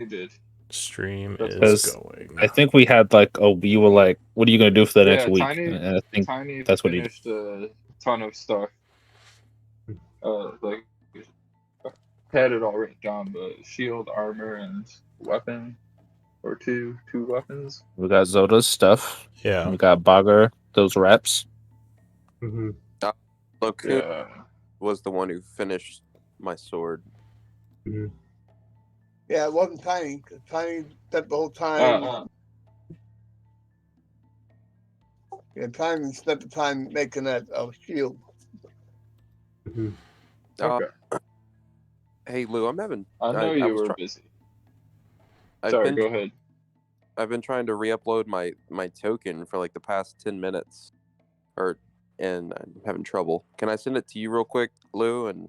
He did. Stream is Because going. I think we had like, you were like, what are you gonna do for the next week? Tiny. And I think Tiny that's what he did. finished a ton of stuff. Like had it all written down, but shield, armor, and weapon, or two weapons. We got Zoda's stuff. Yeah. We got Bogger, those reps. Mm-hmm. Loku Yeah. was the one who finished my sword. Mm-hmm. Yeah, it wasn't Tiny. 'Cause Tiny spent the whole time. Yeah, Tiny spent the time making that shield. Mm-hmm. Okay. Hey Lou, I'm having. I know you was were busy. I've Sorry, been, go ahead. I've been trying to re-upload my token for like the past 10 minutes, and I'm having trouble. Can I send it to you real quick, Lou, and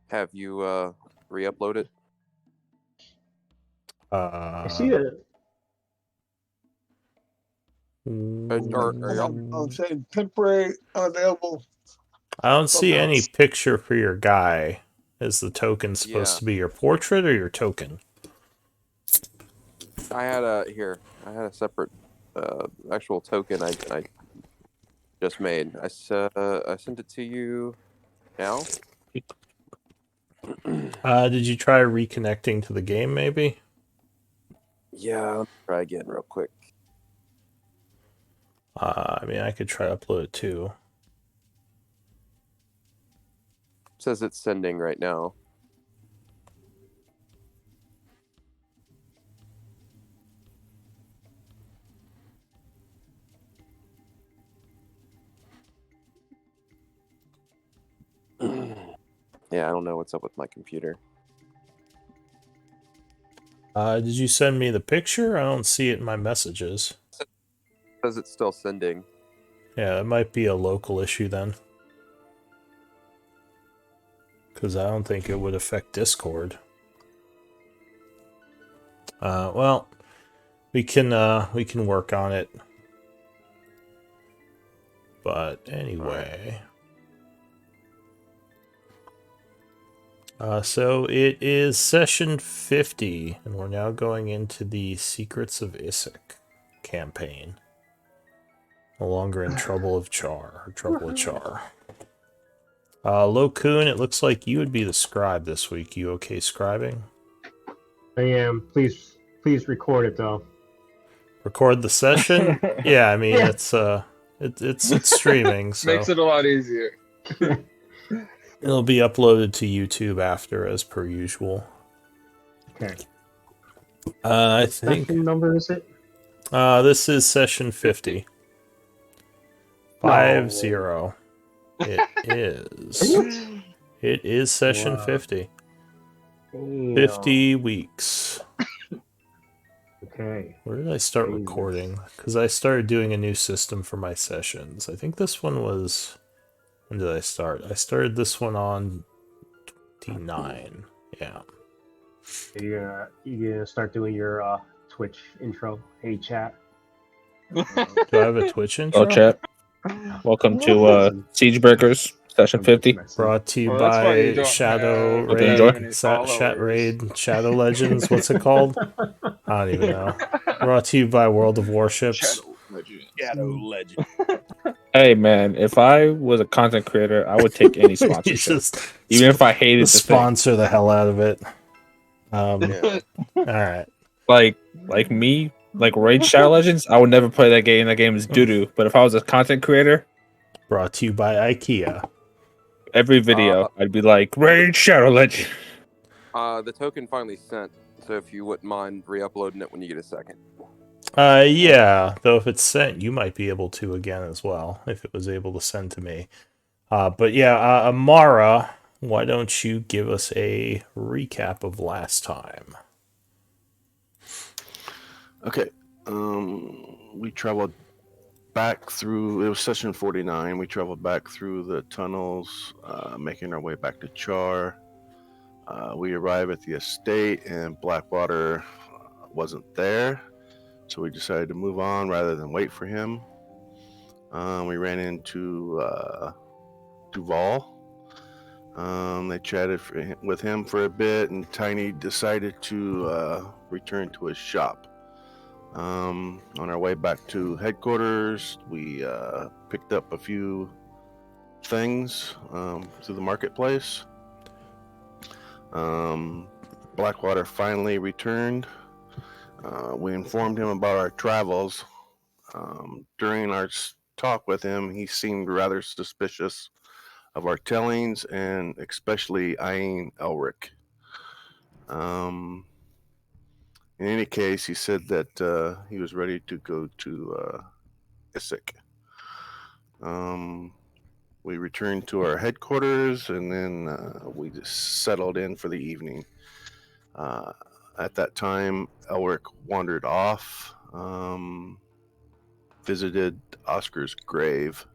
have you re-upload it? I see it. I'm saying temporary unavailable. I don't see any picture for your guy. Is the token supposed to be your portrait or your token? I had a separate actual token I just made. I sent it to you now. Did you try reconnecting to the game maybe? Yeah, let's try again real quick. I mean, I could try upload it too. It says it's sending right now. Yeah, I don't know what's up with my computer. Did you send me the picture? I don't see it in my messages. It says it's still sending. Yeah, it might be a local issue then. Because I don't think it would affect Discord. Well, we can work on it. But anyway. So it is session 50, and we're now going into the Secrets of Isik campaign. No longer in Trouble with Char. Lokun, it looks like you would be the scribe this week. You okay scribing? I am. Please record it though. Record the session? Yeah, I mean it's streaming, so Makes it a lot easier. it'll be uploaded to YouTube after, as per usual. Okay. I think. What number is it? This is session 50. 50. It is. It is session 50. Damn. 50 weeks. Okay. Where did I start recording? Because I started doing a new system for my sessions. I think this one was... When did I start? I started this one on 29. Yeah. You're gonna start doing your Twitch intro. Hey chat. Do I have a Twitch intro? Oh, chat. Welcome to Siegebreakers, session 50. Brought to you Well, that's why you by don't Shadow have Hope you Raid, enjoy. many Shat followers. Raid, Shadow Legends. What's it called? I don't even know. Brought to you by World of Warships. Shadow Legend. Hey man, if I was a content creator, I would take any You sponsorship, just even if I hated the thing. sponsor the hell out of it. Yeah. All right. Like me, like Raid Shadow Legends, I would never play that game. That game is doo doo. But if I was a content creator, Brought to you by IKEA. every video I'd be like Raid Shadow Legend. The token finally sent, so if you wouldn't mind re-uploading it when you get a second. Yeah, though if it's sent, you might be able to again as well, if it was able to send to me. But yeah, Amara, why don't you give us a recap of last time? Okay. We traveled back through, it was session 49. We traveled back through the tunnels, making our way back to Char. We arrived at the estate, and Blackwater wasn't there. So we decided to move on rather than wait for him. We ran into Duval. They chatted with him for a bit, and Tiny decided to return to his shop. On our way back to headquarters, we picked up a few things through the marketplace. Blackwater finally returned. We informed him about our travels. During our talk with him, he seemed rather suspicious of our tellings, and especially eyeing Elric. In any case, he said that he was ready to go to Isik. We returned to our headquarters, and then we just settled in for the evening. At that time, Elric wandered off, visited Oscar's grave,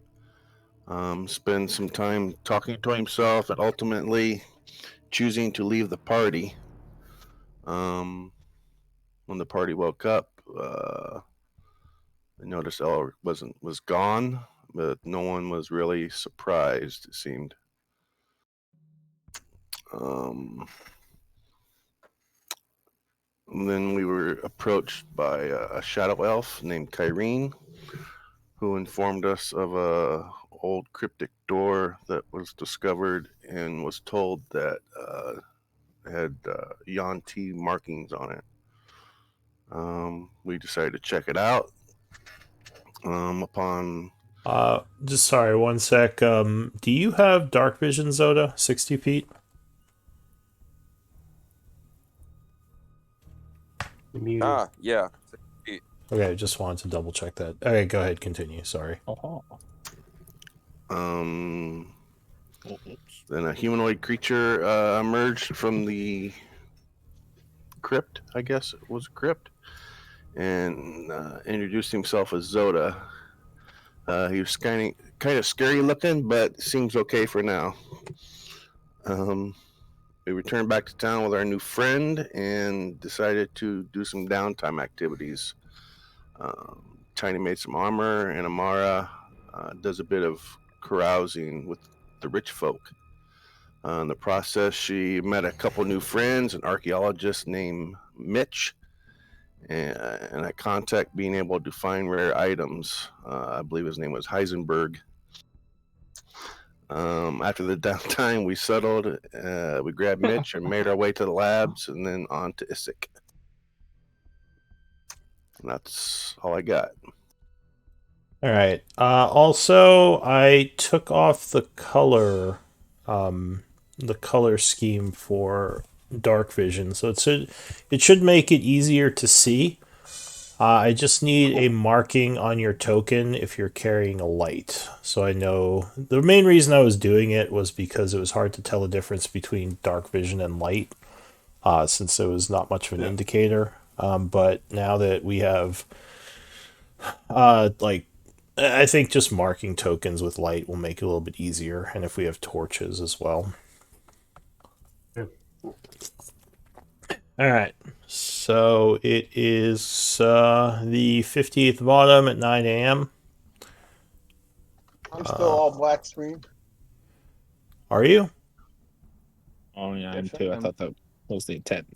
spent some time talking to himself, and ultimately choosing to leave the party. When the party woke up, they noticed Elric was gone, but no one was really surprised, it seemed. And then we were approached by a shadow elf named Kyrene, who informed us of a old cryptic door that was discovered and was told that had Yuan-Ti markings on it. We decided to check it out. Just sorry, one sec. Do you have dark vision, Zoda? 60 feet? Yeah. Okay, just wanted to double check that. Okay, go ahead, continue. Sorry. Then a humanoid creature emerged from the crypt, I guess it was a crypt, and introduced himself as Zoda. He was kind of scary looking, but seems okay for now. We returned back to town with our new friend and decided to do some downtime activities. Tiny made some armor, and Amara does a bit of carousing with the rich folk. In the process, she met a couple new friends, an archaeologist named Mitch, and a contact being able to find rare items. I believe his name was Heisenberg. After the downtime, we settled. We grabbed Mitch and made our way to the labs, and then on to Isik. And that's all I got. All right. Also, I took off the color scheme for dark vision, so it should make it easier to see. I just need a marking on your token if you're carrying a light, so I know. The main reason I was doing it was because it was hard to tell the difference between dark vision and light, since there was not much of an indicator. But now that we have, I think just marking tokens with light will make it a little bit easier, and if we have torches as well. Yeah. All right, so it is the 50th of autumn at 9 a.m. I'm still all black screen. Are you? Oh yeah, I'm too. I thought that was the intent.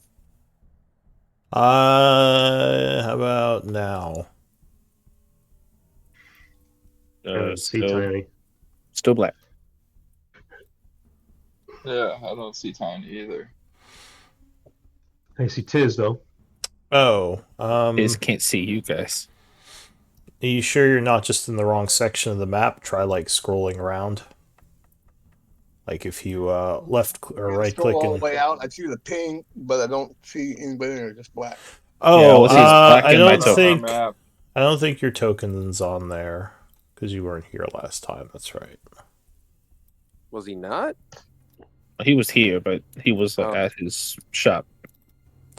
How about now? See Tiny. Still black. Yeah, I don't see Tiny either. I see Tiz though. Oh, Is can't see you guys. Are you sure you're not just in the wrong section of the map? Try like scrolling around. Like if you left or right click all and the way out, I see the ping, but I don't see anybody there. Just black. oh, yeah, I don't think Map. I don't think your token's on there because you weren't here last time. That's right. Was he not? He was here, but he was at his shop.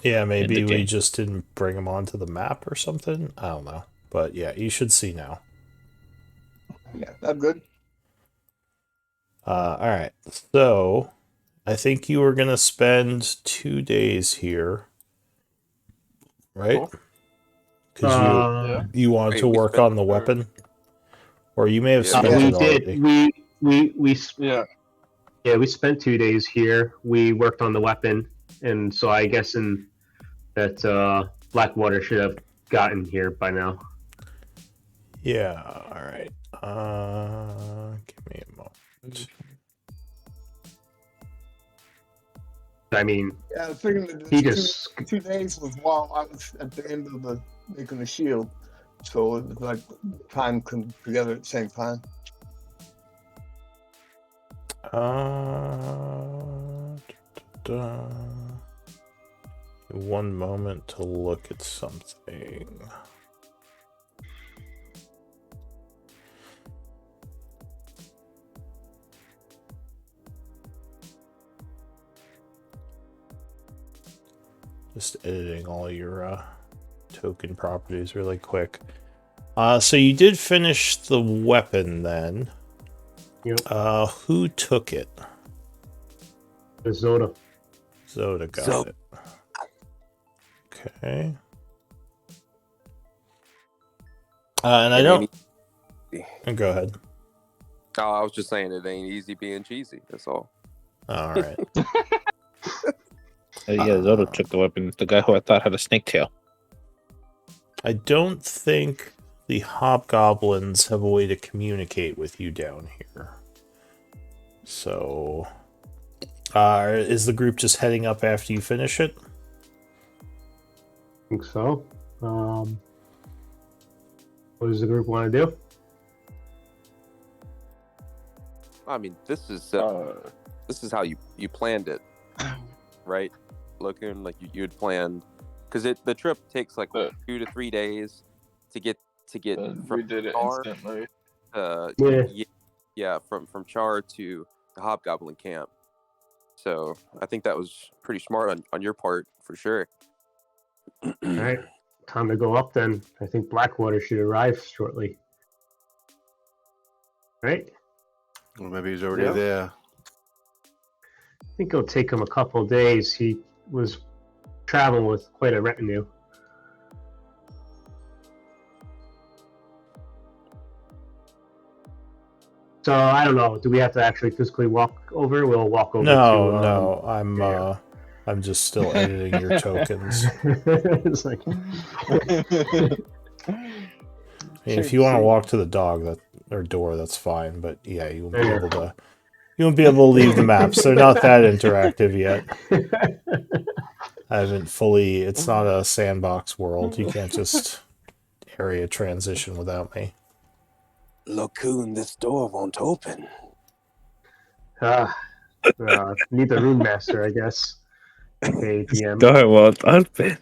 Yeah, maybe we game. just didn't bring him onto the map or something. I don't know, but yeah, you should see now. Yeah, I'm good. All right, so I think you were gonna spend 2 days here, right? Because you wanted to work on the weapon, or you may have spent it already. We Yeah. Yeah, we spent 2 days here. We worked on the weapon, and so I guess that Blackwater should have gotten here by now. Yeah, alright. Give me a moment. I mean, Yeah, I figured that he this just 2 days was while I was at the end of the making the shield, so it was like time come together at the same time. Da. One moment to look at something. Just editing all your token properties really quick. So you did finish the weapon then. Yep. Who took it? the Zoda. Zoda got it. Okay. And I don't... Go ahead. Oh, I was just saying it ain't easy being cheesy. That's all. All right. Yeah, Zoda took the weapon. The guy who I thought had a snake tail. I don't think the hobgoblins have a way to communicate with you down here. So, is the group just heading up after you finish it? I think so. What does the group want to do? I mean, this is how you planned it, right? Looking like you had planned, because the trip takes like 2 to 3 days to get from we did it Char, instantly. from Char to the Hobgoblin camp. So I think that was pretty smart on your part for sure. All right, time to go up then. I think Blackwater should arrive shortly. Right? Or maybe he's already there. I think it'll take him a couple of days. He was traveling with quite a retinue. So I don't know. Do we have to actually physically walk over? We'll walk over. No, yeah. I'm just still editing your tokens. It's like If you want to walk to the door, that's fine. But yeah, you won't be able to. You won't be able to leave the maps. They're not that interactive yet. I haven't fully. It's not a sandbox world. You can't just area transition without me. Lacoon, this door won't open. Need the rune master, I guess. Okay, DM. Door won't open.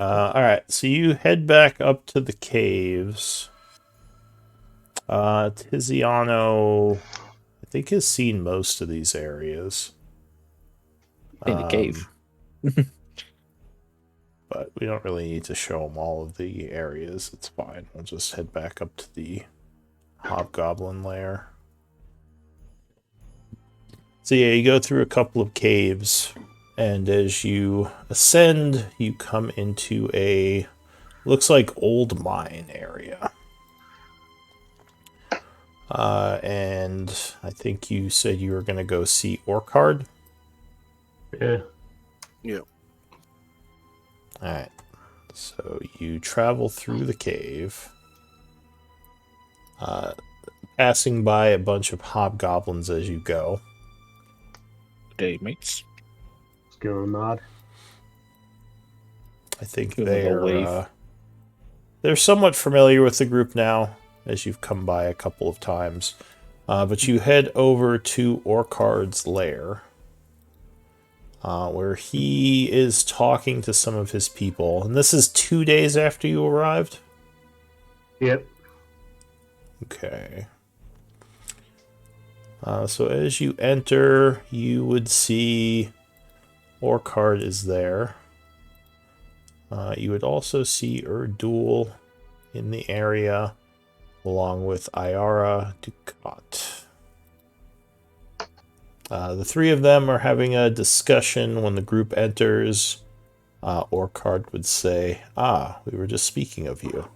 All right, so you head back up to the caves. Tiziano, I think, has seen most of these areas. In the cave. But we don't really need to show him all of the areas. It's fine. We'll just head back up to the Hobgoblin lair. So yeah, you go through a couple of caves, and as you ascend, you come into a looks like old mine area. And I think you said you were going to go see Orchard. Yeah. Yep. Alright. So you travel through the cave, passing by a bunch of hobgoblins as you go. Day mates. Let's give him a nod. I think Give them a wave. they're somewhat familiar with the group now, as you've come by a couple of times. But you head over to Orchard's lair, where he is talking to some of his people. And this is 2 days after you arrived? Yep. Okay. So as you enter, you would see Orchard is there. You would also see Erdul in the area, along with Ayara Ducat. The three of them are having a discussion when the group enters. Orchard would say, we were just speaking of you.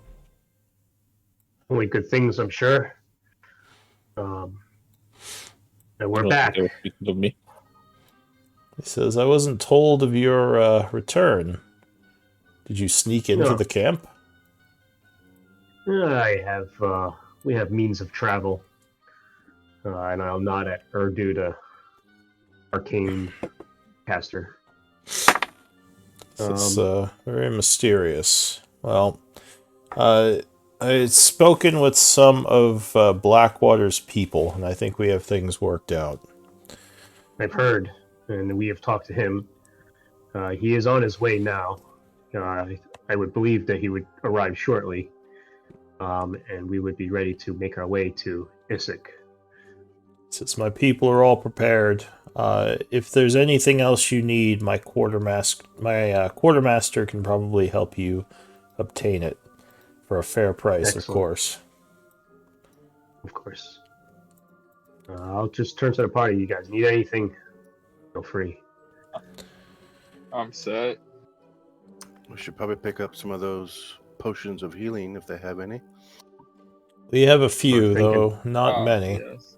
Only good things, I'm sure. And we're back. They were speaking to me. He says, I wasn't told of your return. Did you sneak into No. the camp? We have means of travel. And I'll nod at Urdu, the arcane caster. It's very mysterious. Well, I've spoken with some of Blackwater's people, and I think we have things worked out. I've heard, and we have talked to him. He is on his way now. I would believe that he would arrive shortly, and we would be ready to make our way to Isik. Since my people are all prepared, if there's anything else you need, my quartermaster can probably help you obtain it for a fair price, Excellent. of course. Of course. I'll just turn to the party. You guys need anything? Feel free. I'm set. We should probably pick up some of those potions of healing if they have any. We have a few, We're thinking- though not many. Yes.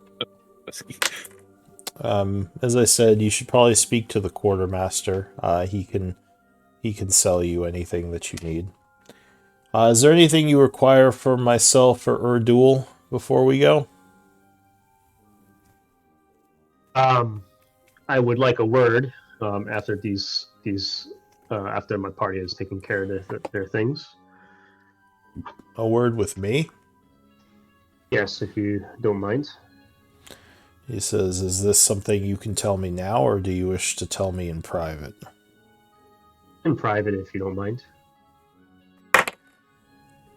As I said, you should probably speak to the quartermaster. He can sell you anything that you need. Is there anything you require from myself or Urdul before we go? I would like a word after after my party has taken care of their things. A word with me? Yes, if you don't mind. He says, is this something you can tell me now, or do you wish to tell me in private? In private, if you don't mind.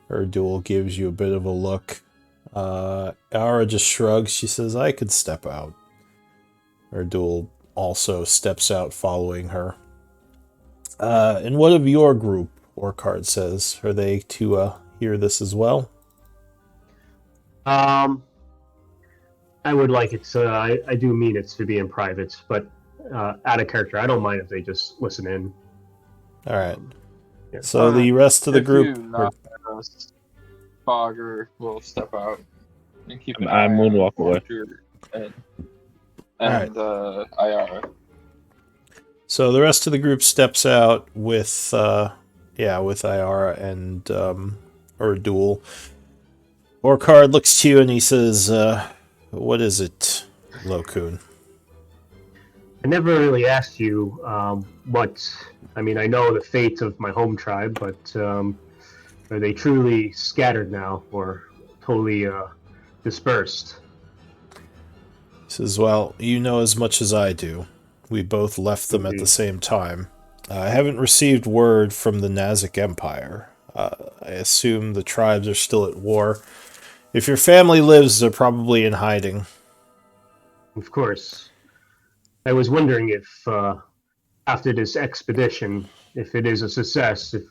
Urdul gives you a bit of a look. Ara just shrugs. She says, I could step out. Urdul also steps out following her. And what of your group? Orkard says. Are they to hear this as well? I would like it to. I do mean it to be in private, but out of character. I don't mind if they just listen in. All right. Yeah. So the rest of the If group. you knock at us, Fogger will step out and keep an I eye moonwalk on away. Walter and Ayara. So the rest of the group steps out with Ayara and Urdul. Orkard looks to you and he says, what is it, Lokun? I never really asked you what. I mean, I know the fate of my home tribe, but are they truly scattered now, or totally dispersed? He says, well, you know as much as I do. We both left them at the same time. I haven't received word from the Nazik Empire. I assume the tribes are still at war. If your family lives, they're probably in hiding. Of course. I was wondering if, after this expedition, if it is a success, if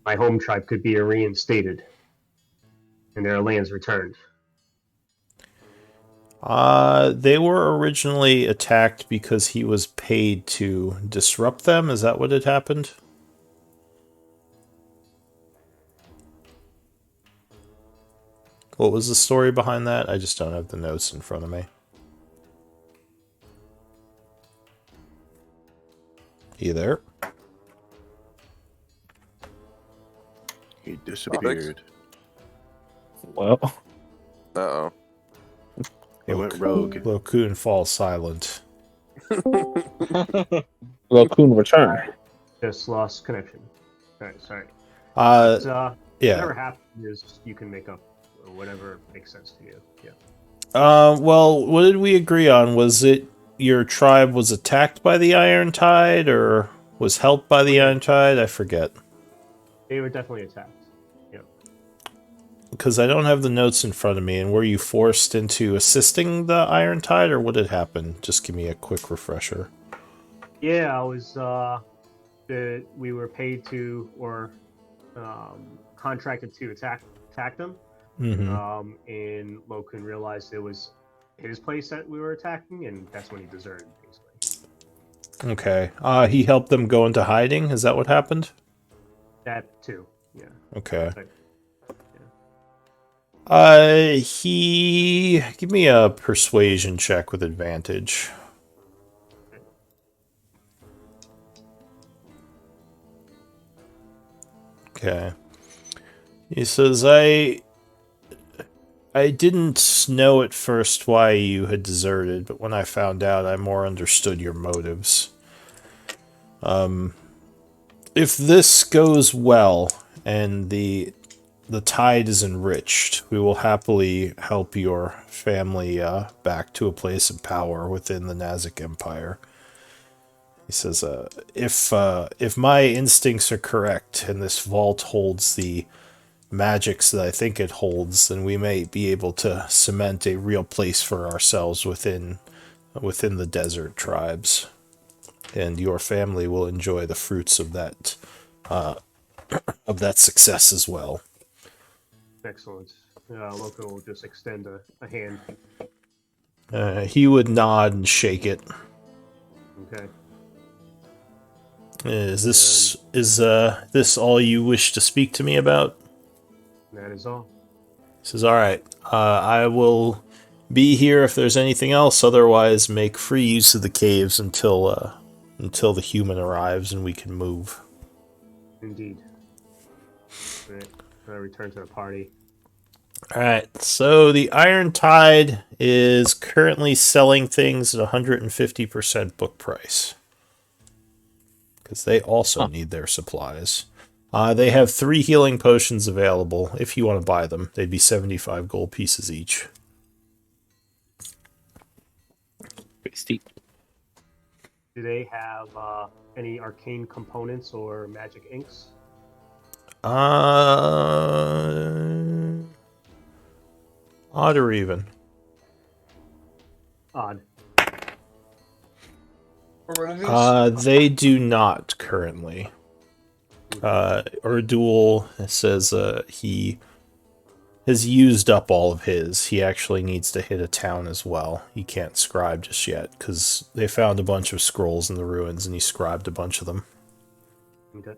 my home tribe could be reinstated and their lands returned. They were originally attacked because he was paid to disrupt them. Is that what had happened? What was the story behind that? I just don't have the notes in front of me. You there? He disappeared. Well, Uh-oh. He went rogue. Lokun falls silent. Lokun return. Just lost connection. Alright, sorry. Yeah. Whatever happened is you can make up whatever makes sense to you. Yeah. Well, what did we agree on? Was it your tribe was attacked by the Iron Tide, or was helped by the Iron Tide? I forget. They were definitely attacked. Because I don't have the notes in front of me, and were you forced into assisting the Iron Tide, or what had happened? Just give me a quick refresher. Yeah, I was. We were paid to, or contracted to attack them. Mm-hmm. And Lokun realized it was his place that we were attacking, and that's when he deserted, basically. Okay. He helped them go into hiding? Is that what happened? That too, yeah. Okay. But, Give me a persuasion check with advantage. Okay. He says, I didn't know at first why you had deserted, but when I found out, I more understood your motives. If this goes well, and the tide is enriched, we will happily help your family back to a place of power within the Nazik Empire. He says, if my instincts are correct, and this vault holds the magics that I think it holds, then we may be able to cement a real place for ourselves within the desert tribes, and your family will enjoy the fruits of that success as well. Excellent. Loco will just extend a hand. He would nod and shake it. Okay. Is this all you wish to speak to me about? That is all. He says, all right. I will be here if there's anything else. Otherwise, make free use of the caves until the human arrives and we can move. Indeed. Right. I return to the party. Alright, so the Iron Tide is currently selling things at 150% book price. Because they also need their supplies. They have 3 healing potions available if you want to buy them. They'd be 75 gold pieces each. Pretty steep. Do they have any arcane components or magic inks? Odd or even? Odd. They do not currently. Erdul says he has used up all of his. He actually needs to hit a town as well. He can't scribe just yet because they found a bunch of scrolls in the ruins and he scribed a bunch of them. Okay.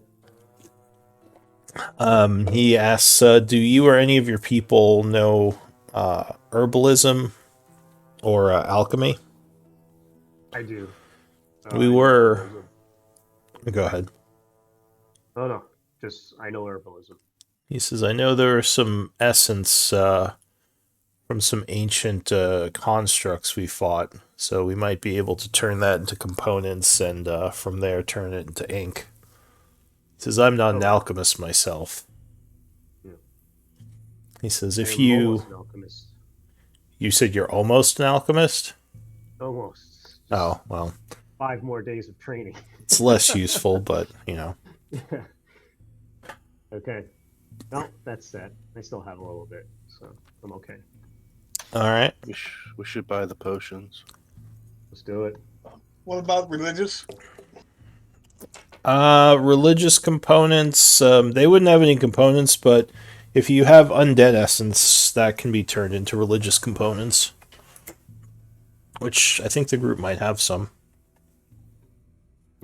He asks, do you or any of your people know herbalism or alchemy? I do. We were... Go ahead. Oh, no. Just, I know herbalism. He says, I know there are some essence from some ancient constructs we fought, so we might be able to turn that into components and from there turn it into ink. He says, I'm not an alchemist myself. Yeah. He says, if I'm you... almost an alchemist. You said you're almost an alchemist? Almost. Just Oh, well. 5 more days of training. It's less useful, but, you know. Okay. No, that's that. I still have a little bit, so I'm okay. Alright. We should buy the potions. Let's do it. What about religious? Religious components, they wouldn't have any components, but if you have undead essence, that can be turned into religious components. Which I think the group might have some.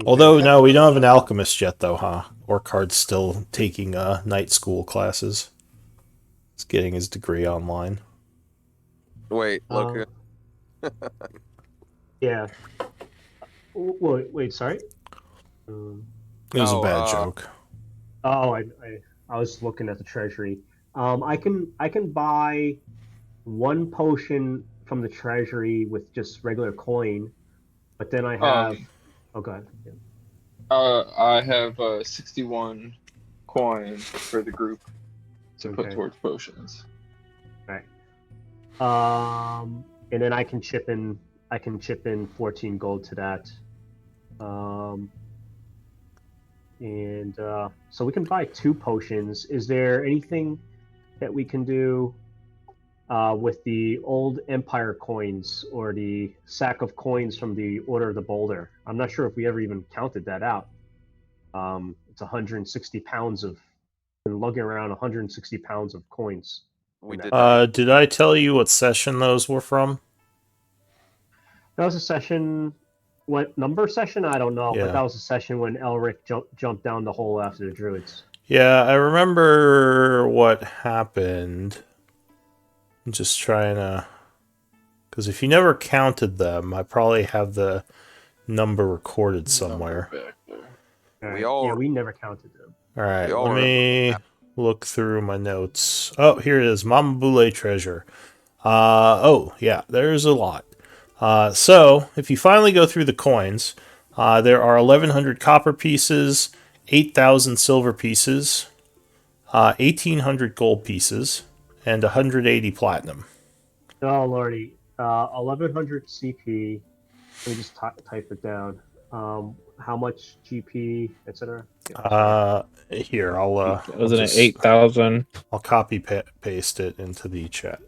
Although, no, we don't have an alchemist yet, though, huh? Orcard's still taking night school classes. He's getting his degree online. Wait, look. Yeah. Wait, sorry? It was a bad joke. Oh, I was looking at the treasury. I can buy 1 potion from the treasury with just regular coin, but then I have. Oh god. Yeah. I have 61 coins for the group to put towards potions. Right. And then I can chip in 14 gold to that. So we can buy 2 potions. Is there anything that we can do with the old Empire coins or the sack of coins from the Order of the Boulder? I'm not sure if we ever even counted that out. It's 160 pounds of... Been lugging around 160 pounds of coins. We did. Did I tell you what session those were from? That was a session... What number session? I don't know, Yeah. but that was a session when Elric jumped down the hole after the druids. Yeah, I remember what happened. I'm just trying to... Because if you never counted them, I probably have the number recorded somewhere. Back there. All We right. all- Yeah, we never counted them. All right, We all let remember me that. look through my notes. Oh, here it is. Mama Boule treasure. Oh, yeah, there's a lot. So, if you finally go through the coins, there are 1,100 copper pieces, 8,000 silver pieces, 1,800 gold pieces, and 180 platinum. Oh, Lordy. 1100 CP. Let me just type it down. How much GP, etc. Here, I'll Wasn't it just- 8,000? I'll copy paste it into the chat.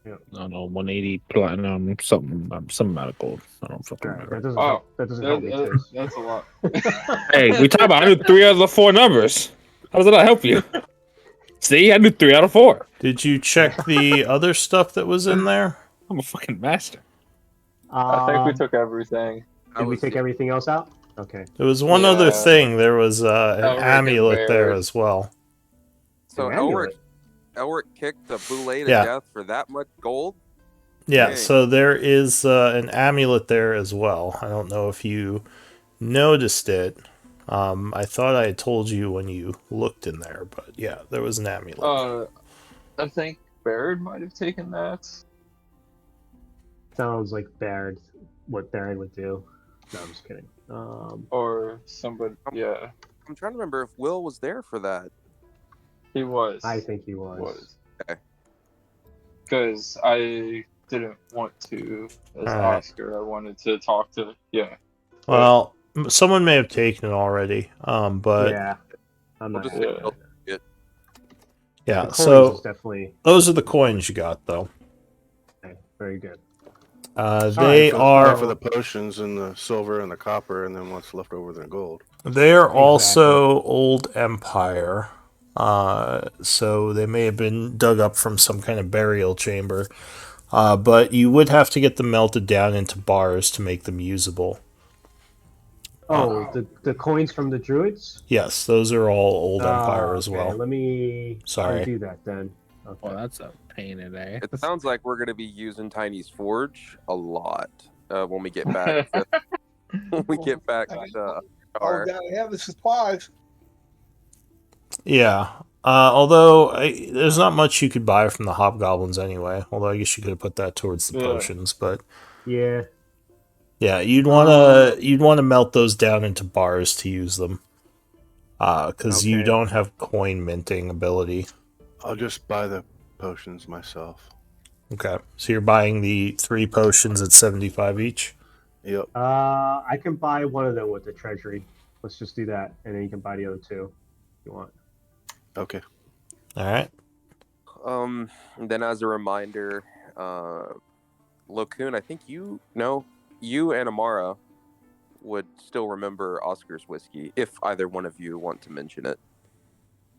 I don't know, 180 platinum, some amount of gold. I don't fucking All right, remember. that doesn't help me too. That's a lot. Hey, we talk about I knew 3 out of the 4 numbers. How does that not help you? See, I knew 3 out of 4. Did you check the other stuff that was in there? I'm a fucking master. I think we took everything. Did we take everything else out? Okay. There was one other Yeah. thing. There was an Elric and amulet there Barrett. as well. So An amulet. Elric kicked the Boule to Yeah. death for that much gold? Yeah, Dang. so there is an amulet there as well. I don't know if you noticed it. I thought I had told you when you looked in there, but yeah, there was an amulet. I think Baird might have taken that. Sounds like Baird. What Baird would do. No, I'm just kidding. Or somebody. Yeah, I'm trying to remember if Will was there for that. he was. I think he was. Okay. Because I didn't want to, as Alright. Oscar. I wanted to talk to. Yeah. Well, someone may have taken it already, but Yeah. I'm We'll not. just Yeah. say Will. yeah, The coins so is definitely those are the coins you got, though. okay, very good. They for, are for the potions and the silver and the copper, and then what's left over the gold. they're also Old Empire, so they may have been dug up from some kind of burial chamber. But you would have to get them melted down into bars to make them usable. Oh, the coins from the druids? Yes, those are all Old Empire as Okay, well. Let me Sorry. do that then. Okay. Well, that's a pain in the ass. It sounds like we're going to be using Tiny's Forge a lot when we get back. When we get back to All our... we gotta have is supplies. Yeah. Although there's not much you could buy from the hobgoblins anyway. Although I guess you could have put that towards the Yeah. potions, but Yeah. yeah, you'd wanna melt those down into bars to use them, because you Okay. don't have coin minting ability. I'll just buy the potions myself. Okay, so you're buying the 3 potions at 75 each. Yep. I can buy one of them with the treasury. Let's just do that, and then you can buy the other 2 if you want. Okay. All right. And then as a reminder, Locoon, I think you and Amara would still remember Oscar's whiskey if either one of you want to mention it.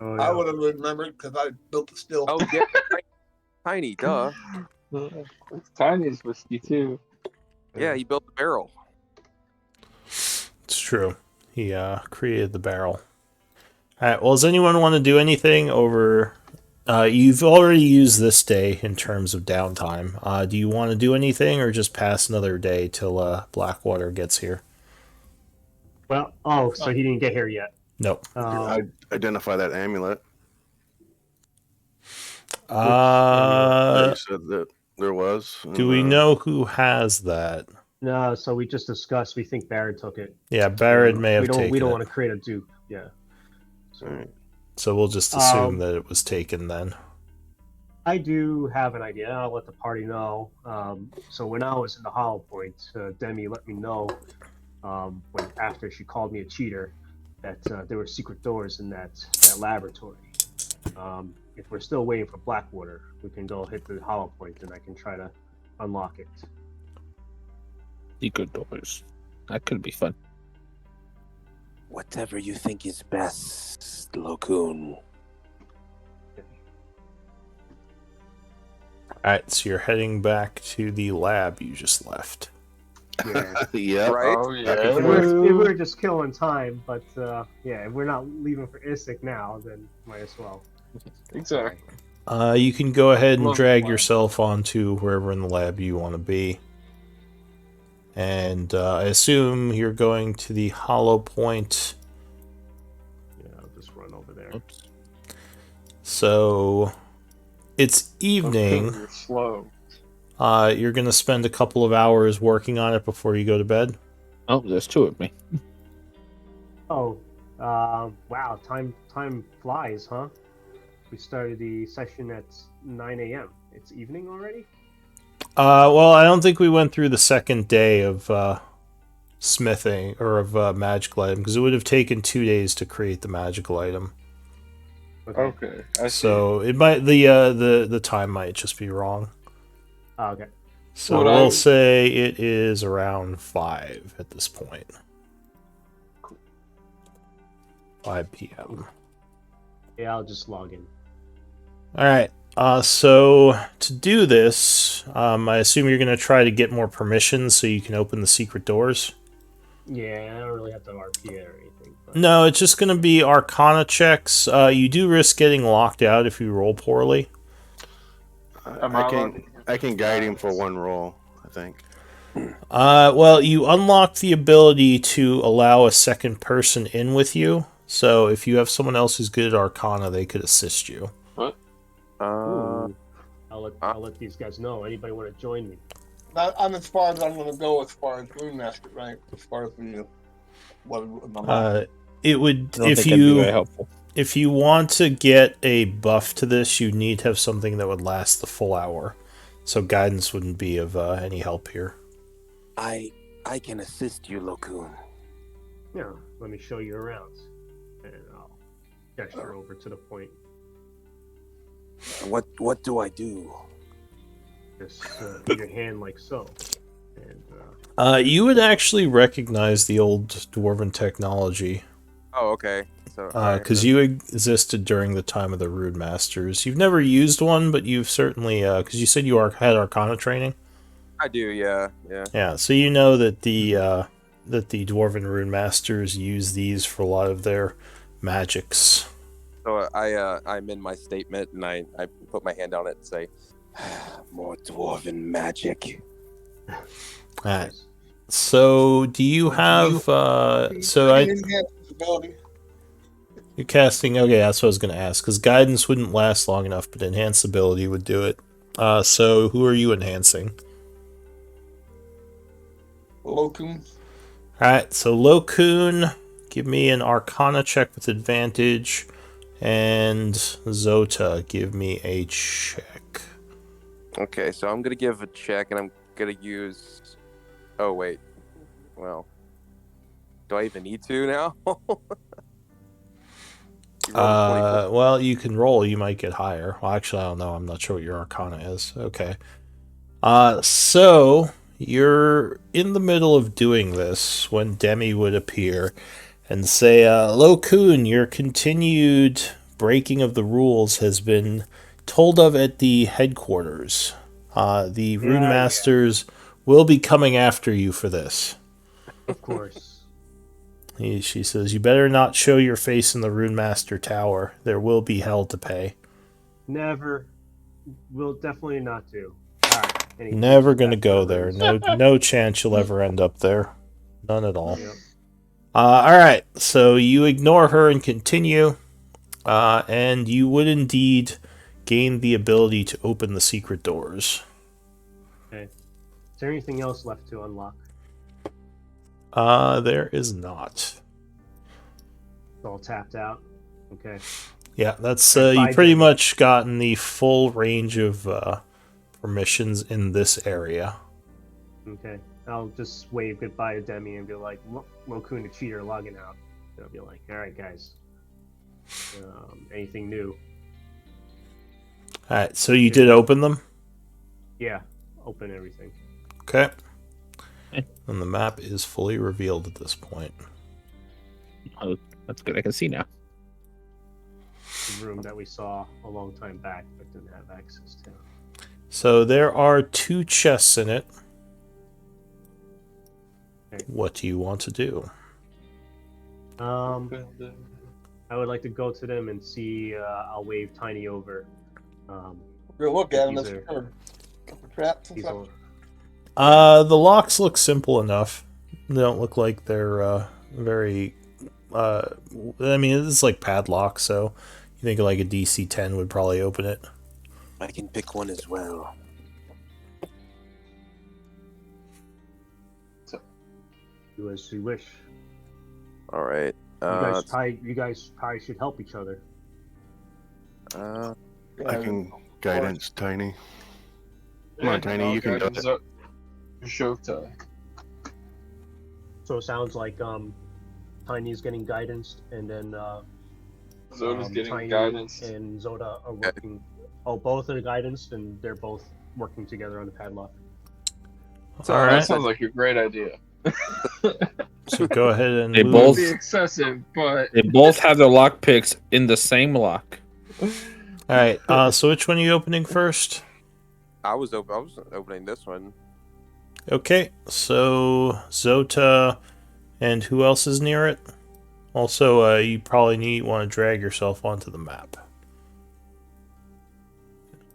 Oh, I would have remembered because I built the still. Oh yeah, Tiny, duh. It's Tiny's whiskey too. Yeah, he built the barrel. It's true. He created the barrel. All right. Well, does anyone want to do anything over? You've already used this day in terms of downtime. Do you want to do anything, or just pass another day till Blackwater gets here? Well, so he didn't get here yet. Nope. I identify that amulet. Uh, You said that there was. do we know who has that? No, so we just discussed. We think Barrett took it. Yeah, Barrett may have taken We don't it. want to create a dupe. Yeah. So Alright. So we'll just assume that it was taken then. I do have an idea. I'll let the party know. So when I was in the Hollow Point, Demi let me know when after she called me a cheater that there were secret doors in that laboratory. If we're still waiting for Blackwater, we can go hit the Hollow Point and I can try to unlock it. Secret doors. That could be fun. Whatever you think is best, Locoon. Alright, so you're heading back to the lab you just left. Yeah. Yeah. Right? Oh Back yeah. and If we're just killing time, but yeah, if we're not leaving for Isik now, then might as well. Exactly. You can go ahead and Love drag lab. yourself onto wherever in the lab you want to be. And I assume you're going to the hollow point. Yeah, I'll just run over there. Oops. So it's evening. You're slow. You're going to spend a couple of hours working on it before you go to bed. Oh, there's two of me. Oh, wow! Time flies, huh? We started the session at 9 a.m. It's evening already. Well, I don't think we went through the second day of smithing or of magical item because it would have taken 2 days to create the magical item. Okay, I see. So it might the time might just be wrong. Oh, okay. So What we'll I- say it is around 5 at this point. 5 p.m. Yeah, I'll just log in. All right. So to do this, I assume you're going to try to get more permissions so you can open the secret doors. Yeah, I don't really have to RP it or anything. But... No, it's just going to be Arcana checks. You do risk getting locked out if you roll poorly. Am I allowed to- I can guide him for one roll, I think. Well, you unlock the ability to allow a second person in with you. So if you have someone else who's good at Arcana, they could assist you. Ooh. I'll let these guys know. Anybody want to join me? I'm as far as I'm going to go as far as Rune Master, right? As far as you. What am I? It would I don't think that'd be very helpful. if you want to get a buff to this, you need to have something that would last the full hour. So guidance wouldn't be of any help here. I can assist you, Lokun. Yeah, let me show you around. And I'll gesture over to the point. What do I do? Just put your hand like so. And You would actually recognize the old dwarven technology. Oh, okay. So Because you existed during the time of the Rude Masters. You've never used one, but you've certainly... Because you said you had Arcana training? I do, yeah. Yeah, so you know that the Dwarven Rune Masters use these for a lot of their magics. So I amend my statement and I put my hand on it and say, more dwarven magic. Alright. So, do you have... You're casting... Okay, that's what I was going to ask, because guidance wouldn't last long enough, but enhanced ability would do it. So, who are you enhancing? Lokun. Alright, so Lokun, give me an Arcana check with advantage, and Zota, give me a check. Okay, so I'm gonna give a check and I'm gonna use. Oh wait, well, do I even need to now? You rolled a 24. Well, you can roll, you might get higher. Well, actually, I don't know, I'm not sure what your Arcana is. Okay. So, you're in the middle of doing this when Demi would appear and say, Lokun, your continued breaking of the rules has been told of at the headquarters. The Rune Masters will be coming after you for this. of course. She says, you better not show your face in the Rune Master Tower. There will be hell to pay. Never. We'll definitely not do. Alright. Never gonna go there. No chance you'll ever end up there. None at all. Yep. Alright, so you ignore her and continue. And you would indeed gain the ability to open the secret doors. Okay. Is there anything else left to unlock? There is not. It's all tapped out. Okay. Yeah, that's Bye, you pretty Demi. much gotten the full range of permissions in this area. Okay. I'll just wave goodbye to Demi and be like, Lokun, the cheater, logging out. And I'll be like, alright, guys. Anything new? Alright, so you did open them? Yeah. Open everything. Okay. And the map is fully revealed at this point. Oh, that's good. I can see now. The room that we saw a long time back but didn't have access to. So there are 2 chests in it. Okay. What do you want to do? I would like to go to them and see. I'll wave Tiny over Real look at them. These That's are- kind of couple traps and These stuff. The locks look simple enough. They don't look like they're very. I mean, it's like padlock, so you think like a DC 10 would probably open it. I can pick one as well. Do as you wish. All right. You guys probably should help each other. Uh, I can guidance Tiny. Come on, Tiny, you can do it. Showtime. So it sounds like Tiny's getting guidance, and then Zoda's getting Tiny guidance. and Zoda are working. Oh, both are guidance, and they're both working together on the padlock. So, All That right. sounds like a great idea. So go ahead and They move. both- It'd be excessive, but They both have their lock picks in the same lock. All right. So which one are you opening first? I was opening this one. Okay. So Zota, and who else is near it? Also, you probably want to drag yourself onto the map.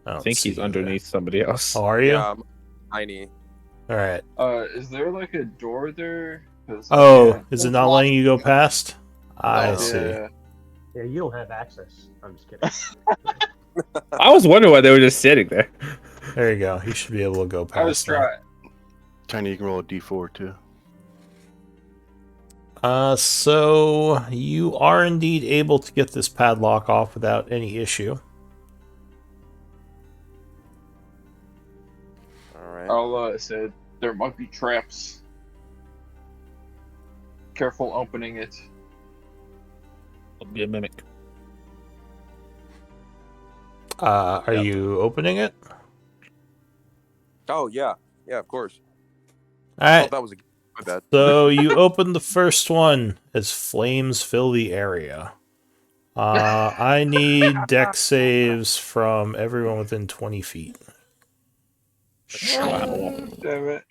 I think he's underneath somebody else. Oh, are you? Yeah, I'm tiny. All right. is there like a door there? 'Cause, Oh, yeah. is it not letting you go past? I No. see. Yeah. Yeah, you don't have access. I'm just kidding. I was wondering why they were just sitting there. There you go. You should be able to go I was past that. trying. Tiny, you can roll a D4 too. So you are indeed able to get this padlock off without any issue. All right. I'll say there might be traps. Careful opening it. It'll be a mimic. Are Yep. you opening it? Oh yeah, of course. All Oh, right. that was my bad. So you open the first one as flames fill the area. I need deck saves from everyone within 20 feet. Damn it.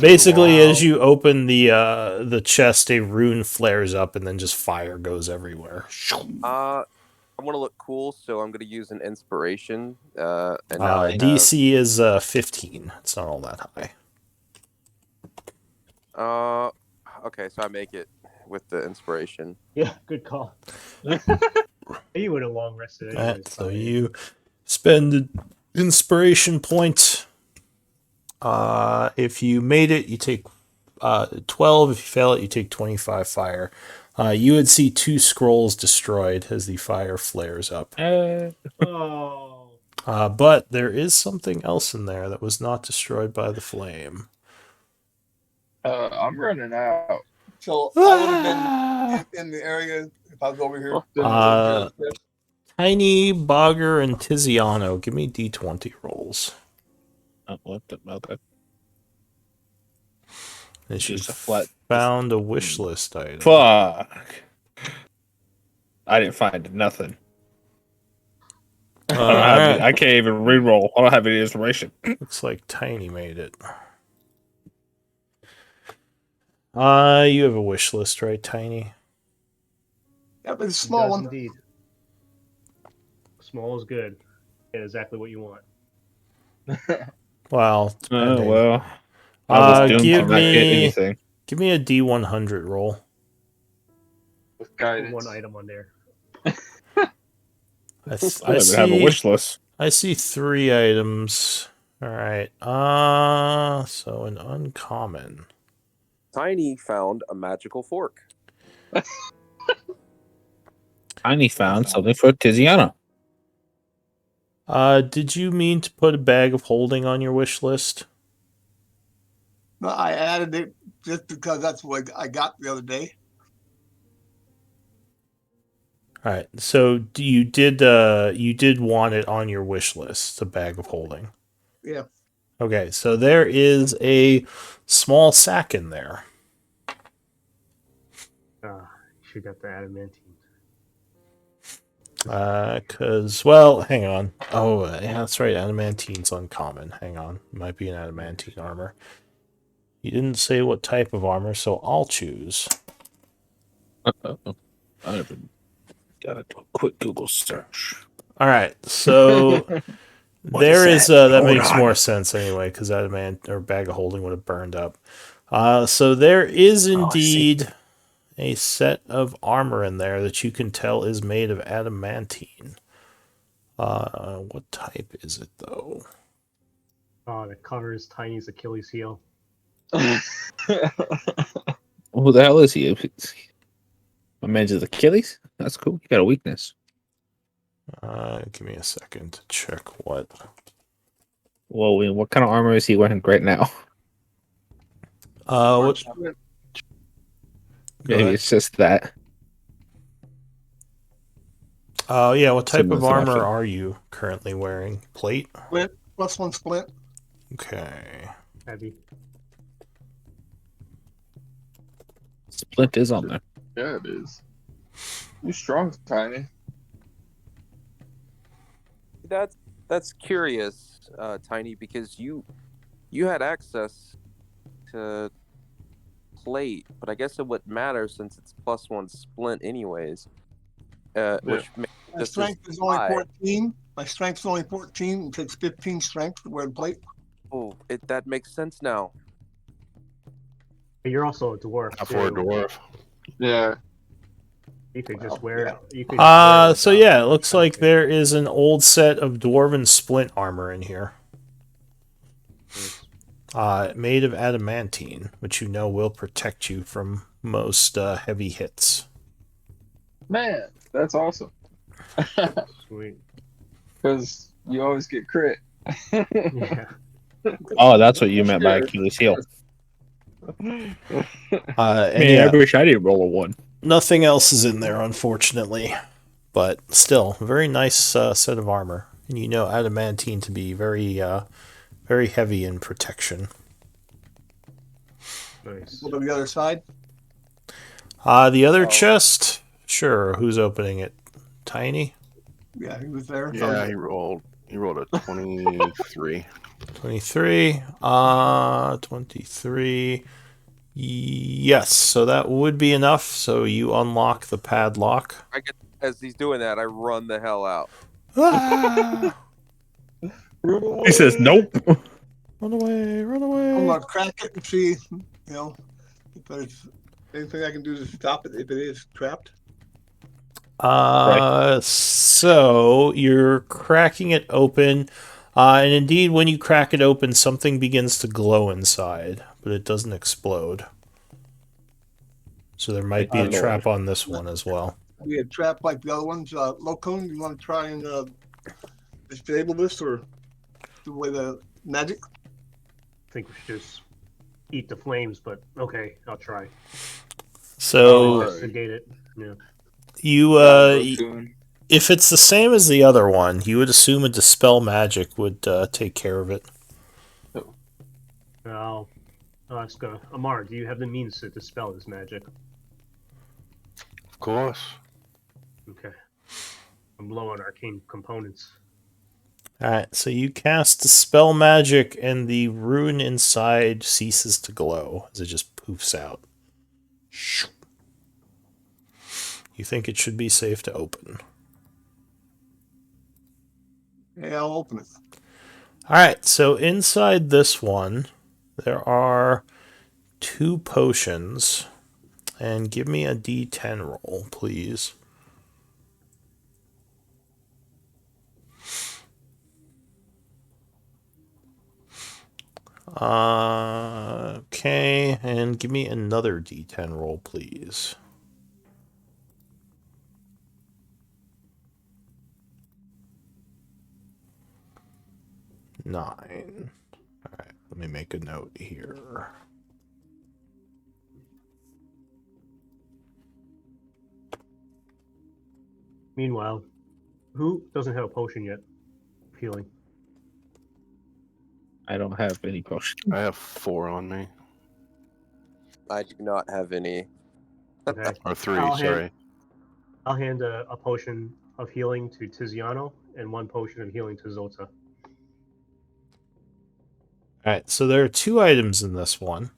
Basically, Wow. as you open the chest, a rune flares up and then just fire goes everywhere. I want to look cool, so I'm going to use an inspiration. And now I have, DC is 15. It's not all that high. okay, so I make it with the inspiration. Yeah, good call. You would have long rested anyways. Alright, so you spend an inspiration point. If you made it, you take 12. If you fail it, you take 25 fire. You would see 2 scrolls destroyed as the fire flares up. Oh. But there is something else in there that was not destroyed by the flame. I'm running out. So I would have been in the area if I was over here. Tiny, Bogger, and Tiziano, give me D20 rolls. Oh, what the? Okay. And she Just a flat- found a wish list item. Fuck. I didn't find nothing. I don't have Alright. it. I can't even re-roll. I don't have any inspiration. Looks like Tiny made it. You have a wish list, right, Tiny? Yeah, but it's a small Does one. indeed. Small is good. Get exactly what you want. Well, depending. Well. I was doomed to give not get me anything. give me a D100 roll. With Put guidance. one item on there. I I have a see. wish list. I see 3 items. All right. So an uncommon. Tiny found a magical fork. Tiny found something for Tiziano. Did you mean to put a bag of holding on your wish list? No, I added it just because that's what I got the other day. All right. So you did want it on your wish list, a bag of holding. Yeah. Okay, so there is a small sack in there. Should got the adamantine. Well, hang on. Oh, yeah, that's right. Adamantine's uncommon. Hang on. Might be an adamantine armor. You didn't say what type of armor, so I'll choose. I haven't got a quick Google search. All right, so there is that? that Hold makes on. more sense anyway, because that man or bag of holding would have burned up. So there is I see. indeed a set of armor in there that you can tell is made of adamantine. What type is it though? That covers Tiny's Achilles heel. Who the hell is he? My man's his Achilles? That's cool. You got a weakness. Give me a second to check what. Whoa, what kind of armor is he wearing right now? What? Maybe ahead. it's just that. Oh, yeah. What type of Similar to my armor fit. are you currently wearing? Plate? Splint, +1 splint. Okay. Heavy. Splint is on there. Yeah, it is. You strong, Tiny. That's curious, Tiny, because you had access to plate, but I guess it wouldn't matter since it's +1 splint anyways. Which makes My this strength is only high. 14. My strength's only 14. It takes 15 strength to wear the plate. Oh, that makes sense now. But you're also a dwarf For a too. dwarf. Yeah. You could just Well, wear yeah. it. You could just wear it So without yeah, it much looks like help. there is an old set of dwarven splint armor in here. Made of adamantine, which you know will protect you from most heavy hits. Man, that's awesome. Sweet. Because you always get crit. Yeah. Oh, that's what you meant by Sure. Achilles heel. And Man, yeah, I wish I didn't roll a 1. nothing else is in there, unfortunately. But still, very nice set of armor. And you know adamantine to be very, very heavy in protection. Nice. Go to the other side. The other Oh. chest? Sure, who's opening it? Tiny? Yeah, he was there. Yeah, he rolled a 23. 23. 23. Yes, so that would be enough. So you unlock the padlock. I get as he's doing that, I run the hell out. Ah! He says nope. Run away, run I'm away. gonna crack it and see, if there's anything I can do to stop it if it is trapped. So you're cracking it open. And indeed, when you crack it open, something begins to glow inside, but it doesn't explode. So there might be a Lord. trap on this one as well. We had trapped like the other ones. Locone, you want to try and disable this or do away the magic? I think we should just eat the flames, but okay, I'll try. So Investigate it. Yeah. you, Raccoon. if it's the same as the other one, you would assume a dispel magic would take care of it. I'll ask Amar, do you have the means to dispel this magic? Of course. Okay. I'm low on arcane components. Alright, so you cast dispel magic, and the rune inside ceases to glow as it just poofs out. You think it should be safe to open. Yeah, I'll open it. Alright, so inside this one, there are 2 potions. And give me a d10 roll, please. Okay, and give me another d10 roll, please. Nine. Alright, let me make a note here. Meanwhile, who doesn't have a potion yet? Healing. I don't have any potion. I have 4 on me. I do not have any. Okay. Or 3, I'll sorry. I'll hand a potion of healing to Tiziano and 1 potion of healing to Zota. Alright, so there are 2 items in this one.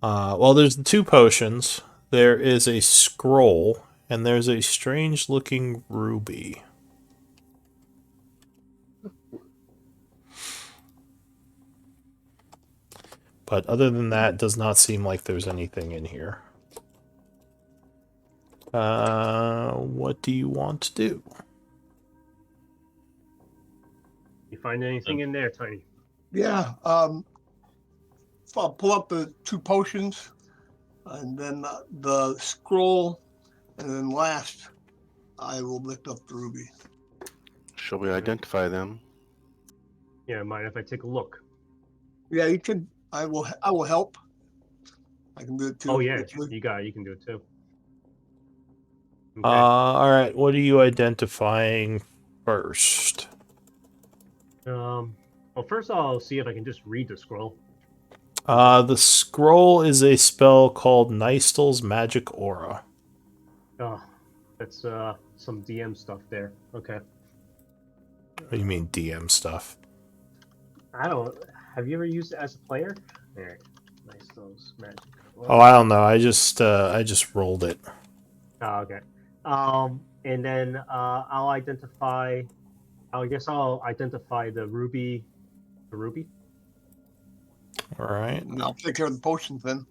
Well, there's the 2 potions. There is a scroll, and there's a strange-looking ruby. But other than that, it does not seem like there's anything in here. What do you want to do? You find anything in there, Tiny? Yeah. So I'll pull up the 2 potions, and then the scroll, and then last, I will lift up the ruby. Shall we identify them? Yeah, mind if I take a look? Yeah, you can. I will. I will help. I can do it too. Oh yeah, you got it. You can do it too. Okay. All right. What are you identifying first? Well, first I'll see if I can just read the scroll. The scroll is a spell called Nystel's Magic Aura. Oh, that's some DM stuff there. Okay. What do you mean DM stuff? I don't. Have you ever used it as a player? There. Nice those magic. Oh, I don't know. I just rolled it. Oh, okay. And then I'll identify. I guess I'll identify the ruby. The ruby. All right. And I'll take care of the potions then.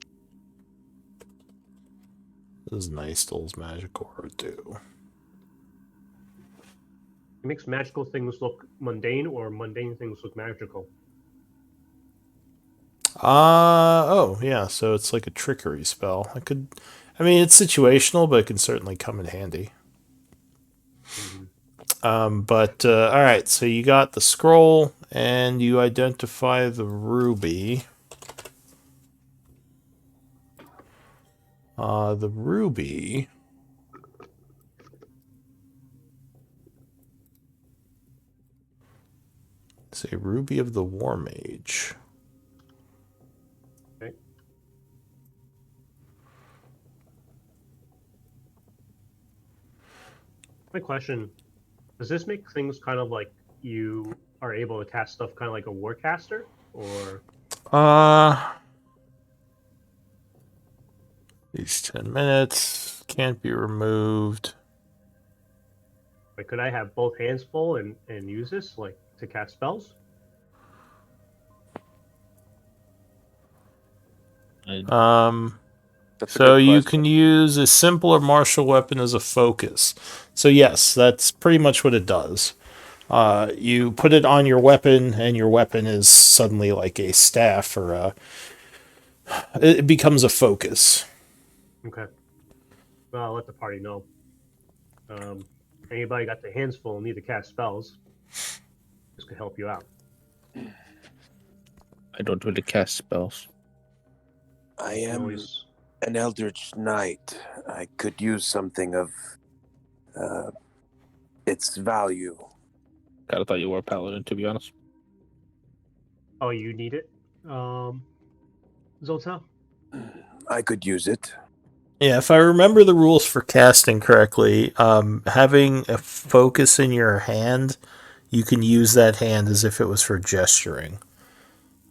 What does Nystel's Magic Aura do? It makes magical things look mundane, or mundane things look magical. Oh, yeah, so it's like a trickery spell. I mean, it's situational, but it can certainly come in handy. But, alright, so you got the scroll, and you identify the ruby. The ruby... It's a ruby of the War Mage. Okay. My question: does this make things kind of like you are able to cast stuff kind of like a warcaster, or? These 10 minutes can't be removed. Like, could I have both hands full and use this like to cast spells? That's a So good you question. can use a simpler martial weapon as a focus. So yes, that's pretty much what it does. You put it on your weapon, and your weapon is suddenly like a staff or it becomes a focus. Okay. Well, I'll let the party know. Anybody got their hands full and need to cast spells, this could help you out. I don't really cast spells. I You am always- an Eldritch Knight. I could use something of its value. Kind of thought you were a paladin, to be honest. Oh, you need it, Zoltan? I could use it. Yeah, if I remember the rules for casting correctly, having a focus in your hand, you can use that hand as if it was for gesturing.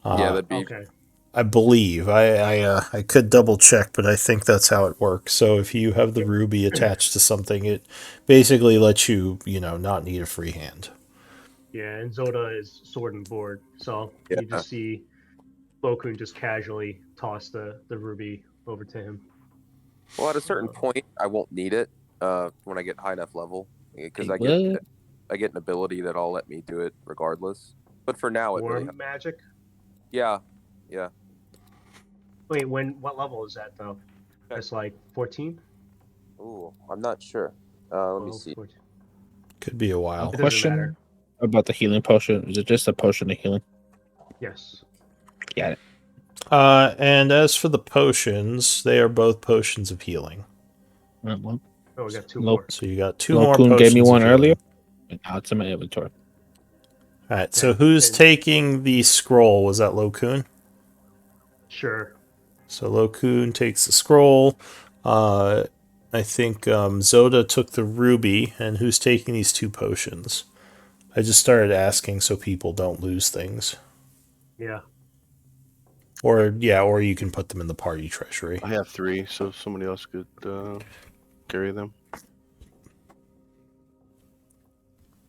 Yeah, that'd be Okay. I believe. I could double check, but I think that's how it works. So if you have the ruby attached to something, it basically lets you, not need a free hand. Yeah, and Zoda is sword and board, so Yeah. you just see Lokun just casually toss the ruby over to him. Well, at a certain point, I won't need it when I get high enough level because I get an ability that I'll let me do it regardless. But for now, it War really magic? yeah. Wait, what level is that though? That's like 14? Ooh, I'm not sure. Let me 12, see. 14. Could be a while. It doesn't Question matter. about the healing potion. Is it just a potion of healing? Yes. Got it. And as for the potions, they are both potions of healing. Well, Oh, we got two Lo- more. So you got two more Lokun potions. gave me of one healing. earlier. And now it's in my inventory. All right. So Yeah, who's and- taking the scroll? Was that Lokun? Sure. So Lokun takes the scroll. I think Zoda took the ruby. And who's taking these two potions? I just started asking so people don't lose things. Yeah. Or you can put them in the party treasury. I have 3, so somebody else could carry them.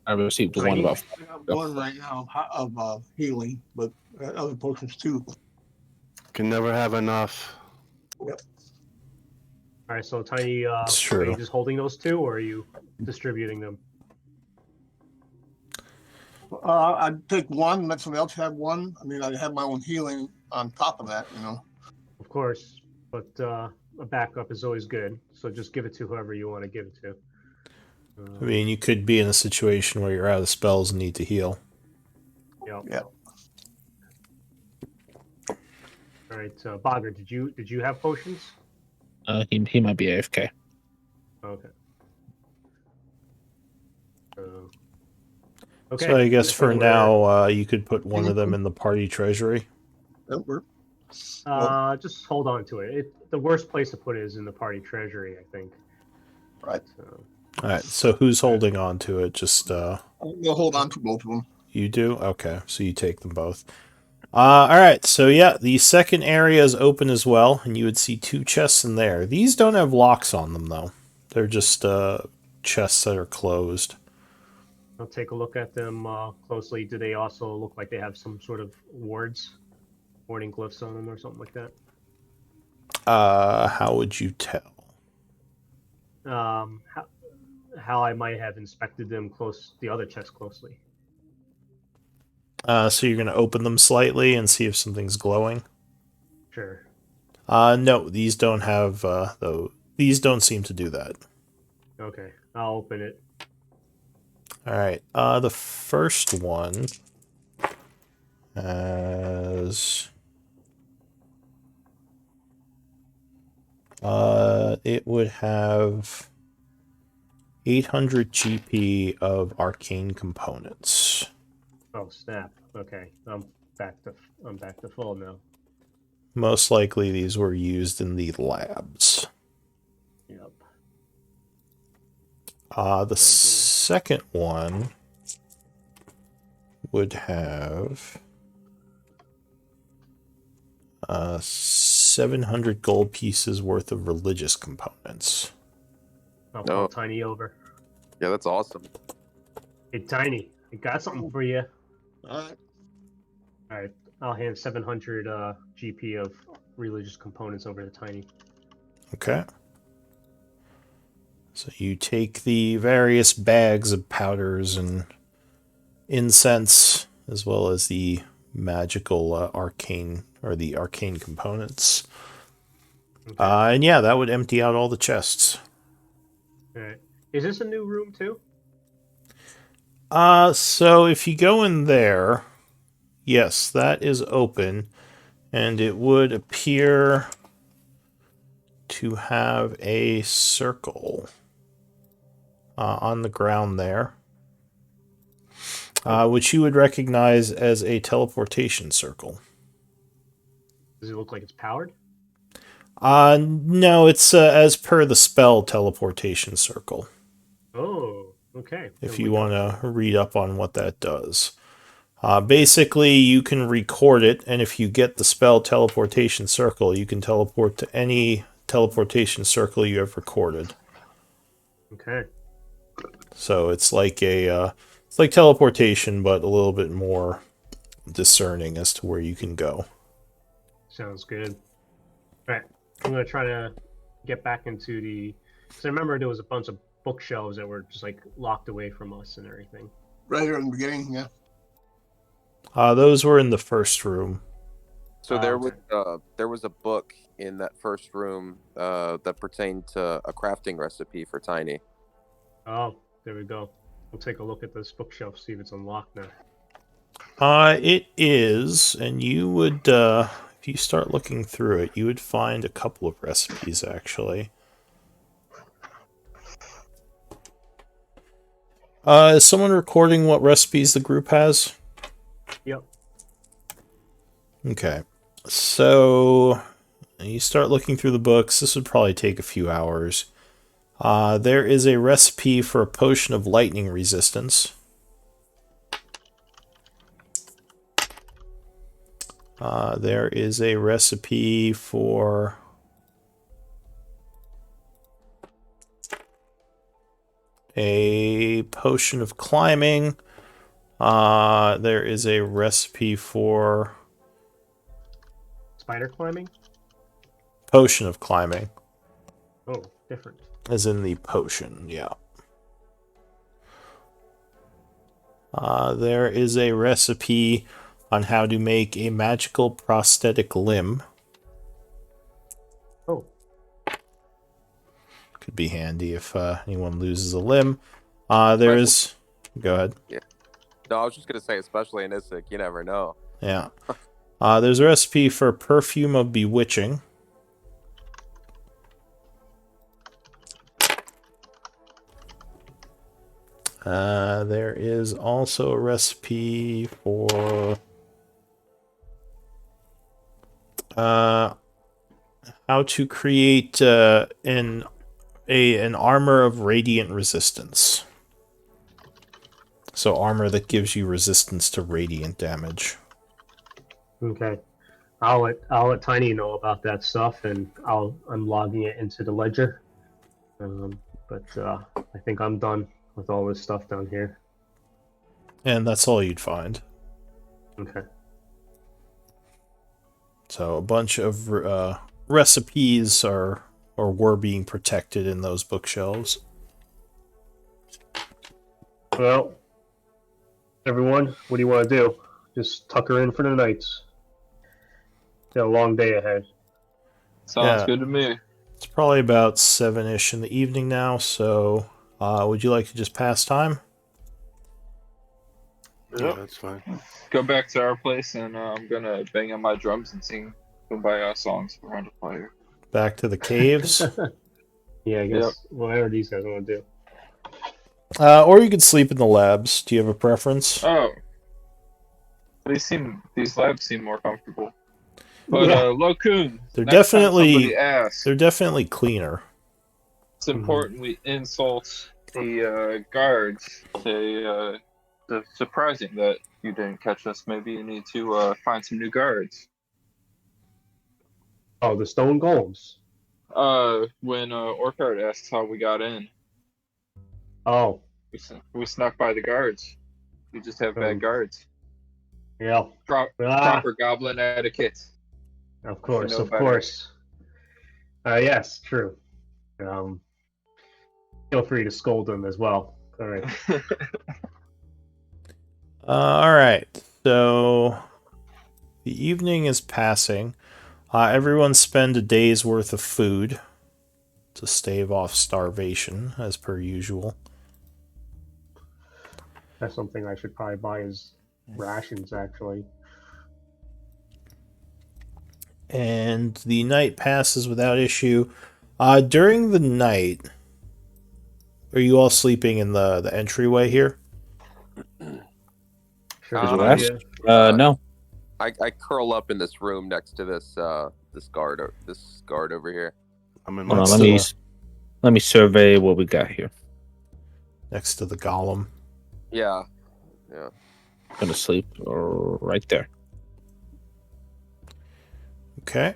I received the one I about. have one right now of healing, but I got other potions too. Can never have enough. All right, so Tiny, It's are true. you just holding those two, or are you distributing them? I'd take one, let somebody else have one. I mean, I have my own healing on top of that, you know. Of course, but a backup is always good. So just give it to whoever you want to give it to. I mean, you could be in a situation where you're out of spells and need to heal. Yep. Yeah. All right, Bogger, did you have potions? He might be AFK. Okay. Okay. So I guess think for we're- now, you could put one of them in the party treasury. That works. just hold on to it. The worst place to put it is in the party treasury, I think. Right. So, All right. So who's holding on to it? Just We'll hold on to both of them. you do? Okay. So you take them both. All right. So yeah, the second area is open as well, and you would see 2 chests in there. These don't have locks on them though. They're just chests that are closed. I'll take a look at them closely. Do they also look like they have some sort of warding glyphs on them or something like that? How would you tell? How I might have inspected them the other chest closely. So you're gonna open them slightly and see if something's glowing. Sure. No, these don't have though. These don't seem to do that. Okay, I'll open it. All right. The first one has it would have 800 GP of arcane components. Oh snap! Okay, I'm back to full now. Most likely, these were used in the labs. Yep. The second one would have 700 gold pieces worth of religious components. I'll call Tiny over. Yeah, that's awesome. Hey Tiny, I got something for you. All right. All right, I'll hand 700 GP of religious components over to Tiny. Okay. So you take the various bags of powders and incense, as well as the magical arcane components. Okay. And yeah, that would empty out all the chests. All right. Is this a new room too? So if you go in there, yes, that is open, and it would appear to have a circle on the ground there, which you would recognize as a teleportation circle. Does it look like it's powered? No, it's as per the spell teleportation circle. Oh, okay. If you want to read up on what that does. Basically, you can record it, and if you get the spell teleportation circle, you can teleport to any teleportation circle you have recorded. Okay. So it's like it's like teleportation, but a little bit more discerning as to where you can go. Sounds good. All right. I'm going to try to get back into because I remember there was a bunch of bookshelves that were just like locked away from us and everything. Right here in the beginning, yeah. Those were in the first room. So there okay. was a book in that first room that pertained to a crafting recipe for Tiny. Oh, there we go. We'll take a look at this bookshelf, see if it's unlocked now. It is, and you would, if you start looking through it, you would find a couple of recipes, actually. Is someone recording what recipes the group has? Yep. Okay. So, you start looking through the books. This would probably take a few hours. There is a recipe for a potion of lightning resistance. There is a recipe for a potion of climbing. There is a recipe for Spider climbing? Potion of climbing. Oh, different. As in the potion, yeah. There is a recipe on how to make a magical prosthetic limb. Oh. Could be handy if anyone loses a limb. There's... Go ahead. Yeah. No, I was just gonna say, especially in Isik, you never know. Yeah. There's a recipe for perfume of bewitching. There is also a recipe for how to create an armor of radiant resistance. So armor that gives you resistance to radiant damage. Okay. I'll let Tiny know about that stuff, and I'm logging it into the ledger. But I think I'm done with all this stuff down here. And that's all you'd find. Okay. So a bunch of recipes were being protected in those bookshelves. Well, everyone, what do you want to do? Just tuck her in for the night. Got a long day ahead. Sounds Yeah. good to me. It's probably about 7-ish in the evening now, so would you like to just pass time? Yeah, that's fine. Go back to our place, and I'm gonna bang on my drums and sing Kumbaya songs around the fire. Back to the caves? Yeah, I guess Yep. whatever these guys want to do. Or you could sleep in the labs. Do you have a preference? Oh, these labs seem more comfortable. But Yeah. Lokun, They're next time definitely- somebody asks, They're definitely cleaner. it's important we insult the guards. It's surprising that you didn't catch us. Maybe you need to find some new guards. Oh, the stone golems. When Orchard asks how we got in, Oh, we snuck by the guards. We just have bad guards. yeah. Proper goblin etiquette. Of course, know of better. course. Yes, true. Feel free to scold them as well. All right. Alright, so the evening is passing. Everyone spend a day's worth of food to stave off starvation, as per usual. That's something I should probably buy as rations, actually. And the night passes without issue. During the night, are you all sleeping in the entryway here? Sure. Did you yeah. ask? No. I curl up in this room next to this guard over here. I'm in Hold my on, Next to let me survey what we got here. next to the golem. Yeah. Gonna sleep right there. Okay.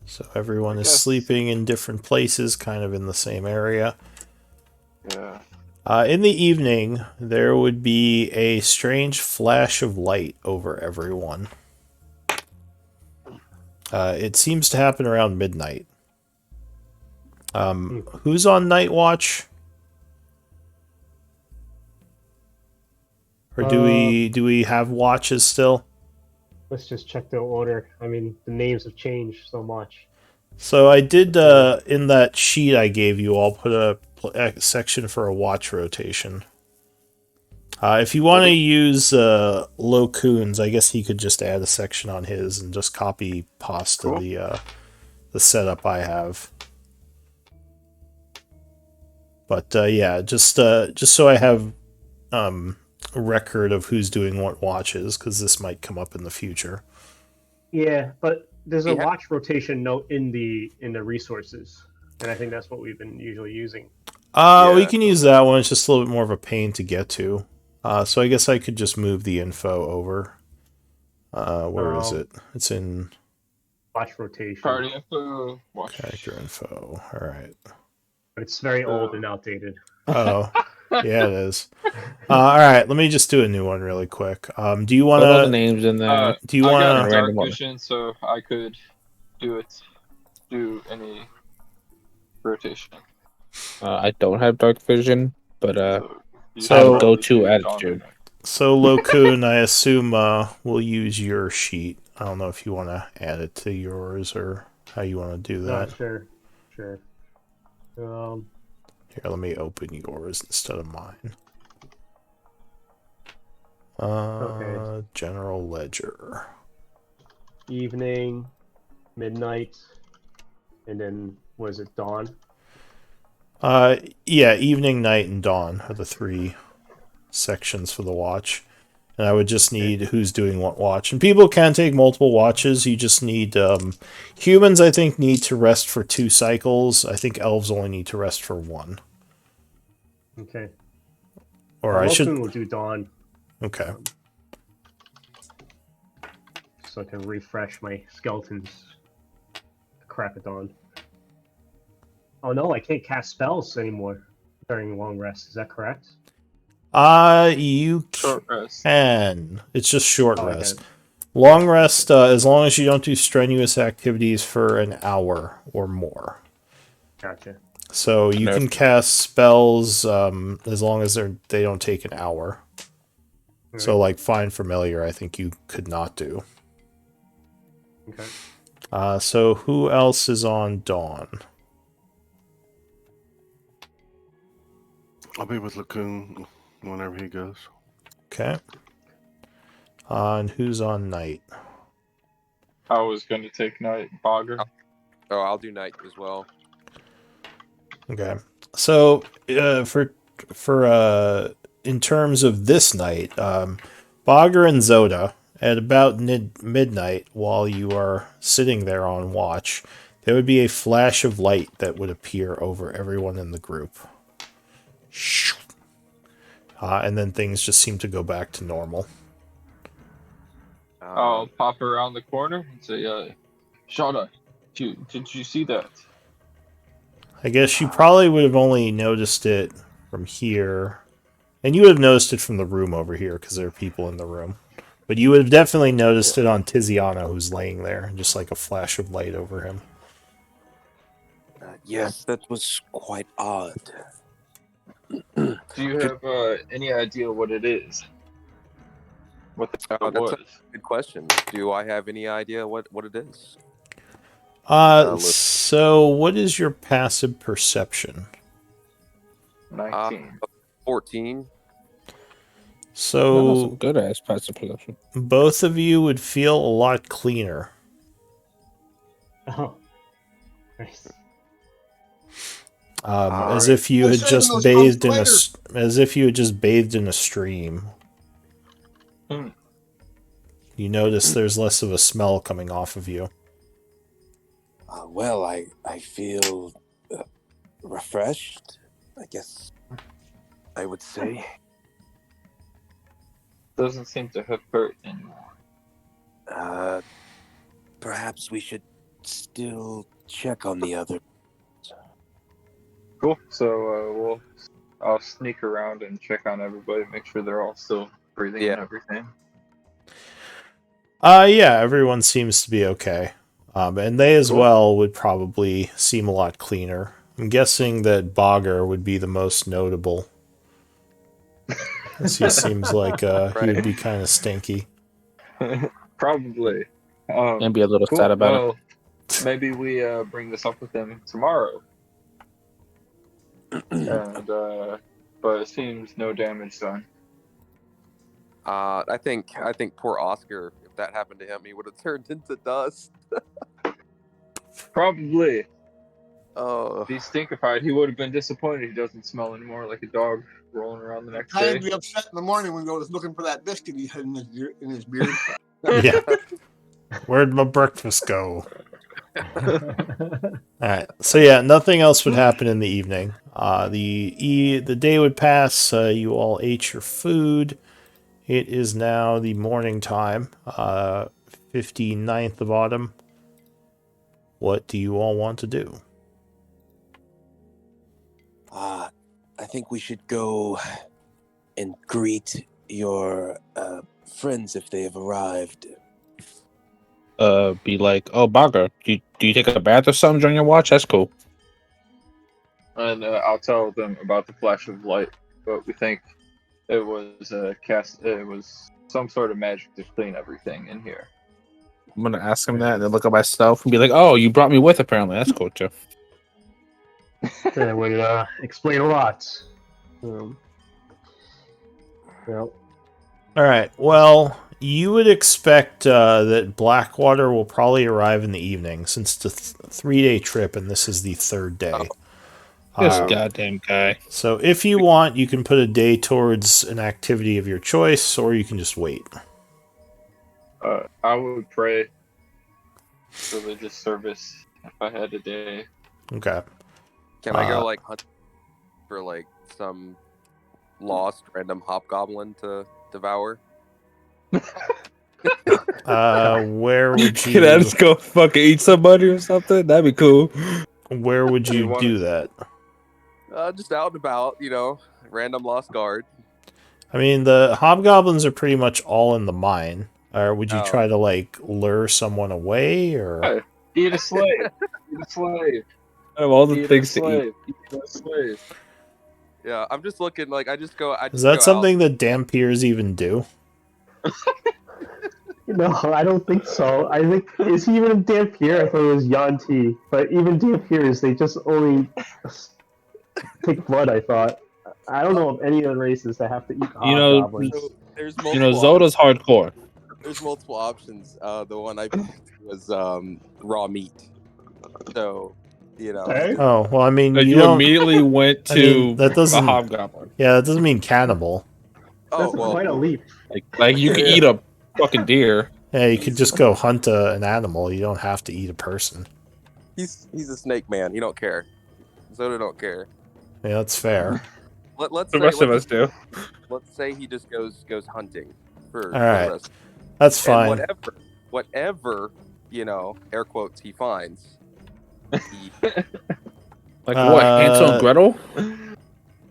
So everyone is guess- sleeping in different places, kind of in the same area. Yeah. In the evening, there would be a strange flash of light over everyone. It seems to happen around midnight. Who's on night watch? Or do we have watches still? Let's just check the order. I mean, the names have changed so much. So I did in that sheet I gave you, I'll put a section for a watch rotation. If you want to use Lokun's, I guess he could just add a section on his and just copy pasta Cool. the setup I have. But yeah, just so I have a record of who's doing what watches, because this might come up in the future. Yeah, but there's a Yeah. watch rotation note in the resources, and I think that's what we've been usually using. We Yeah. can use that one. It's just a little bit more of a pain to get to. So I guess I could just move the info over. Where is it? It's in Watch rotation, Party info. Watch. character info. All right. but it's very old and outdated. Oh, yeah, it is. All right. Let me just do a new one really quick. Do you want Put all the to? names in there. Do you I want got to? a Random dark order. vision, so I could do any rotation. I don't have dark vision, but You So- should I'll go probably to do attitude. Dawn. So, Lokun, I assume we'll use your sheet. I don't know if you want to add it to yours or how you want to do that. Sure. Um, Here, let me open yours instead of mine. Okay. General ledger. evening, midnight, and then was it dawn? Yeah, evening, night, and dawn are the 3 sections for the watch. And I would just need who's doing what watch. And people can take multiple watches. You just need humans. I think need to rest for 2 cycles. I think elves only need to rest for 1. Okay. Or I should. Will do dawn, Okay. so I can refresh my skeletons. Crap at dawn. Oh no, I can't cast spells anymore during long rest. Is that correct? You Short rest. can. It's just short Oh, I rest. can. Long rest, as long as you don't do strenuous activities for an hour or more. Gotcha. So you can cast spells as long as they don't take an hour. So like Find Familiar, I think you could not do. Okay. So who else is on Dawn? I'll be with Lacoon whenever he goes. Okay. And who's on Night? I was going to take night. Bogger. Oh, I'll do night as well. Okay. So for in terms of this night, Bogger and Zoda at about midnight, while you are sitting there on watch, there would be a flash of light that would appear over everyone in the group. And then things just seem to go back to normal. I'll pop around the corner and say, Shauna, did you see that? I guess you probably would have only noticed it from here. And you would have noticed it from the room over here, because there are people in the room. But you would have definitely noticed it on Tiziano, who's laying there, just like a flash of light over him. Yes, that was quite odd. Do you have any idea what it is? What the hell That's was? a good question. Do I have any idea what it is? So what is your passive perception? 19. 14. So Good ass passive perception. both of you would feel a lot cleaner. Oh. Nice. As if you had just bathed in as if you had just bathed in a stream. You notice there's less of a smell coming off of you. Well, I feel refreshed, I guess I would say. Doesn't seem to have hurt anymore. Perhaps we should still check on the other. Cool. So I'll sneak around and check on everybody, make sure they're all still breathing and everything. Yeah, everyone seems to be okay. And they as well would probably seem a lot cleaner. I'm guessing that Bogger would be the most notable. He seems like he would be kind of stinky. Probably. And be a little sad about it. Maybe we bring this up with him tomorrow. And but it seems no damage done. I think poor Oscar, if that happened to him, he would have turned into dust. Probably. Oh. If he's stinkified, he would have been disappointed he doesn't smell anymore like a dog rolling around the next day. I'd be upset in the morning when he goes looking for that biscuit he had in his beard. Yeah. Where'd my breakfast go? Alright. So yeah, nothing else would happen in the evening. The day would pass, you all ate your food. It is now the morning time, 59th of autumn. What do you all want to do? I think we should go and greet your friends if they have arrived. be like, "Oh, Baga, do you take a bath or something during your watch? That's cool." And I'll tell them about the flash of light, but we think it was it was some sort of magic to clean everything in here. I'm gonna ask him that, and then look at myself and be like, "Oh, you brought me with. Apparently, that's cool too." That would explain a lot. Well, All right. Well, you would expect that Blackwater will probably arrive in the evening, since it's a 3-day trip and this is the third day. This goddamn guy. So if you want, you can put a day towards an activity of your choice, or you can just wait. I would pray religious service if I had a day. Okay. Can I go like hunt for like some lost random hobgoblin to devour? Where would Can I just go fucking eat somebody or something? That'd be cool. Where would you want do to- that? Just out and about, random lost guard. I mean, the hobgoblins are pretty much all in the mine. Or would you Oh. try to like lure someone away, or? Hey, eat a slave. Eat a slave. I have all the Eat things a to eat. slave. Eat a slave. Yeah, I'm just looking like I just go. Is that something that Dampiers even do? no, I don't think so. I think is he even Dampier? I thought it was Yanti, but even Dampiers, they just only take blood. I thought. I don't know of any other races that have to eat hobgoblins. So there's multiple. You know, Zoda's hardcore. There's multiple options. The one I picked was raw meat. So, Hey? Oh well, I mean, Like you you don't. immediately went I to mean, that a doesn't. hobgoblin. Yeah, that doesn't mean cannibal. Oh That's well. quite a leap. Like you can eat a fucking deer. Yeah, you could just go hunt an animal. You don't have to eat a person. He's a snake man. He don't care. Zoda don't care. Yeah, that's fair. Let's The say, rest of us do. Let's say he just goes hunting for All right. the rest. That's And fine. whatever air quotes he finds. He, Like what? Hansel and Gretel?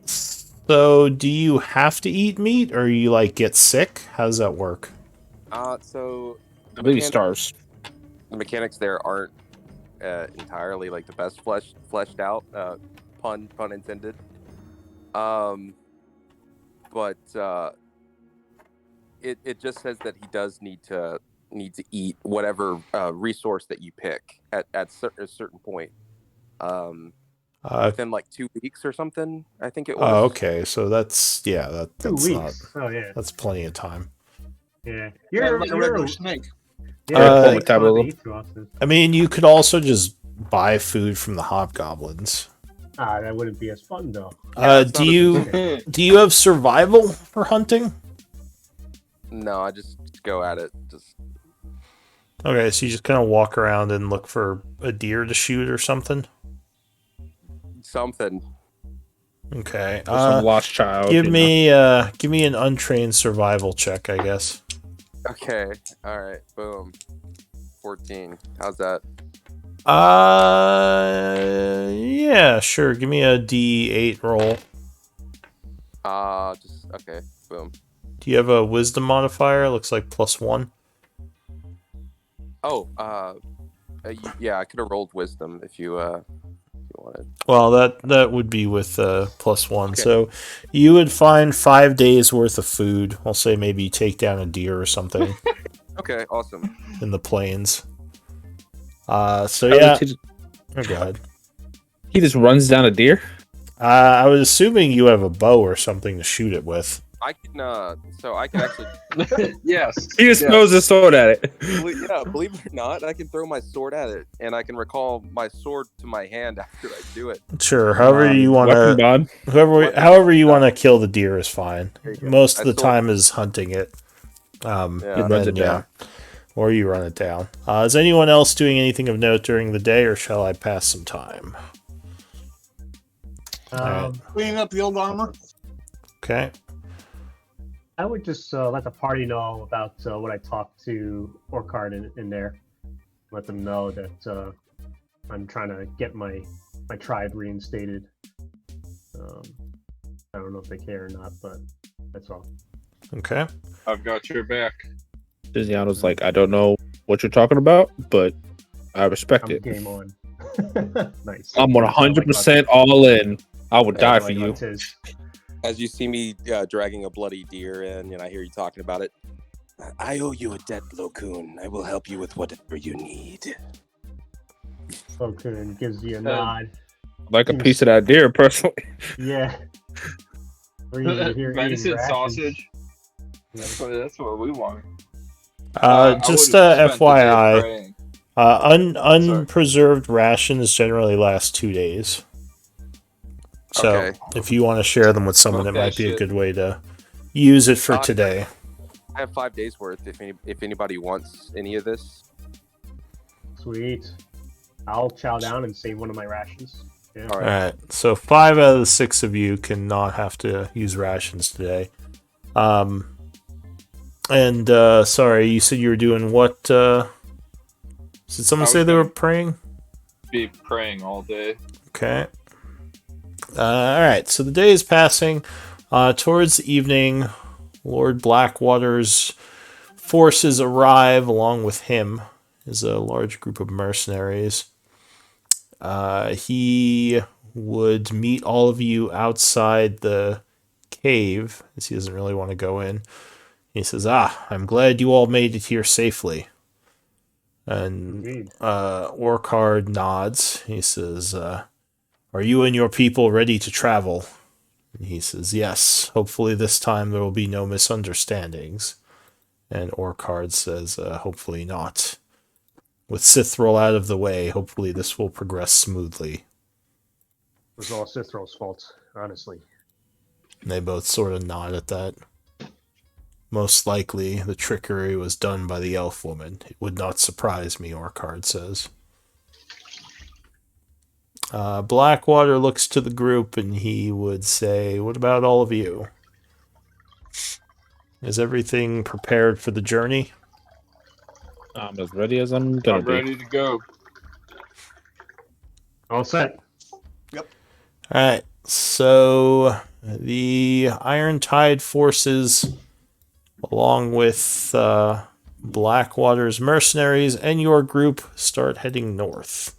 So, do you have to eat meat, or you like get sick? How does that work? so I believe he starves. the mechanics there aren't entirely like the best fleshed out. Pun intended. But it just says that he does need to eat whatever resource that you pick at a certain point. Within like 2 weeks or something, I think it was. Oh, okay. So that's 2 that's not. weeks. Oh yeah. That's plenty of time. Yeah. You're like a regular snake. Pull the tab a little. I mean, you could also just buy food from the hobgoblins. That wouldn't be as fun though. it's not Do you have survival for hunting? No, I just go at it. Just Okay, so you just kind of walk around and look for a deer to shoot or something. something. Okay. Or some lost child. Give you me an untrained survival check, I guess. Okay. All right. Boom. 14. How's that? Yeah, sure. Give me a D8 roll. Just okay. Boom. Do you have a wisdom modifier? Looks like +1. Oh, yeah, I could have rolled wisdom if you wanted. Well, that would be with +1. Okay. So you would find 5 days worth of food. I'll say maybe you take down a deer or something Okay, awesome. in the plains. So know. yeah. Oh, go ahead. He just runs down a deer. I was assuming you have a bow or something to shoot it with. I can so I can actually Yes. He just yes. throws his sword at it. believe it or not, I can throw my sword at it and I can recall my sword to my hand after I do it. Sure, however you want Weapon to. bond. However you want to kill the deer is fine. There you go. Most I of the stole- time is hunting it. Yeah. And Runs then, it down. or you run it down. Is anyone else doing anything of note during the day, or shall I pass some time? Cleaning up the old armor. Okay. I would just let the party know about what I talked to Orcard in there. Let them know that I'm trying to get my tribe reinstated. I don't know if they care or not, but that's all. Okay. I've got your back. Tiziano's like, I don't know what you're talking about, but I respect I'm it. game on. Nice. I'm That's what I like 100% all in. I would die about- for I like you. about Tiz. As you see me dragging a bloody deer in, and I hear you talking about it. I owe you a debt, Lokun. I will help you with whatever you need. Okun gives you a nod. Like a piece of that deer, personally. Yeah. Or you here eating Venison rations. sausage. That's what we want. Just I would've spent the day FYI, praying. unpreserved rations generally last 2 days. So Okay. if you want to share them with someone, Fuck it might that be a shit. good way to use it for Uh, today. I have 5 days worth. If anybody wants any of this, Sweet. I'll chow down and save one of my rations. Yeah. all All right. right, so 5 out of the 6 of you cannot have to use rations today. Sorry, you said you were doing what? Did someone I say was they were gonna- praying? Be praying all day. Okay. All right, so the day is passing. Towards the evening, Lord Blackwater's forces arrive. Along with him is a large group of mercenaries. He would meet all of you outside the cave, as he doesn't really want to go in. He says, I'm glad you all made it here safely. And Indeed. Orcard nods. He says, are you and your people ready to travel? And he says, yes. Hopefully this time there will be no misunderstandings. And Orcard says, hopefully not. With Sithril out of the way, hopefully this will progress smoothly. It was all Cithral's fault, honestly. And they both sort of nod at that. Most likely, the trickery was done by the elf woman. It would not surprise me, Orcard says. Blackwater looks to the group and he would say, what about all of you? Is everything prepared for the journey? I'm as ready as I'm gonna I'm be. ready to go. All set. Alright, so the Iron Tide forces, along with Blackwater's mercenaries and your group, start heading north.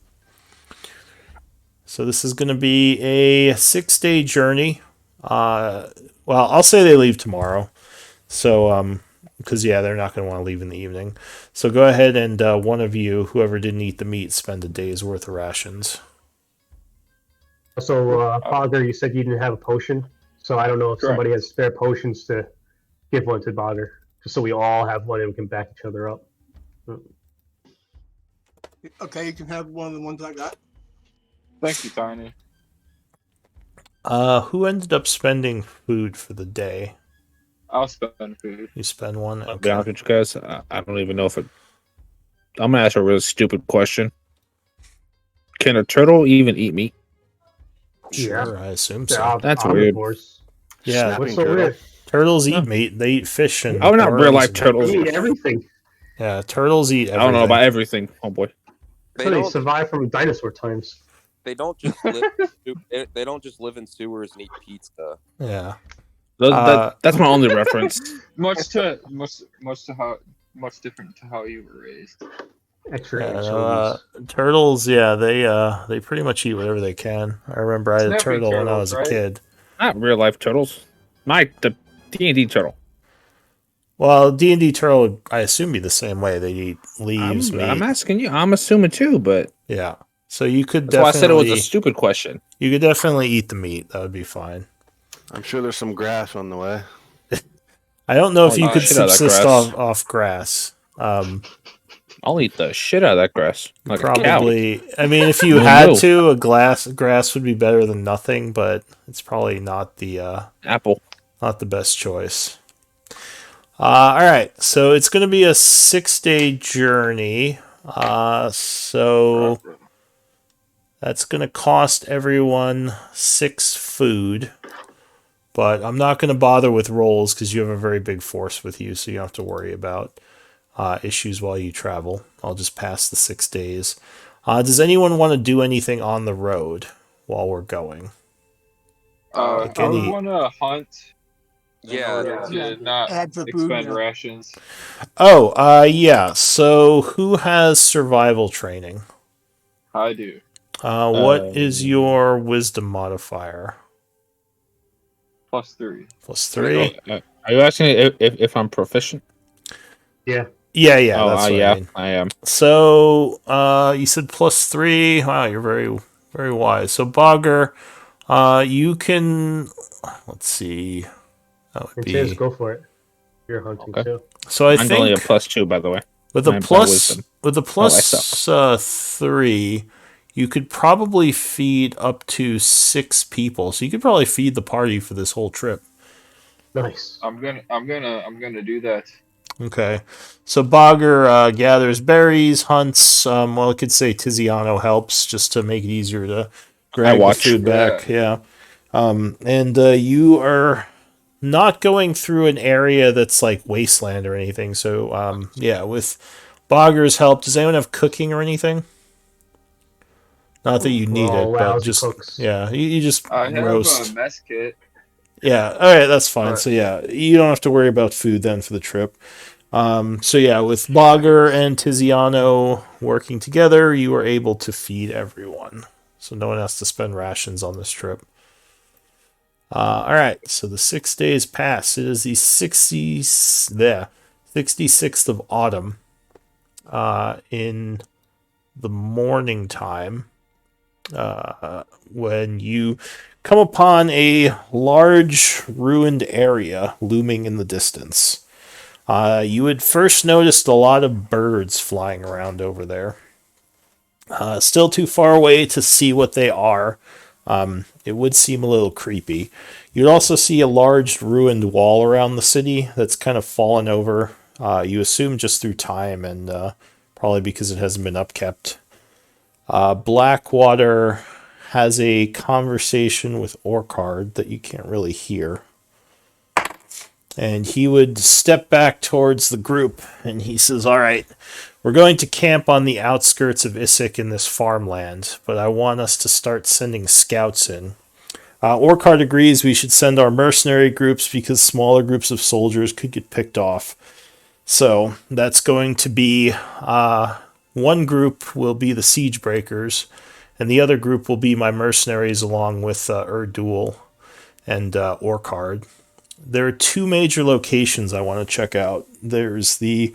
So this is going to be a 6-day journey. Well, I'll say they leave tomorrow. So, because, yeah, they're not going to want to leave in the evening. So go ahead and one of you, whoever didn't eat the meat, spend a day's worth of rations. So, Bogger, you said you didn't have a potion. So I don't know if Correct. somebody has spare potions to give one to Bogger. Just so we all have one and we can back each other up. Okay, you can have one of the ones I got. Thank you, Tiny. Who ended up spending food for the day? I'll spend food. You spend one? I'll be honest with you guys. I don't even know if it. I'm gonna ask a really stupid question. Can a turtle even eat meat? Sure, Yeah. I assume They're so. That's weird. omnivores. Yeah, Snapping What's so turtle. weird? turtles eat Yeah. meat. They eat fish and Oh, not real worms life and turtles. They eat everything. Yeah, turtles eat I everything. don't know about everything, homeboy. They So they don't. survived from dinosaur times. They don't just live. They don't just live in sewers and eat pizza. Yeah. That's my only reference. Much different to how you were raised. Extra Yeah, anchovies. turtles, yeah, they pretty much eat whatever they can. I remember I had a Snapping turtle when I turtles, was a right? kid. Not real life turtles. The D&D turtle. Well, D&D turtle, I assume, be the same way. They eat leaves, meat. I'm asking you. I'm assuming too, but Yeah. So you could that's why I said it was definitely a stupid question. you could definitely eat the meat. That would be fine. I'm sure there's some grass on the way. I don't know if I'll you eat could the shit out of that subsist grass. off grass. I'll eat the shit out of that grass. Like a cow. Probably. I mean, if you No, had no. to, grass would be better than nothing, but it's probably not the Apple. best choice. All right, so it's going to be a 6-day journey. So that's going to cost everyone 6 food. But I'm not going to bother with rolls because you have a very big force with you, so you don't have to worry about issues while you travel. I'll just pass the 6 days. Does anyone want to do anything on the road while we're going? I any- would want to hunt Yeah, to not Add to food. expend Yeah. rations. Oh, yeah. So who has survival training? I do. What is your wisdom modifier? +3. +3? Are you asking if I'm proficient? Yeah. Yeah, Oh, that's what yeah, I mean. I am. So, you said +3. Wow, you're very, very wise. So, Bogger, you can. Let's see. That would And be. Chiz, go for it. You're hunting Okay. too. So, I Mine's only a think +2, by the way. with a my plus wisdom. with a Oh, I suck. 3, you could probably feed up to 6 people. So you could probably feed the party for this whole trip. Nice. I'm gonna do that. Okay. So Bogger gathers berries, hunts. Well, I could say Tiziano helps just to make it easier to drag the watch. food back. Yeah. And you are not going through an area that's like wasteland or anything. So, yeah, with Bogger's help, does anyone have cooking or anything? Not that you We're need all it, but lousy just cooks. yeah, you just I have roast. a mess kit. Yeah, all right, that's fine. But- So yeah, you don't have to worry about food then for the trip. So yeah, with Bogger and Tiziano working together, you are able to feed everyone. So no one has to spend rations on this trip. All right, so the 6 days pass. It is the 66th of autumn. In the morning time, when you come upon a large ruined area looming in the distance. You had first noticed a lot of birds flying around over there. Still too far away to see what they are. It would seem a little creepy. You'd also see a large ruined wall around the city that's kind of fallen over. You assume just through time and probably because it hasn't been upkept. Blackwater has a conversation with Orcard that you can't really hear. And he would step back towards the group and he says, all right, we're going to camp on the outskirts of Isik in this farmland, but I want us to start sending scouts in. Orcard agrees we should send our mercenary groups because smaller groups of soldiers could get picked off. So that's going to be one group will be the Siegebreakers, and the other group will be my mercenaries along with Erdul and Orcard. There are 2 major locations I want to check out. There's the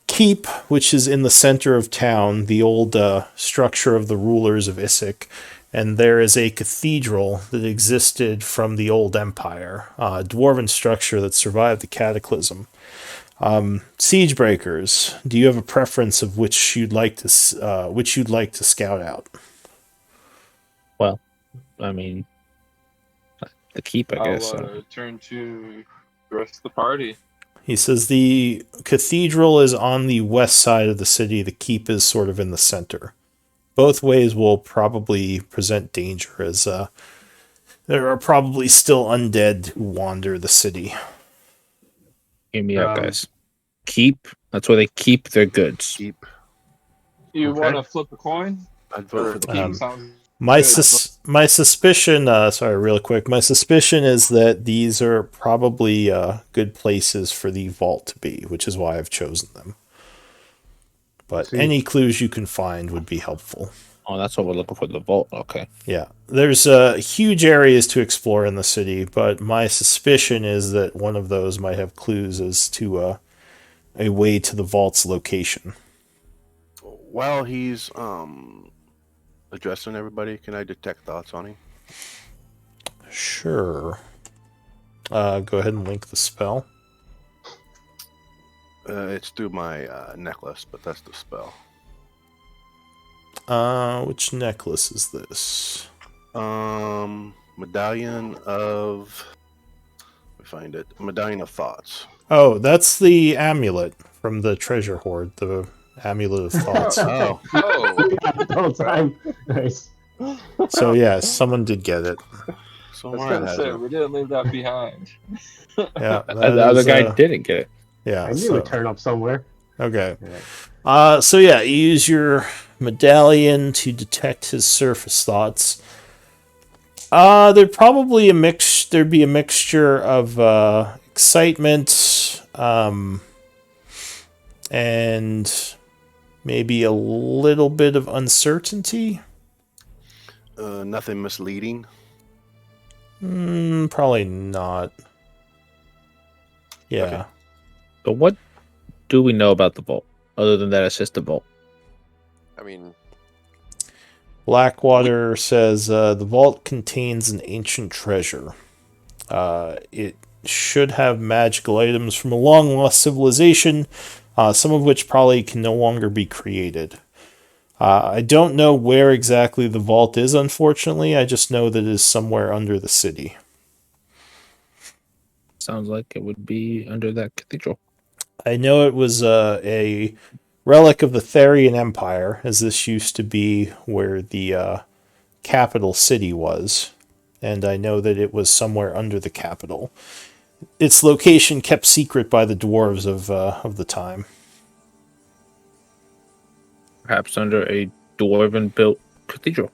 keep, which is in the center of town, the old structure of the rulers of Isik, and there is a cathedral that existed from the old empire, a dwarven structure that survived the cataclysm. Siegebreakers, do you have a preference of which you'd like to scout out? Well, I mean, the keep, I guess. I'll turn to the rest of the party. He says the cathedral is on the west side of the city. The keep is sort of in the center. Both ways will probably present danger, as there are probably still undead who wander the city. Hear me out, guys. Keep. That's where they keep their goods. Keep. You Okay. want to flip a coin? I'd vote for the Keep keep. sounds My good. my suspicion, sorry, real quick. My suspicion is that these are probably good places for the vault to be, which is why I've chosen them. But See. any clues you can find would be helpful. Oh, that's what we're looking for, the vault. Okay. Yeah, there's huge areas to explore in the city, but my suspicion is that one of those might have clues as to a way to the vault's location. While he's addressing everybody, can I detect thoughts on him? Sure. Go ahead and link the spell. It's through my necklace, but that's the spell. Which necklace is this? Medallion of. Let me find it. Medallion of Thoughts. Oh, that's the amulet from the treasure hoard. The amulet of thoughts. Oh, Oh, The whole time. Nice. So yeah, someone did get it. so I was Mara gonna has say it. we didn't leave that behind. Yeah, The that other is, guy didn't get it. Yeah. I knew so- it'd turn up somewhere. Okay. So yeah, you use your medallion to detect his surface thoughts. There'd be a mixture of excitement, and maybe a little bit of uncertainty. Nothing misleading. Probably not. Yeah. Okay. So what do we know about the vault, other than that it's just a vault? I mean, Blackwater says the vault contains an ancient treasure. It should have magical items from a long-lost civilization, some of which probably can no longer be created. I don't know where exactly the vault is, unfortunately. I just know that it is somewhere under the city. Sounds like it would be under that cathedral. I know it was a relic of the Therian Empire, as this used to be where the capital city was, and I know that it was somewhere under the capital. Its location kept secret by the dwarves of the time. Perhaps under a dwarven-built cathedral.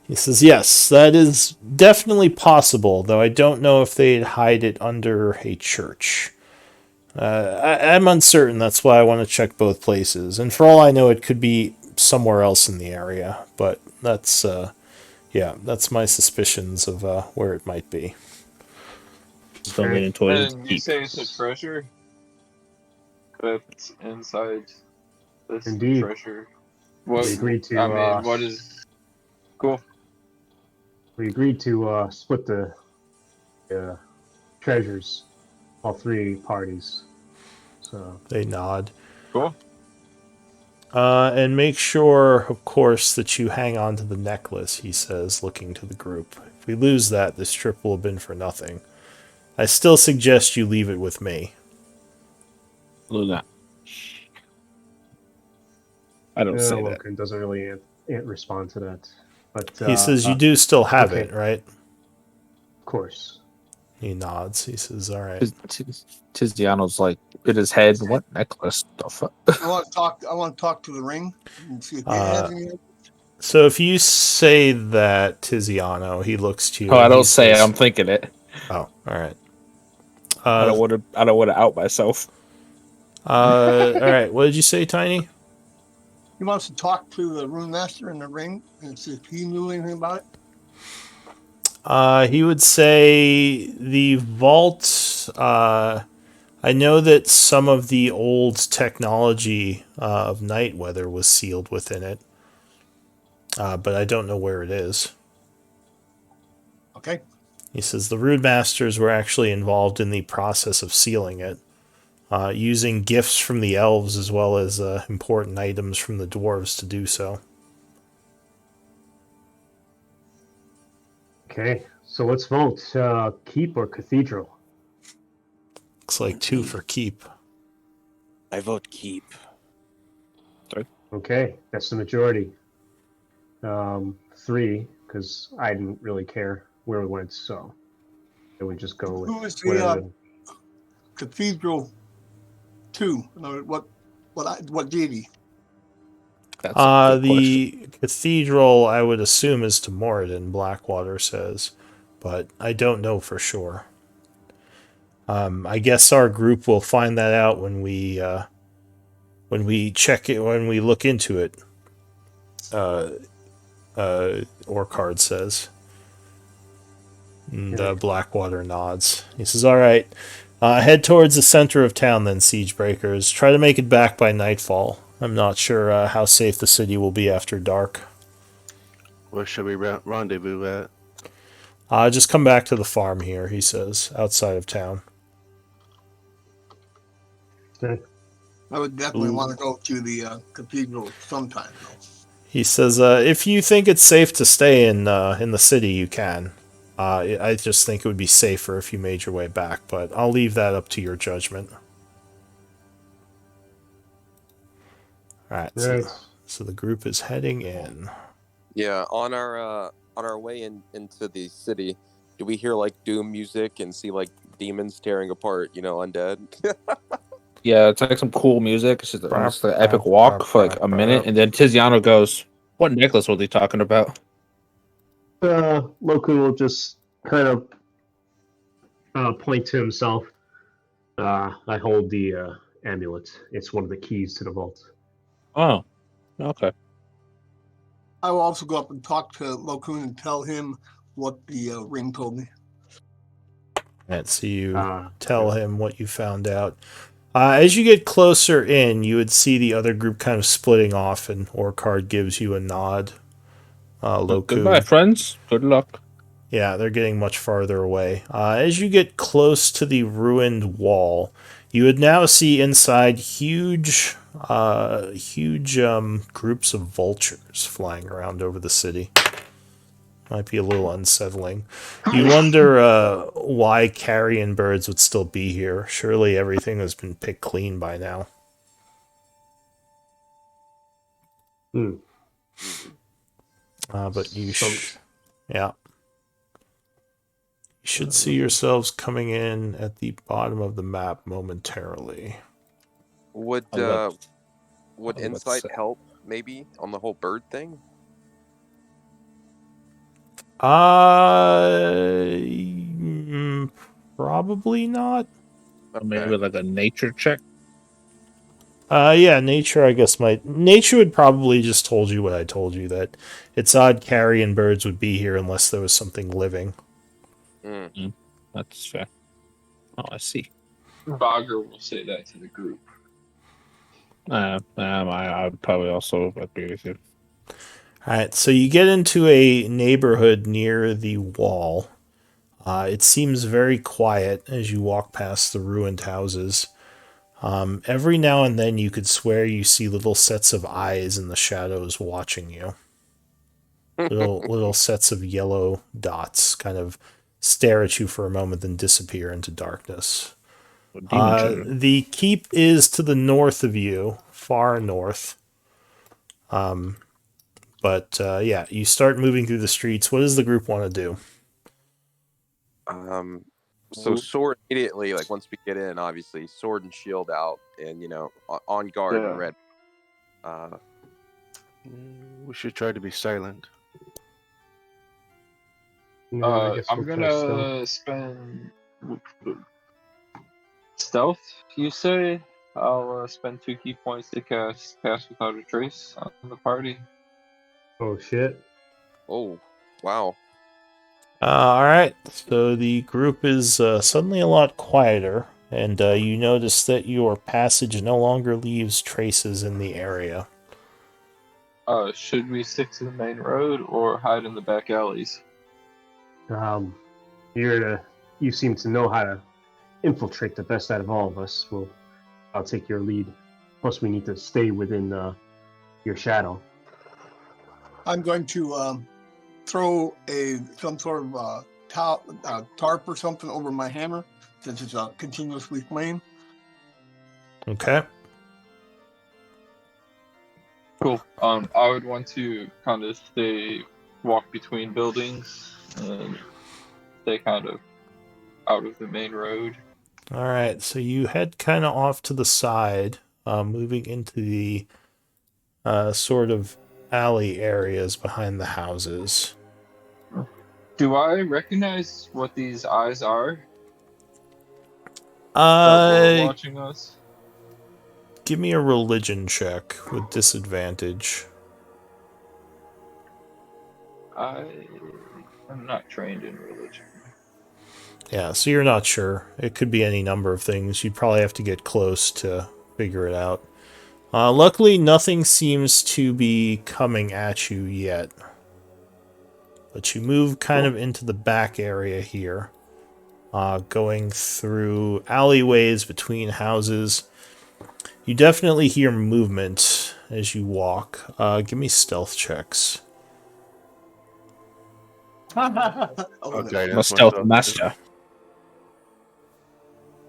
He says, yes, that is definitely possible, though I don't know if they'd hide it under a church. I'm uncertain, that's why I want to check both places. And for all I know, it could be somewhere else in the area, but that's my suspicions of where it might be. Still leaning towards And you keep. say it's a treasure? If it's inside this Indeed. treasure. What, We agreed to. I mean, what is... Cool. We agreed to split the treasures, all three parties. So They nod. Cool. And make sure, of course, that you hang on to the necklace, he says, looking to the group. If we lose that, this trip will have been for nothing. I still suggest you leave it with me. Luna. I don't say that. Logan doesn't really respond to that. But He says you do still have okay. it, right? Of course. He nods. He says, all right. Tiziano's like in his head. What necklace? The fuck? I want to talk to the ring and see if it has any. So if you say that, Tiziano, he looks to you. Oh, I and he don't say it. says- I'm thinking it. Oh, all right. I don't want to out myself. All right. What did you say, Tiny? He wants to talk to the rune master in the ring and see if he knew anything about it. He would say the vault. I know that some of the old technology of night weather was sealed within it, but I don't know where it is. Okay. He says the Rude Masters were actually involved in the process of sealing it, using gifts from the elves as well as important items from the dwarves to do so. Okay, so let's vote. Keep or cathedral? Looks like 2 for keep. I vote keep. Okay, that's the majority. 3, because I didn't really care where we went, so I would just go with Who is whatever. the cathedral to? What deity? That's a good question. The cathedral, I would assume, is to Moradin, Blackwater says, but I don't know for sure. I guess our group will find that out when we check it, when we look into it. Orcard says. And Blackwater nods. He says, all right, head towards the center of town then, Siegebreakers. Try to make it back by nightfall. I'm not sure how safe the city will be after dark. Where should we rendezvous at? Just come back to the farm here, he says, outside of town. Okay. I would definitely want to go to the cathedral sometime, though. He says, if you think it's safe to stay in the city, you can. I just think it would be safer if you made your way back, but I'll leave that up to your judgment. All right, so the group is heading in. Yeah, on our way into the city, do we hear like doom music and see like demons tearing apart, undead? Yeah, it's like some cool music. It's just the epic walk for like a minute, and then Tiziano goes, "What necklace were they talking about?" Loku will just kind of point to himself. I hold the amulet. It's one of the keys to the vault. Oh, okay. I will also go up and talk to Lokun and tell him what the ring told me. And so you Yeah. tell him what you found out. As you get closer in, you would see the other group kind of splitting off, and Orcard gives you a nod. Goodbye, Loku. friends. Good luck. Yeah, they're getting much farther away. As you get close to the ruined wall, you would now see inside huge groups of vultures flying around over the city. Might be a little unsettling. You wonder why carrion birds would still be here. Surely everything has been picked clean by now. Hmm. But you Some- yeah. You should see yourselves coming in at the bottom of the map momentarily. Would I love- would I was about to insight say. help maybe on the whole bird thing? Probably not. Maybe like a nature check. Yeah, nature, I guess, nature would probably just told you what I told you, that it's odd carrion birds would be here unless there was something living. That's fair. Oh, I see. Bogger will say that to the group. I would probably also agree with you. Alright, so you get into a neighborhood near the wall. It seems very quiet as you walk past the ruined houses. Every now and then you could swear you see little sets of eyes in the shadows watching you. Little sets of yellow dots kind of stare at you for a moment, then disappear into darkness. Demon children. The keep is to the north of you, far north. But yeah, you start moving through the streets. What does the group want to do? So sword immediately, like once we get in, obviously sword and shield out, and on guard and ready. We should try to be silent. No, I guess I'm we'll try stealth. gonna spend stealth. You say? I'll spend 2 key points to cast Pass Without a Trace on the party. Oh shit. Oh, wow. Alright, so the group is suddenly a lot quieter, and you notice that your passage no longer leaves traces in the area. Should we stick to the main road or hide in the back alleys? You seem to know how to infiltrate the best out of all of us. I'll take your lead. Plus, we need to stay within your shadow. I'm going to throw some sort of tarp or something over my hammer, since it's a continuously flame. Okay. Cool. I would want to kind of walk between buildings and stay kind of out of the main road. Alright, so you head kind of off to the side, moving into the sort of alley areas behind the houses. Do I recognize what these eyes are? That were watching us? Give me a religion check with disadvantage. I'm not trained in religion. Yeah, so you're not sure. It could be any number of things. You'd probably have to get close to figure it out. Luckily, nothing seems to be coming at you yet. But you move kind of into the back area here. Going through alleyways between houses. You definitely hear movement as you walk. Give me stealth checks. Okay, I'm a stealth master.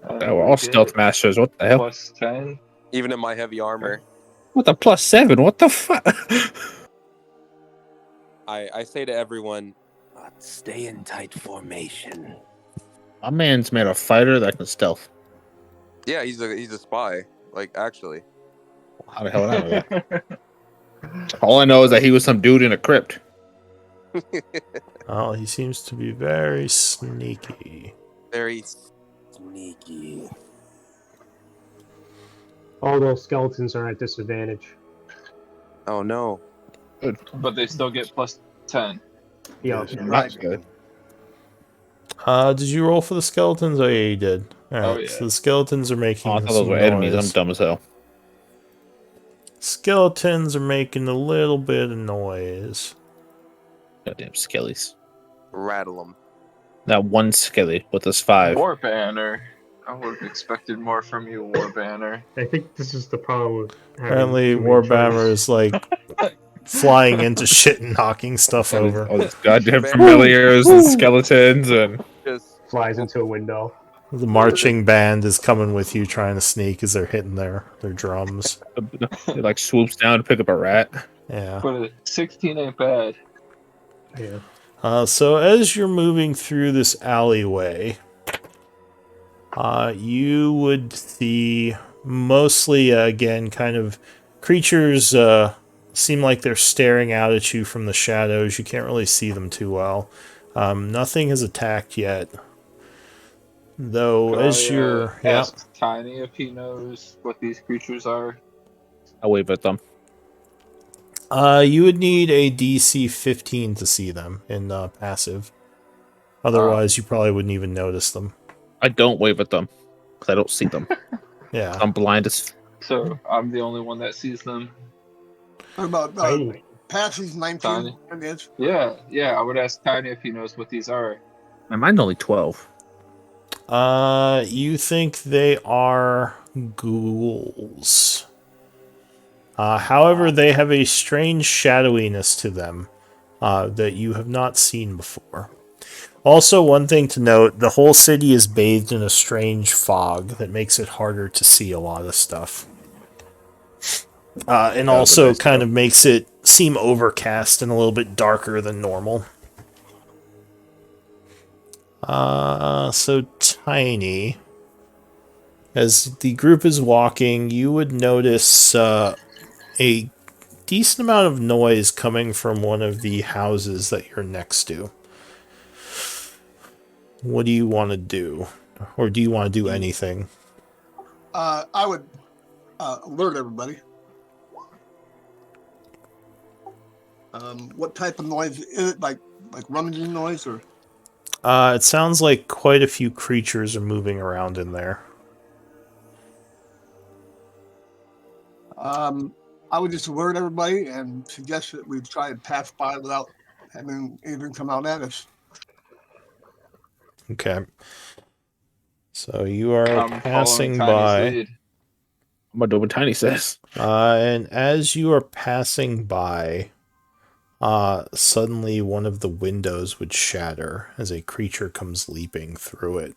We're all stealth masters. What the hell? Plus 10. Even in my heavy armor, What the +7? What the fuck? I say to everyone, Stay in tight formation. My man's made a fighter that can stealth. yeah, he's a spy. Like, actually. How the hell would I know that? All I know is that he was some dude in a crypt. Oh, he seems to be very sneaky. Very. Sneaky. All those skeletons are at disadvantage. Oh no. But they still get +10. Yeah. Not good. Did you roll for the skeletons? Oh, yeah, you did. Alright, Oh, yeah. so the skeletons are making Oh, I thought some those were enemies. I'm noise. dumb as hell. Skeletons are making a little bit of noise. Goddamn skellies. Rattle them. That one skelly with us 5. War Banner. I would have expected more from you, War Banner. I think this is the problem with having Apparently, too many Warbammer choices. is like flying into shit and knocking stuff over. All these goddamn Man. familiars and skeletons and Just Flies into a window. The marching band is coming with you, trying to sneak as they're hitting their drums. it like swoops down to pick up a rat. Yeah. But a 16 ain't bad. Yeah. So as you're moving through this alleyway, you would see mostly, again, kind of creatures seem like they're staring out at you from the shadows. You can't really see them too well. Nothing has attacked yet. Though, Could as I, you're... ask Tiny if he knows what these creatures are? I wave at them. You would need a DC 15 to see them in passive. Otherwise, you probably wouldn't even notice them. I don't wave at them because I don't see them. Yeah. I'm blind as. So I'm the only one that sees them. What about Tiny. Patsy's 19? Tiny. It is. Yeah, I would ask Tiny if he knows what these are. My mind's only 12. You think they are ghouls. However, they have a strange shadowiness to them that you have not seen before. Also, one thing to note, the whole city is bathed in a strange fog that makes it harder to see a lot of stuff. And also kind of makes it seem overcast and a little bit darker than normal. So Tiny, as the group is walking, you would notice a decent amount of noise coming from one of the houses that you're next to. What do you want to do? Or do you want to do anything? I would alert everybody. What type of noise is it? Like rummaging noise or? It sounds like quite a few creatures are moving around in there. I would just alert everybody and suggest that we try and pass by without having anything come out at us. Okay. So you are I'm passing following Tiny's by. lead. I'm gonna do what Tiny says. And as you are passing by, suddenly one of the windows would shatter as a creature comes leaping through it.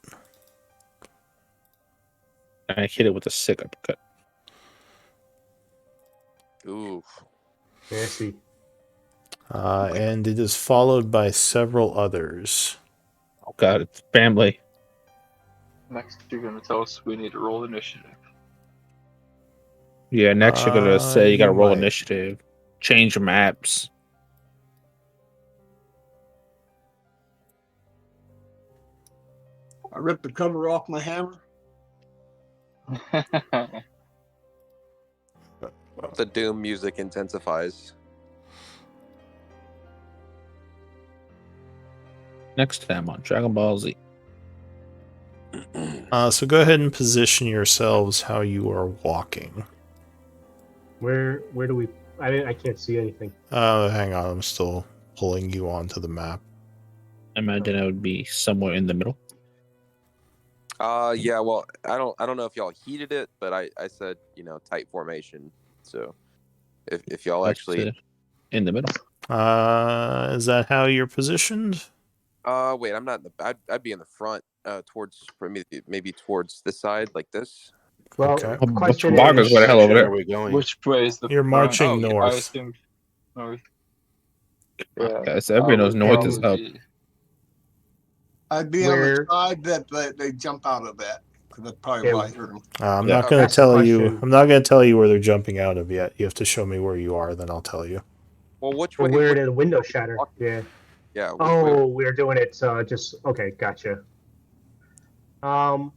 And I hit it with a sick uppercut. Ooh. Nasty. And it is followed by several others. Oh god, it's family. Next, you're going to tell us we need to roll initiative. Yeah, next you're gonna say you gotta you roll might. initiative. Change maps. I ripped the cover off my hammer. The doom music intensifies. Next time on Dragon Ball Z. So go ahead and position yourselves how you are walking. Where do we? I can't see anything. Hang on, I'm still pulling you onto the map. I imagine it would be somewhere in the middle. Yeah, well, I don't know if y'all heeded it, but I said, tight formation. So if y'all That's actually it. In the middle. Is that how you're positioned? wait, I'm not in the I'd be in the front, towards maybe towards this side like this. Well, Okay. the question Bogger's is, where the hell over Where there? are we going? Which way is the You're front? marching Oh, yeah, I north. assumed north. Yeah. Guys, everybody knows would north is up. probably I'd be on the Where- side that they jump out of that because that's probably Yeah, why I heard them. I'm Yeah. not going to That's the tell you. question. I'm not going to tell you where they're jumping out of yet. You have to show me where you are, then I'll tell you. Well, which well, way? where which- did the window shatter? Yeah. Yeah. Which way? Oh, we're doing it. Just okay. Gotcha. Um,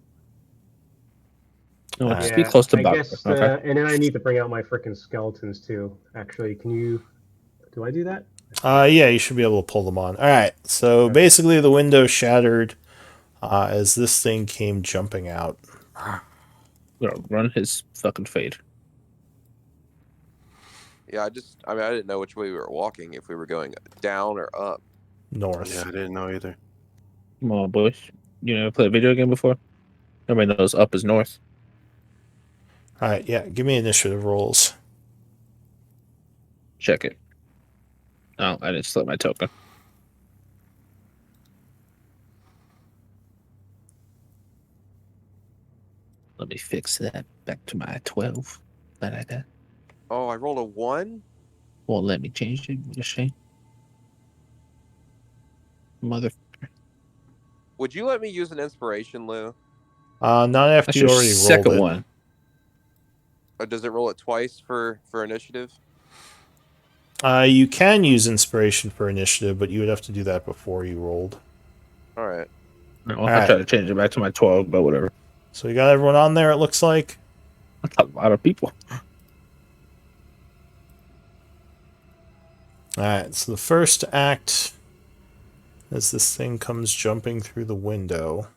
No, Alright. just be close to I Bug. guess, Okay. and then I need to bring out my freaking skeletons too. Actually, can you? Do I do that? Yeah, you should be able to pull them on. All right, so Okay. basically the window shattered as this thing came jumping out. We're gonna run his fucking fade. Yeah, I mean, I didn't know which way we were walking, if we were going down or up. North. Yeah, I didn't know either. Come on, boys. You never played a video game before? Everybody knows up is north. All right, yeah, give me initiative rolls. Check it. Oh, I didn't slip my token. Let me fix that back to my 12 that I got. Oh, I rolled a 1? Won't let me change it. What a shame. Mother. Would you let me use an inspiration, Lou? Not after That's you your already rolled second it. one. Or does it roll it twice for initiative? You can use inspiration for initiative, but you would have to do that before you rolled. All right. No, I Alright. tried to change it back to my 12, but whatever. So we got everyone on there, it looks like. That's a lot of people. Alright, so the first act, as this thing comes jumping through the window,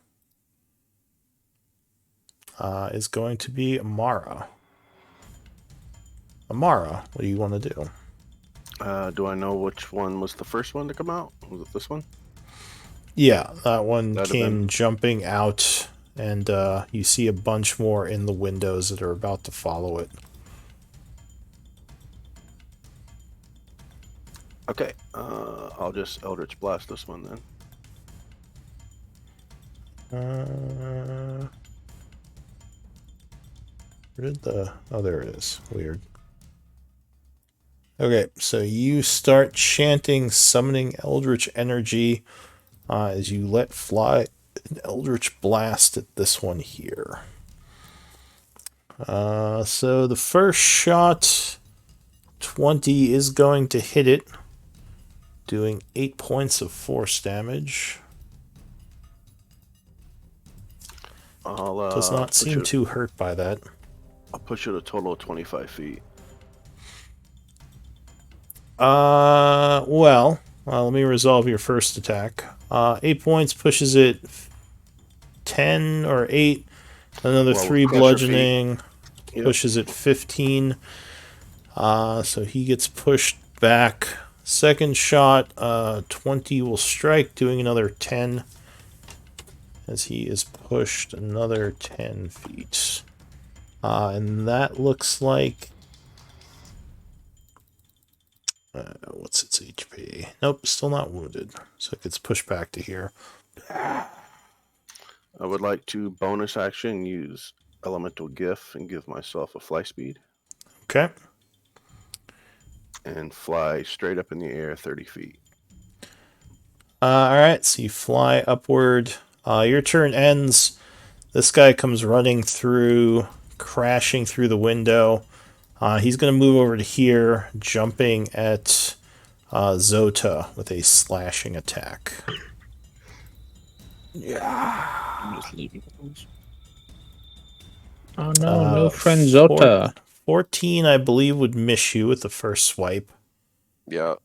is going to be Amara. Amara, what do you want to do? Do I know which one was the first one to come out? Was it this one? Yeah, that one That'd have came been- jumping out, and you see a bunch more in the windows that are about to follow it. Okay, I'll just Eldritch Blast this one then. Where did the... Oh, there it is. Weird. Okay, so you start chanting, summoning Eldritch Energy as you let fly an Eldritch Blast at this one here. So the first shot, 20 is going to hit it, doing 8 points of force damage. Does not seem too hurt by that. I'll push it a total of 25 feet. Well, let me resolve your first attack. 8 points pushes it 10 or 8. Another 3 bludgeoning pushes it 15. So he gets pushed back. Second shot, 20 will strike, doing another 10. As he is pushed another 10 feet. And that looks like... what's its HP? Nope, still not wounded. So it gets pushed back to here. I would like to bonus action use Elemental Gift and give myself a fly speed. Okay. And fly straight up in the air 30 feet. Alright, so you fly upward. Your turn ends. This guy comes running through, crashing through the window. He's going to move over to here, jumping at Zota with a slashing attack. I'm just leaving. Oh no, no friend Zota. 14, I believe, would miss you with the first swipe. Yeah.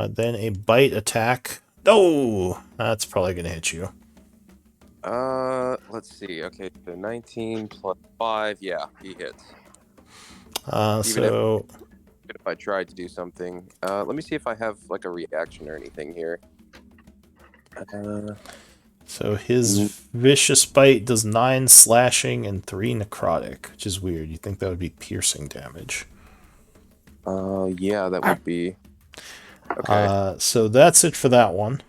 Then a bite attack. Oh, that's probably going to hit you. Let's see. Okay, so 19 plus 5. Yeah, he hits. So If I tried to do something, let me see if I have like a reaction or anything here. So his vicious bite does 9 slashing and 3 necrotic, which is weird. You'd think that would be piercing damage. Yeah, that would be. Okay. So that's it for that one.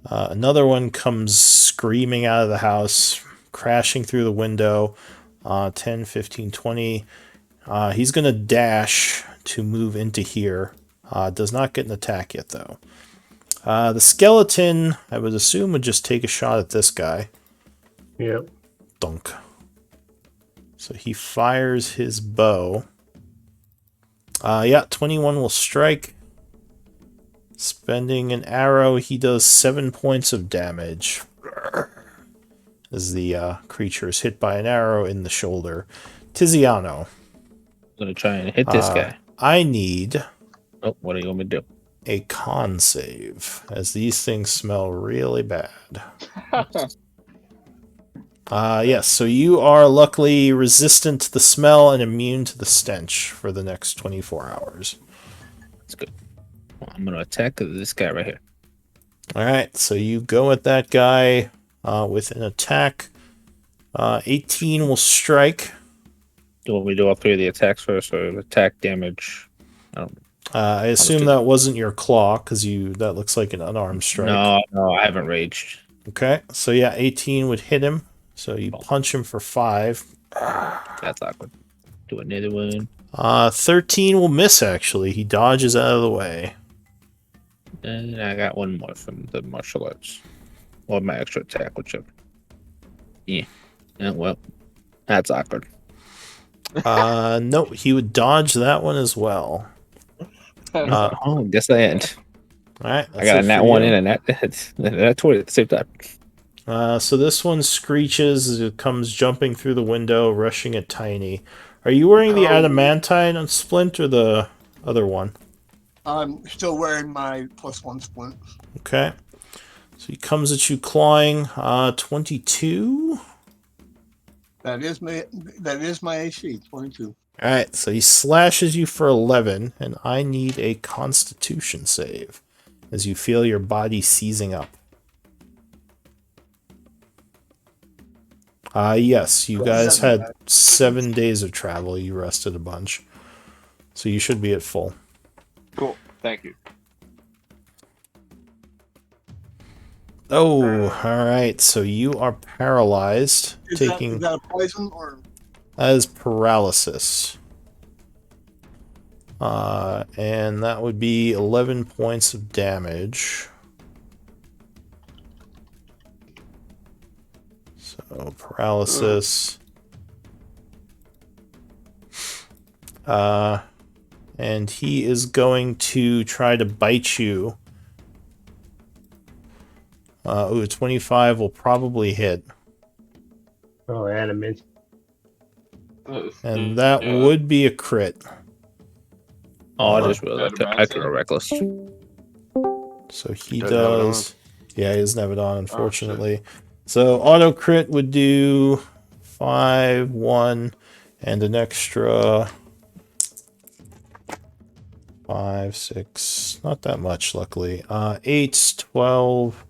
Another one comes screaming out of the house, crashing through the window. 10, 15, 20. He's going to dash to move into here. Does not get an attack yet, though. The skeleton, I would assume, would just take a shot at this guy. Yep. Dunk. So he fires his bow. Yeah, 21 will strike. Spending an arrow, he does 7 points of damage. as the creature is hit by an arrow in the shoulder. Tiziano. Gonna try and hit this guy. I need Oh, what do you want me to do? a con save, as these things smell really bad. Yes, so you are luckily resistant to the smell and immune to the stench for the next 24 hours. That's good. Well, I'm gonna attack this guy right here. Alright, so you go at that guy with an attack. 18 will strike. Do you want me to do all three of the attacks first, or attack damage? I don't. I assume that wasn't your claw, because that looks like an unarmed strike. No, I haven't raged. Okay, so yeah, 18 would hit him. So you punch him for 5. That's awkward. Do another one. 13 will miss, actually. He dodges out of the way. And I got one more from the martial arts. Or my extra attack, whichever. Yeah. Well, that's awkward. No, he would dodge that one as well. Guess the end. Alright, I got a nat 1 in and that 20 at the same time. So this one screeches as it comes jumping through the window, rushing at Tiny. Are you wearing the adamantine on Splint or the other one? I'm still wearing my +1 splint. Okay. So he comes at you clawing. 22. That is my AC, 22. Alright, so he slashes you for 11, and I need a Constitution save as you feel your body seizing up. Yes, you guys had 7 days of travel. You rested a bunch. So you should be at full. Cool. Thank you. Oh, alright. So you are paralyzed. Is taking that a poison or? That is paralysis. And that would be 11 points of damage. So paralysis. And he is going to try to bite you. 25 will probably hit. Oh, adamant. And that would be a crit. Oh, I just realized I could have reckless. So he Doesn't have it does. Yeah, he doesn't have it on, unfortunately. So auto crit would do 5, 1, and an extra 5, 6. Not that much, luckily. 8, 12,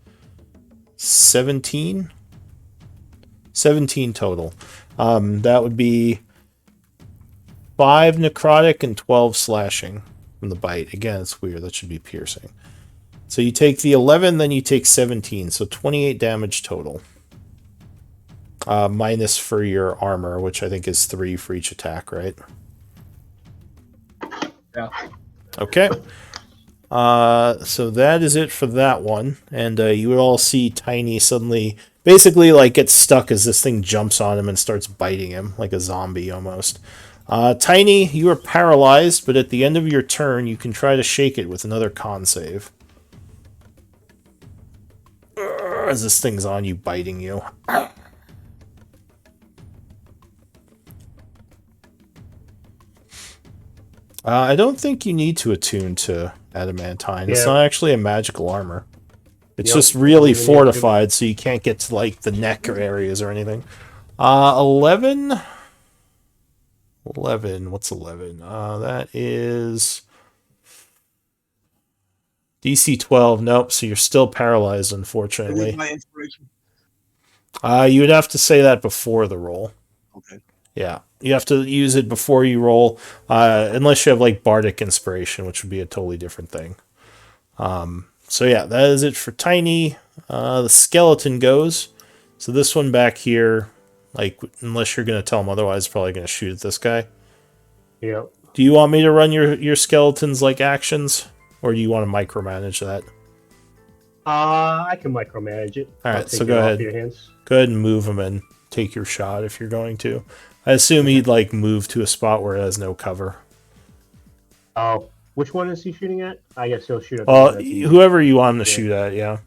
17. 17 total. That would be 5 necrotic and 12 slashing from the bite. Again, it's weird. That should be piercing. So you take the 11, then you take 17. So 28 damage total. Minus for your armor, which I think is 3 for each attack, right? Yeah. Okay. So that is it for that one. And you would all see Tiny suddenly, basically, like, get stuck as this thing jumps on him and starts biting him, like a zombie almost. Tiny, you are paralyzed, but at the end of your turn, you can try to shake it with another con save. As this thing's on you, biting you. I don't think you need to attune to adamantine. It's Yeah. not actually a magical armor. It's Yep. just really Doesn't even need to. fortified, so you can't get to, like, the neck or areas or anything. 11. 11. What's 11? That is DC 12. Nope. So you're still paralyzed, That unfortunately. is my inspiration. You would have to say that before the roll. Okay. Yeah, you have to use it before you roll, unless you have, like, bardic inspiration, which would be a totally different thing. So yeah, that is it for Tiny. The skeleton goes. So this one back here, like, unless you're going to tell him otherwise, probably going to shoot at this guy. Yep. Do you want me to run your skeletons like actions, or do you want to micromanage that? I can micromanage it. All I'll right, so take go it off ahead. Your hands. Go ahead and move him and take your shot if you're going to. I assume he'd, like, move to a spot where it has no cover. Oh, which one is he shooting at? I guess he'll shoot at the Well, one that's easy. whoever you want him to Yeah. shoot at, yeah.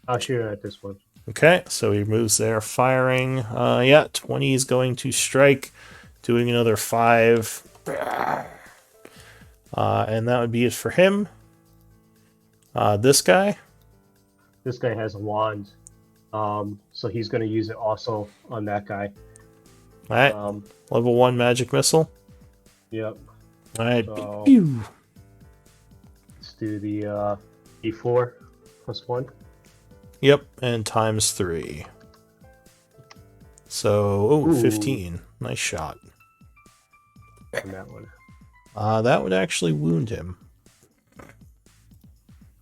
I'll shoot at this one. Okay, so he moves there, firing. Yeah, 20 is going to strike, doing another 5. And that would be it for him. This guy. This guy has a wand, so he's going to use it also on that guy. All right, level 1 magic missile. Yep. All right, So, pew. let's do the D4 plus 1. Yep, and times 3. So, Ooh. 15. Nice shot. On that one. That would actually wound him.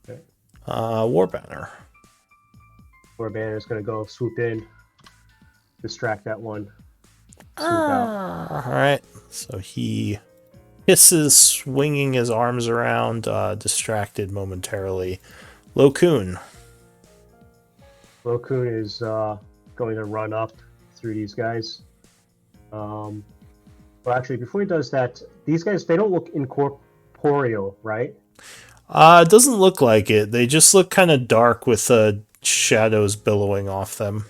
Okay. War Banner. War Banner is going to go swoop in, distract that one. Swoop out. All right, so he hisses, swinging his arms around, distracted momentarily. Lokun. Rokun is going to run up through these guys. Well, actually, before he does that, these guys, they don't look incorporeal, right? It doesn't look like it. They just look kind of dark with shadows billowing off them.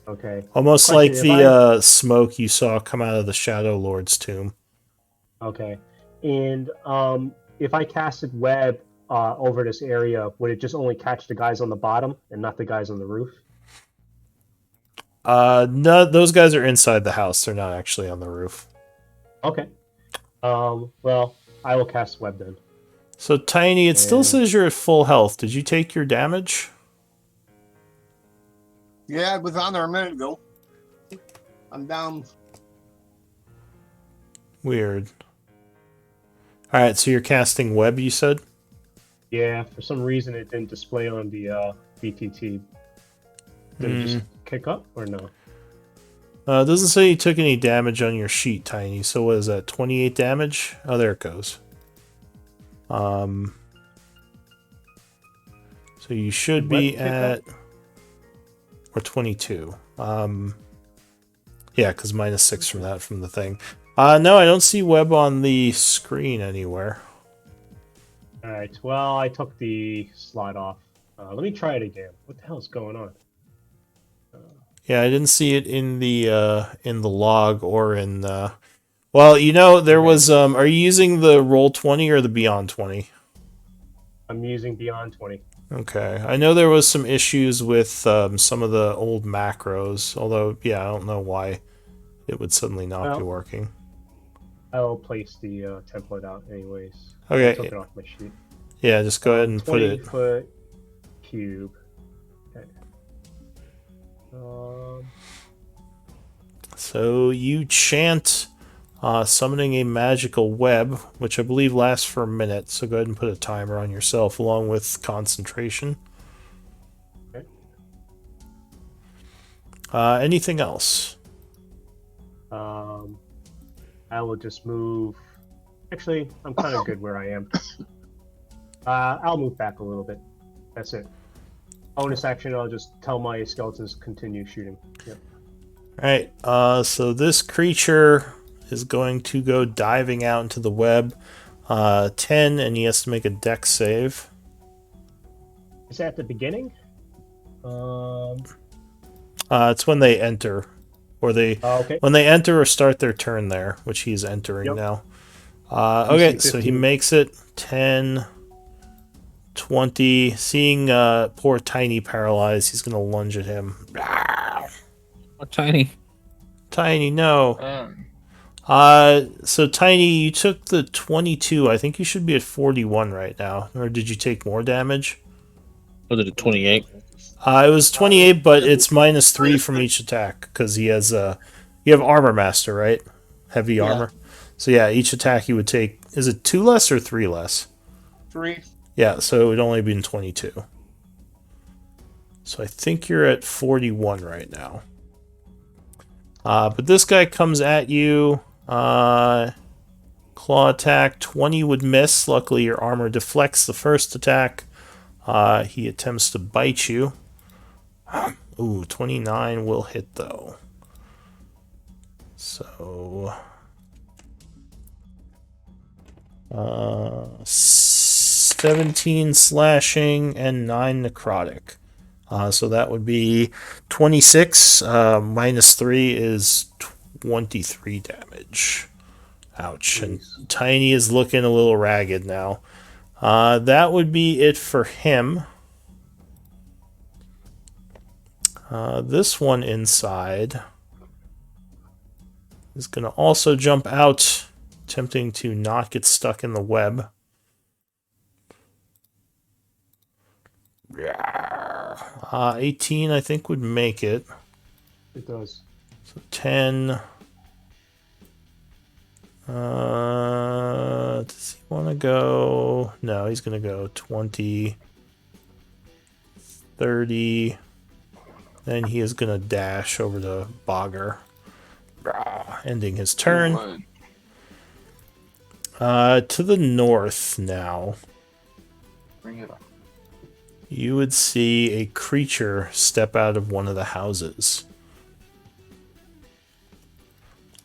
Okay. Almost Question, like the smoke you saw come out of the Shadow Lord's tomb. Okay. And if I casted web over this area, would it just only catch the guys on the bottom and not the guys on the roof? No, those guys are inside the house. They're not actually on the roof. Okay. Well, I will cast web then. So, Tiny, it still says you're at full health. Did you take your damage? Yeah, I was on there a minute ago. I'm down. Weird. Alright, so you're casting web, you said? Yeah, for some reason it didn't display on the BTT. Did it just kick up or no? It doesn't say you took any damage on your sheet, Tiny. So what is that, 28 damage? Oh, there it goes. So you should be at... Or 22. Yeah, because minus 6 from that, from the thing. No, I don't see web on the screen anywhere. Alright, well, I took the slot off. Let me try it again. What the hell is going on? Yeah, I didn't see it in the log or in the... Well, you know, there was... are you using the Roll20 or the Beyond 20? I'm using Beyond 20. Okay. I know there was some issues with some of the old macros, although, yeah, I don't know why it would suddenly not be working. I'll place the template out anyways. Okay. I took it off my sheet. Yeah, just go ahead and put it... 20-foot cube. Okay. So you chant summoning a magical web, which I believe lasts for a minute, so go ahead and put a timer on yourself along with concentration. Okay. Anything else? I will just move. Actually, I'm kind of good where I am. I'll move back a little bit. That's it. Bonus action, I'll just tell my skeletons to continue shooting. Yep. Alright, so this creature is going to go diving out into the web. 10, and he has to make a dex save. Is that at the beginning? It's when they enter. Or they when they enter or start their turn there, which he's entering now. Okay, so he makes it 10, 20. Seeing poor Tiny paralyzed, he's gonna lunge at him. Oh, Tiny. Tiny, no. So Tiny, you took the 22. I think you should be at 41 right now. Or did you take more damage? Was it a 28? It was 28, but it's minus 3 from each attack because he has you have Armor Master, right? Heavy armor. So yeah, each attack you would take. Is it 2 less or 3 less? 3. Yeah, so it would only be 22. So I think you're at 41 right now. But this guy comes at you. Claw attack. 20 would miss. Luckily, your armor deflects the first attack. He attempts to bite you. Ooh, 29 will hit, though. So... 17 slashing and 9 necrotic. So that would be 26 minus 3 is 23 damage. Ouch. And Tiny is looking a little ragged now. That would be it for him. This one inside is going to also jump out, attempting to not get stuck in the web. 18, I think, would make it. It does. So 10. Does he want to go? No, he's going to go 20, 30. Then he is going to dash over to Bogger, ending his turn. To the north now. Bring it up. You would see a creature step out of one of the houses.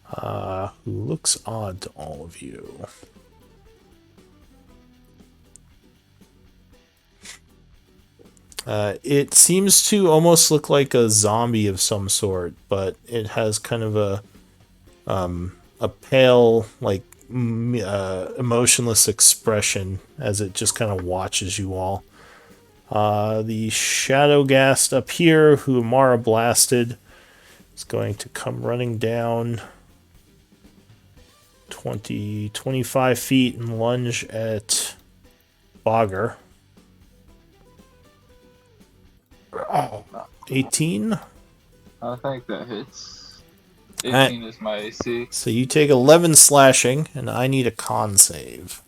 Who looks odd to all of you. It seems to almost look like a zombie of some sort, but it has kind of a pale, like emotionless expression as it just kind of watches you all. The Shadowgast up here, who Amara blasted, is going to come running down 20, 25 feet and lunge at Bogger. 18? I think that hits. 18 is my AC. So you take 11 slashing, and I need a con save.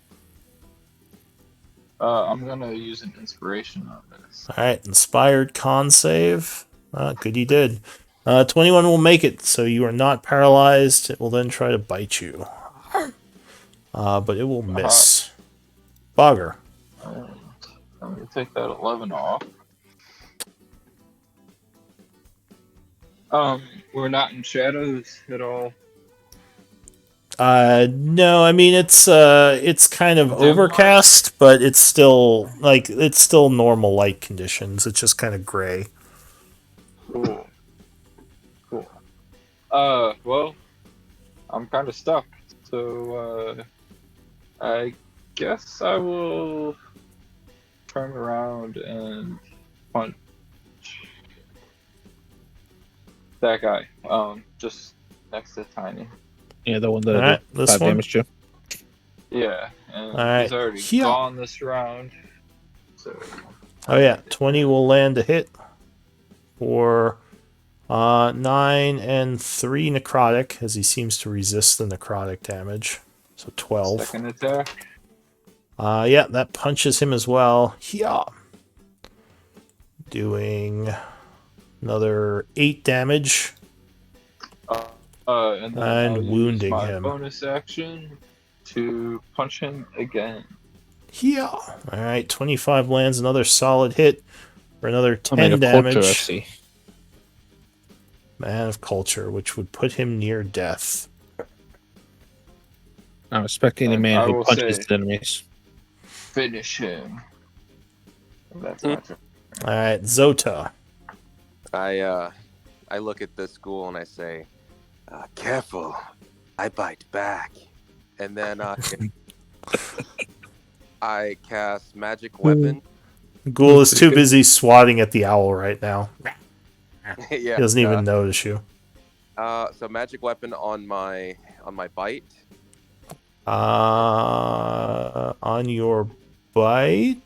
I'm gonna use an inspiration on this. Alright, inspired con save. Good you did. 21 will make it, so you are not paralyzed. It will then try to bite you. But it will miss. Bogger. I'm gonna take that 11 off. We're not in shadows at all. No, I mean it's kind of overcast, but it's still normal light conditions. It's just kind of gray. Cool. Well, I'm kind of stuck, so I guess I will turn around and punch that guy. Just next to Tiny. Yeah, the one that did 5 damage to. Yeah, and Alright. he's already Here. gone this round. So. Oh yeah, 20 will land a hit for 9 and 3 necrotic, as he seems to resist the necrotic damage. So 12. Second attack. Yeah, that punches him as well. Yeah. Doing another 8 damage. And then I'll wounding use my him. bonus action to punch him again. Yeah. Alright, 25 lands another solid hit for another 10 damage. Culture, I see. Man of Culture, which would put him near death. I respect any man who punches his enemies. Finish him. That's my turn. Alright, Zota. I look at the school and I say, careful, I bite back. And then I cast Magic Weapon. Ghoul is too busy swatting at the owl right now. Yeah, he doesn't even notice you. So Magic Weapon on my bite. On your bite?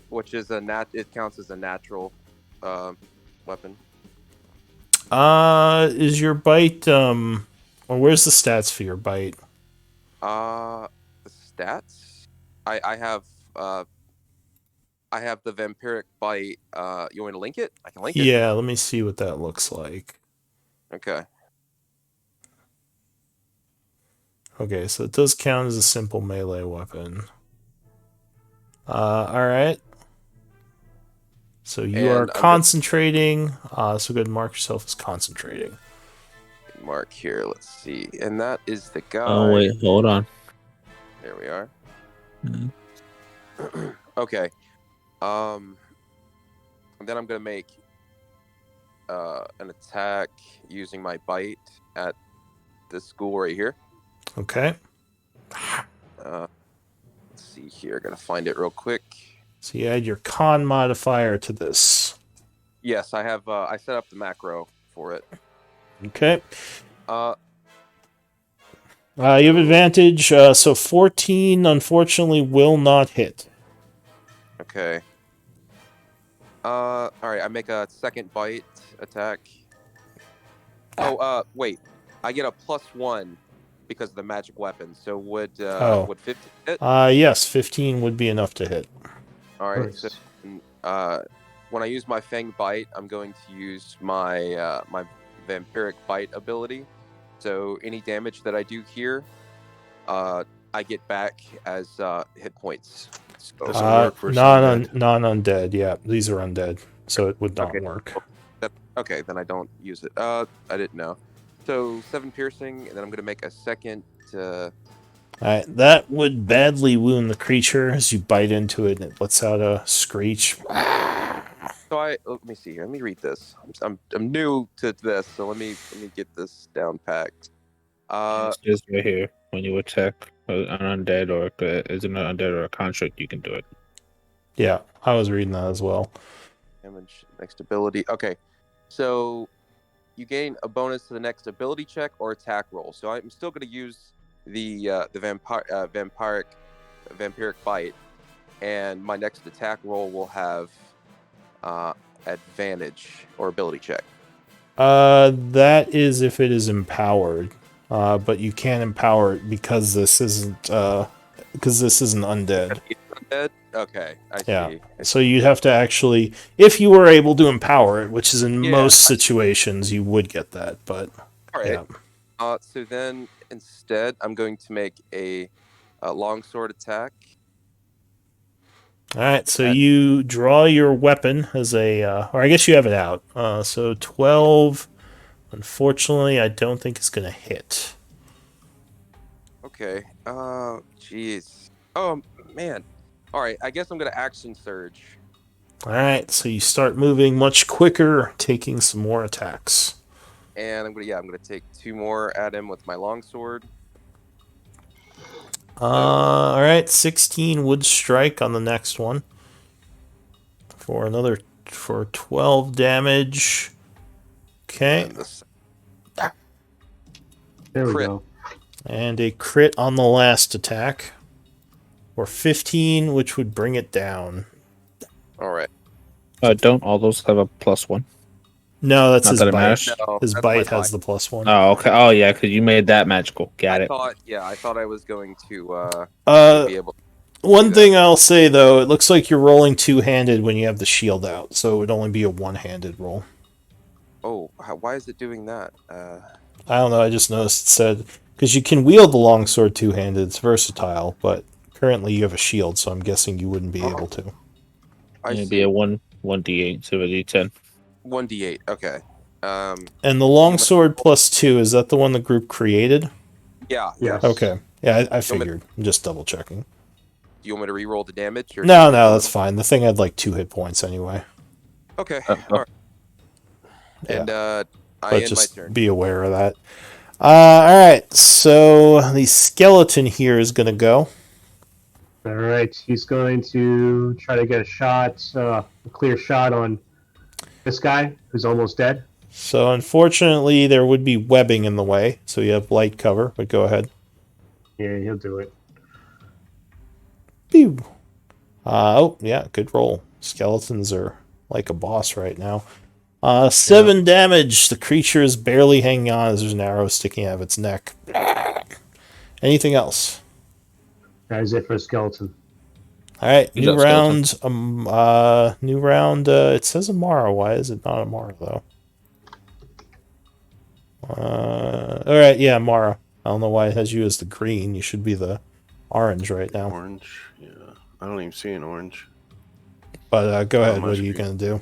Which is it counts as a natural weapon. Is your bite or where's the stats for your bite? The stats? I have the vampiric bite. You want me to link it? I can link it. Yeah, let me see what that looks like. Okay. Okay, so it does count as a simple melee weapon. Alright. So you are concentrating. So go ahead and mark yourself as concentrating. Mark here, let's see. And that is the guy. Oh, wait, hold on. There we are. Mm-hmm. Okay. And then I'm going to make an attack using my bite at this school right here. Okay. Let's see here. I gotta find it real quick. So you add your con modifier to this. Yes, I have. I set up the macro for it. Okay. Uh, You have advantage, so 14 unfortunately will not hit. okay. All right. I make a second bite attack. Oh, wait. I get a +1 because of the magic weapon. So would 15 hit? Yes, 15 would be enough to hit. All right. Nice. So, when I use my Fang Bite, I'm going to use my my Vampiric Bite ability. So any damage that I do here, I get back as hit points. So, Does it work for undead? Non-undead, yeah. These are undead, so it would not Okay. work. okay, then I don't use it. I didn't know. So 7 piercing, and then I'm going to make a second. Alright, that would badly wound the creature as you bite into it and it lets out a screech. So let me see here. Let me read this. I'm new to this, so let me get this down packed. It says right here when you attack an undead or is it an undead or a construct, you can do it. Yeah, I was reading that as well. Damage next ability. Okay, so you gain a bonus to the next ability check or attack roll. So I'm still going to use the vampiric bite, and my next attack roll will have advantage or ability check. That is if it is empowered, but you can't empower it because this isn't undead. Undead? Okay, I Yeah. see. So you'd have to actually, if you were able to empower it, which is in Yeah. most situations, you would get that. But All right. yeah. So then instead, I'm going to make a longsword attack. All right. So you draw your weapon as a, or I guess you have it out. So 12. Unfortunately, I don't think it's gonna hit. Okay. Jeez. Oh man. All right. I guess I'm gonna action surge. All right. So you start moving much quicker, taking some more attacks. And I'm gonna take 2 more at him with my longsword. All right. 16 would strike on the next one for 12 damage. Okay. And this There we Crit. go. And a crit on the last attack for 15, which would bring it down. All right. Don't all those have a +1? No, that's Not his that it bite. matters. No, His that's bite my has the +1. Oh, okay. Oh, yeah, because you made that magical. Got I it. thought I was going to be able. One thing I'll say though, it looks like you're rolling two-handed when you have the shield out, so it would only be a one-handed roll. Oh, why is it doing that? I don't know. I just noticed it said because you can wield the longsword two-handed. It's versatile, but currently you have a shield, so I'm guessing you wouldn't be able to. It'd be a 1d8 to a d10. 1d8. Okay. And the longsword +2, is that the one the group created? Yeah. Yes. Okay. Yeah, I figured. I'm just double checking. Do you want me to re-roll the damage? Or No, that's fine. The thing had like 2 hit points anyway. Okay. Oh. All right. Yeah. And I But end my just turn. be aware of that. Alright, so the skeleton here is going to go. All right, he's going to try to get a clear shot on this guy who's almost dead. So unfortunately, there would be webbing in the way, so you have light cover, but go ahead. Yeah, he'll do it. Pew! Oh, yeah, good roll. Skeletons are like a boss right now. 7 damage. The creature is barely hanging on as there's an arrow sticking out of its neck. Anything else? That is it for a skeleton. All right, Good new job, round. New round. It says Amara. Why is it not Amara though? All right, yeah, Amara. I don't know why it has you as the green. You should be the orange right now. Orange. Yeah. I don't even see an orange. But go ahead. my What are you screen. gonna do?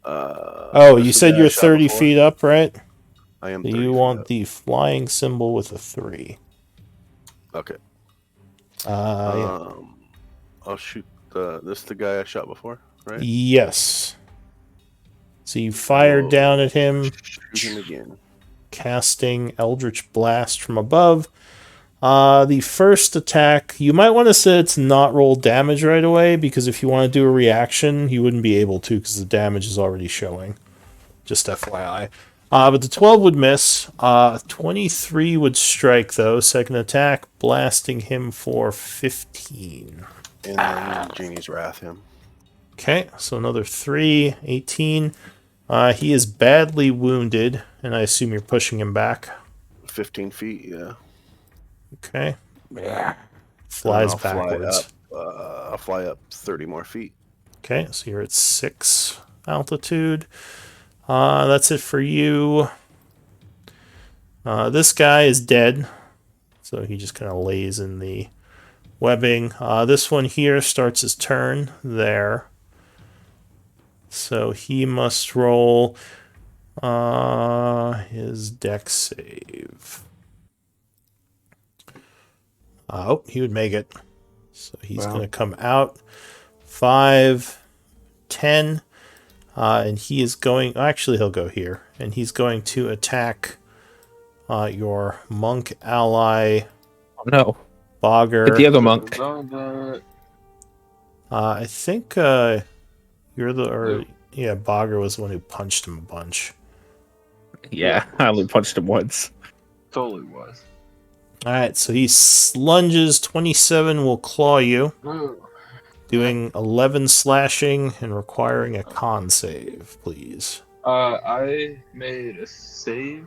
Oh, You said you're 30 feet up, right? I am. So 30 you feet want up. the flying symbol with a 3. Okay. Yeah. I'll shoot the guy I shot before, right? Yes. So you fire Oh. down at him, Shoot him again. casting Eldritch Blast from above. The first attack, you might want to set it to not roll damage right away, because if you want to do a reaction, you wouldn't be able to because the damage is already showing. Just FYI. But the 12 would miss. 23 would strike, though. Second attack, blasting him for 15. And then Genie's Wrath him. Okay, so another 3, 18. He is badly wounded, and I assume you're pushing him back. 15 feet, yeah. Okay. Flies I'll backwards. I'll fly up 30 more feet. Okay, so you're at 6 altitude. That's it for you. This guy is dead, so he just kind of lays in the webbing. This one here starts his turn there. So he must roll his dex save. Oh, he would make it. So he's going to come out. 5, 10. And he is going... Actually, he'll go here. And he's going to attack your monk ally, Oh no. Bogger. Hit the other monk. I think you're the... Or, yeah, Bogger was the one who punched him a bunch. Yeah, I only punched him once. Totally was. Alright, so he lunges. 27 will claw you, doing 11 slashing and requiring a con save, please. I made a save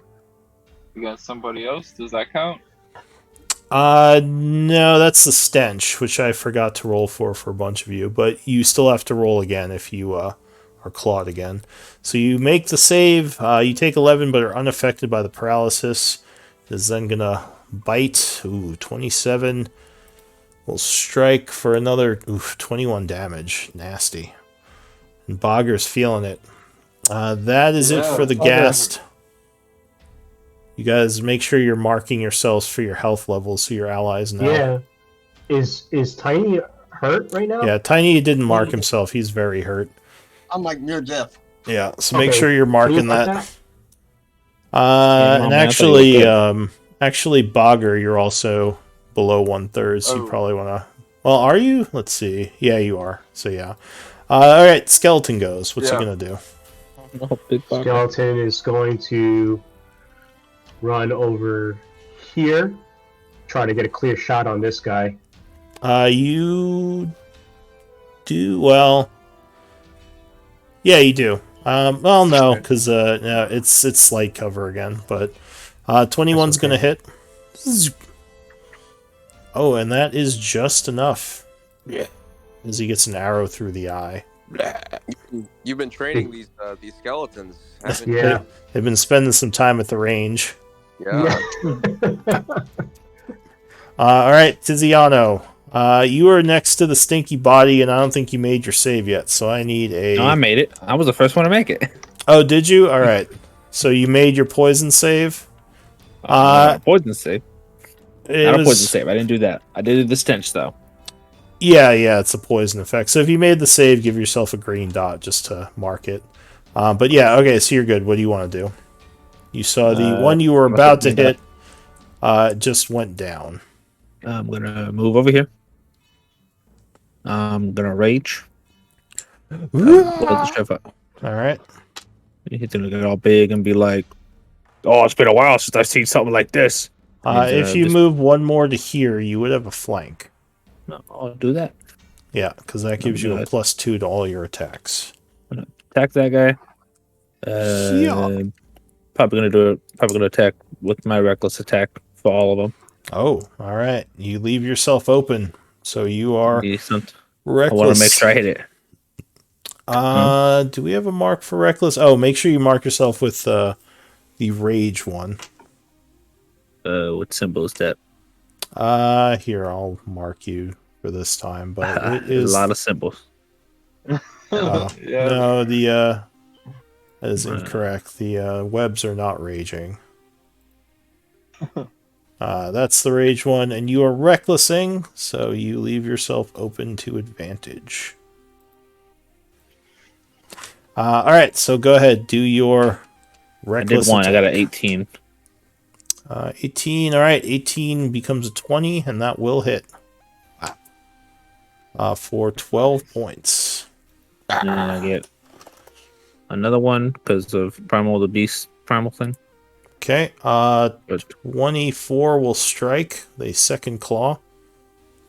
against somebody else. Does that count? No, that's the stench, which I forgot to roll for a bunch of you, but you still have to roll again if you are clawed again. So you make the save, you take 11 but are unaffected by the paralysis. Is then gonna bite. Ooh, 27 will strike for another 21 damage. Nasty. And Bogger's feeling it. That is it for the ghast. You guys make sure you're marking yourselves for your health levels so your allies know. Yeah. Is Tiny hurt right now? Yeah, Tiny didn't mark himself. He's very hurt. I'm like near death. Yeah, so make Okay. sure you're Can you marking mark that. Yeah, And man, I thought you were actually, Bogger, you're also below 1/3, so you Oh. probably want to... Well, are you? Let's see. Yeah, you are. So, yeah. Alright, Skeleton goes. What's he Yeah. going to do? Oh, big bugger. Skeleton is going to run over here, try to get a clear shot on this guy. You do... Well... Yeah, you do. Well, no, because no, it's slight cover again, but 21's going to hit. Oh, and that is just enough. Yeah. As he gets an arrow through the eye. You've been training these skeletons, haven't you? Yeah. They've been spending some time at the range. Yeah. All right, Tiziano. You are next to the stinky body, and I don't think you made your save yet, so I need a... No, I made it. I was the first one to make it. Oh, did you? All right. So you made your poison save? Poison save. It Not a was- poison save. I didn't do that. I did the stench though. Yeah, it's a poison effect. So if you made the save, give yourself a green dot just to mark it. But yeah, okay, so you're good. What do you want to do? You saw the one you were about to hit just went down. I'm gonna move over here. I'm gonna rage. Blow the stuff up. All right. He's gonna get all big and be like, "Oh, it's been a while since I've seen something like this." If you move one more to here, you would have a flank. No, I'll do that. Yeah, because that gives you a +2 to all your attacks. Attack that guy. Yeah. Probably gonna do it. Probably gonna attack with my reckless attack for all of them. Oh, all right. You leave yourself open, so you are Decent. I reckless. want to make sure I hit it. Do we have a mark for reckless? Oh, make sure you mark yourself with the rage one. What symbol is that? Here, I'll mark you for this time, but it There's is a lot of symbols. yeah. No, that is incorrect. The webs are not raging. That's the rage one, and you are recklessing, so you leave yourself open to advantage. All right, so go ahead. Do your I reckless did one. I got an attack. 18. 18. All right, 18 becomes a 20, and that will hit. For 12 points. And then I get another one because of the beast primal thing. Okay, But 24 will strike the second claw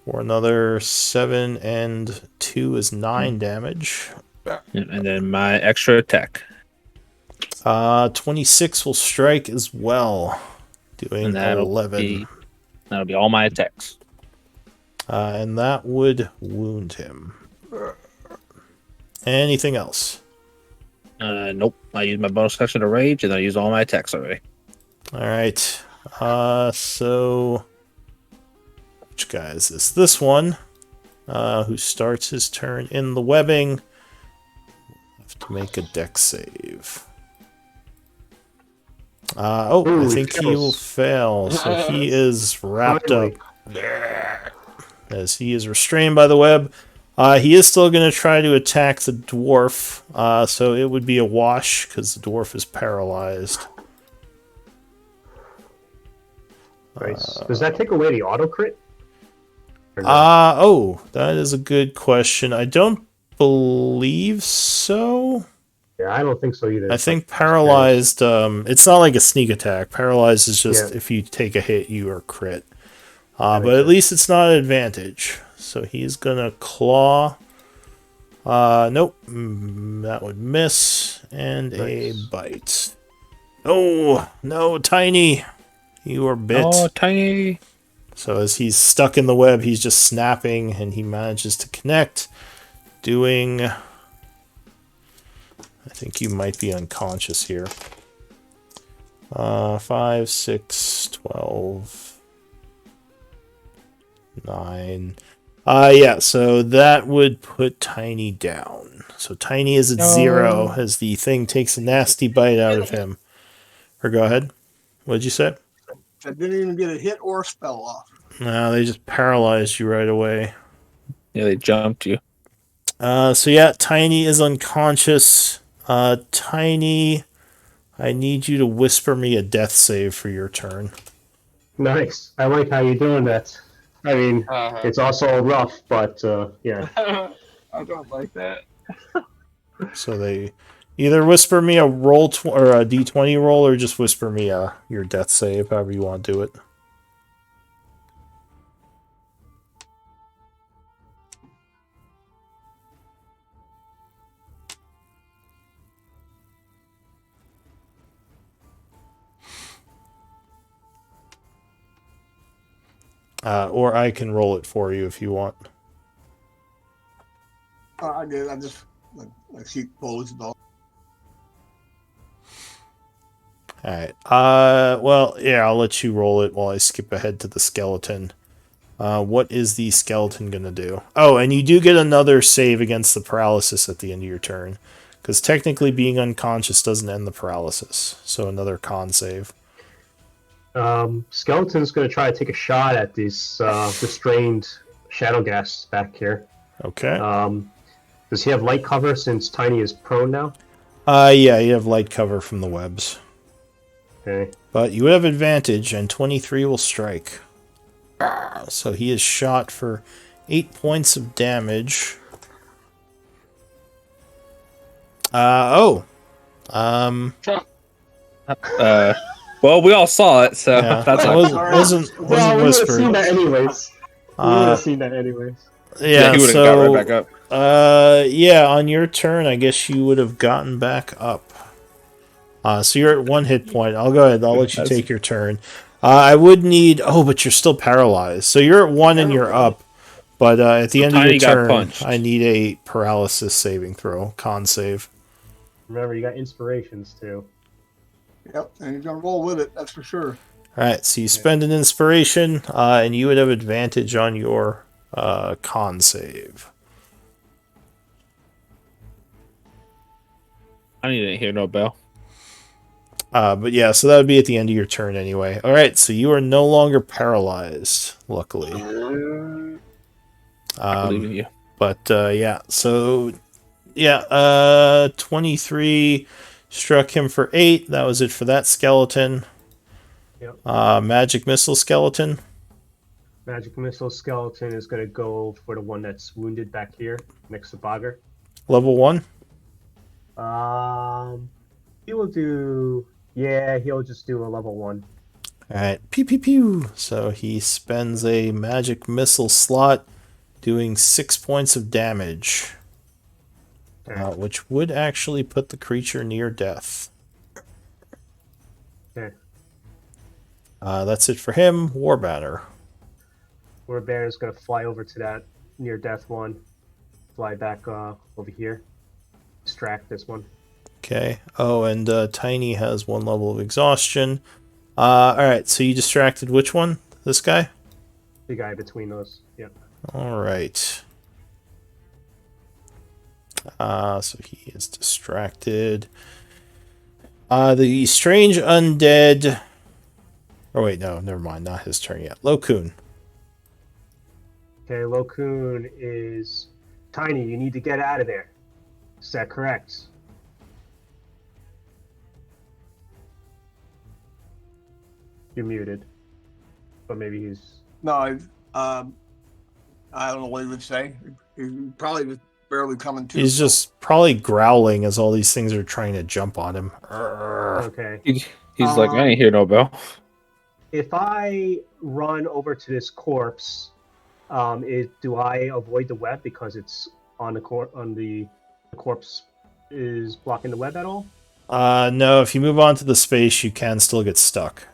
for another 7 and 2 is 9 damage. and then my extra attack. 26 will strike as well, doing And that'll 11. be all my attacks. And that would wound him. Anything else? Nope. I used my bonus action to rage, and I used all my attacks already. All right. So which guy is this? This one, who starts his turn in the webbing. Have to make a dex save. Ooh, I think he will fail. So he is wrapped up as he is restrained by the web. He is still going to try to attack the dwarf. So it would be a wash because the dwarf is paralyzed. Nice. Does that take away the auto crit? Or no? That is a good question. I don't believe so. Yeah, I don't think so either. I think paralyzed, it's not like a sneak attack. Paralyzed is just Yeah. if you take a hit, you are crit. That But makes at sense. least it's not an advantage. So he's gonna claw. Nope. That would miss. And Nice. a bite. Oh, no, Tiny. You are bit. Oh, tiny. So as he's stuck in the web, he's just snapping, and he manages to connect, doing... I think you might be unconscious here. 5, 6, 12, 9. Yeah, so that would put Tiny down. So Tiny is at 0 as the thing takes a nasty bite out of him. Or go ahead. What did you say? I didn't even get a hit or a spell off. No, they just paralyzed you right away. Yeah, they jumped you. So yeah, Tiny is unconscious. Tiny, I need you to whisper me a death save for your turn. Nice. I like how you're doing that. I mean, it's also rough, but yeah. I don't like that. So they either whisper me a roll or a d20 roll, or just whisper me your death save, however you want to do it. Or I can roll it for you if you want. I did. I just like she closed off. Alright. Well, yeah, I'll let you roll it while I skip ahead to the skeleton. What is the skeleton gonna do? Oh, and you do get another save against the paralysis at the end of your turn. Because technically being unconscious doesn't end the paralysis. So another con save. Skeleton's going to try to take a shot at these restrained shadow gas back here. Okay. Does he have light cover since Tiny is prone now? Yeah, you have light cover from the webs. Okay. But you have advantage, and 23 will strike. So he is shot for 8 points of damage. Well, we all saw it, so Yeah, that's it all. wasn't Well, we would have whispered. seen that anyways. We would Uh, have seen that anyways. yeah, he would have got right back up. Yeah, on your turn, I guess you would have gotten back up. So you're at 1 hit point. I'll go ahead. I'll let you take your turn. I would need... Oh, but you're still paralyzed. So you're at 1 and you're up. But at the end of Tiny your got turn, punched. I need a paralysis saving throw. Con save. Remember, you got inspirations too. Yep, and he's gonna roll with it. That's for sure. Alright, so you spend an inspiration, and you would have advantage on your con save. I didn't hear no bell. But yeah, so that would be at the end of your turn anyway. Alright, so you are no longer paralyzed, luckily. I believe in you. But yeah, so Yeah, 23 struck him for 8. That was it for that skeleton. Yep. Magic missile skeleton. Magic missile skeleton is going to go for the one that's wounded back here next to Bogger. Level 1. He will do. Yeah, he'll just do a level 1. Alright, pew pew pew. So he spends a magic missile slot doing 6 points of damage. Okay. Which would actually put the creature near death. Okay. That's it for him. Warbanner. Warbear is going to fly over to that near death one. Fly back over here. Distract this one. Okay. Oh, and Tiny has 1 level of exhaustion. Alright, so you distracted which one? This guy? The guy between those. Yeah. Alright. So he is distracted. The strange undead... Oh wait, no, never mind. Not his turn yet. Lokun. Okay, Lokun is Tiny. You need to get out of there. Is that correct? You're muted. But maybe he's. No, I don't know what he would say. He probably was barely coming to. He's just probably growling as all these things are trying to jump on him. Okay. He's like, I ain't hear no bell. If I run over to this corpse, do I avoid the web because it's on the corpse is blocking the web at all? No, if you move on to the space, you can still get stuck.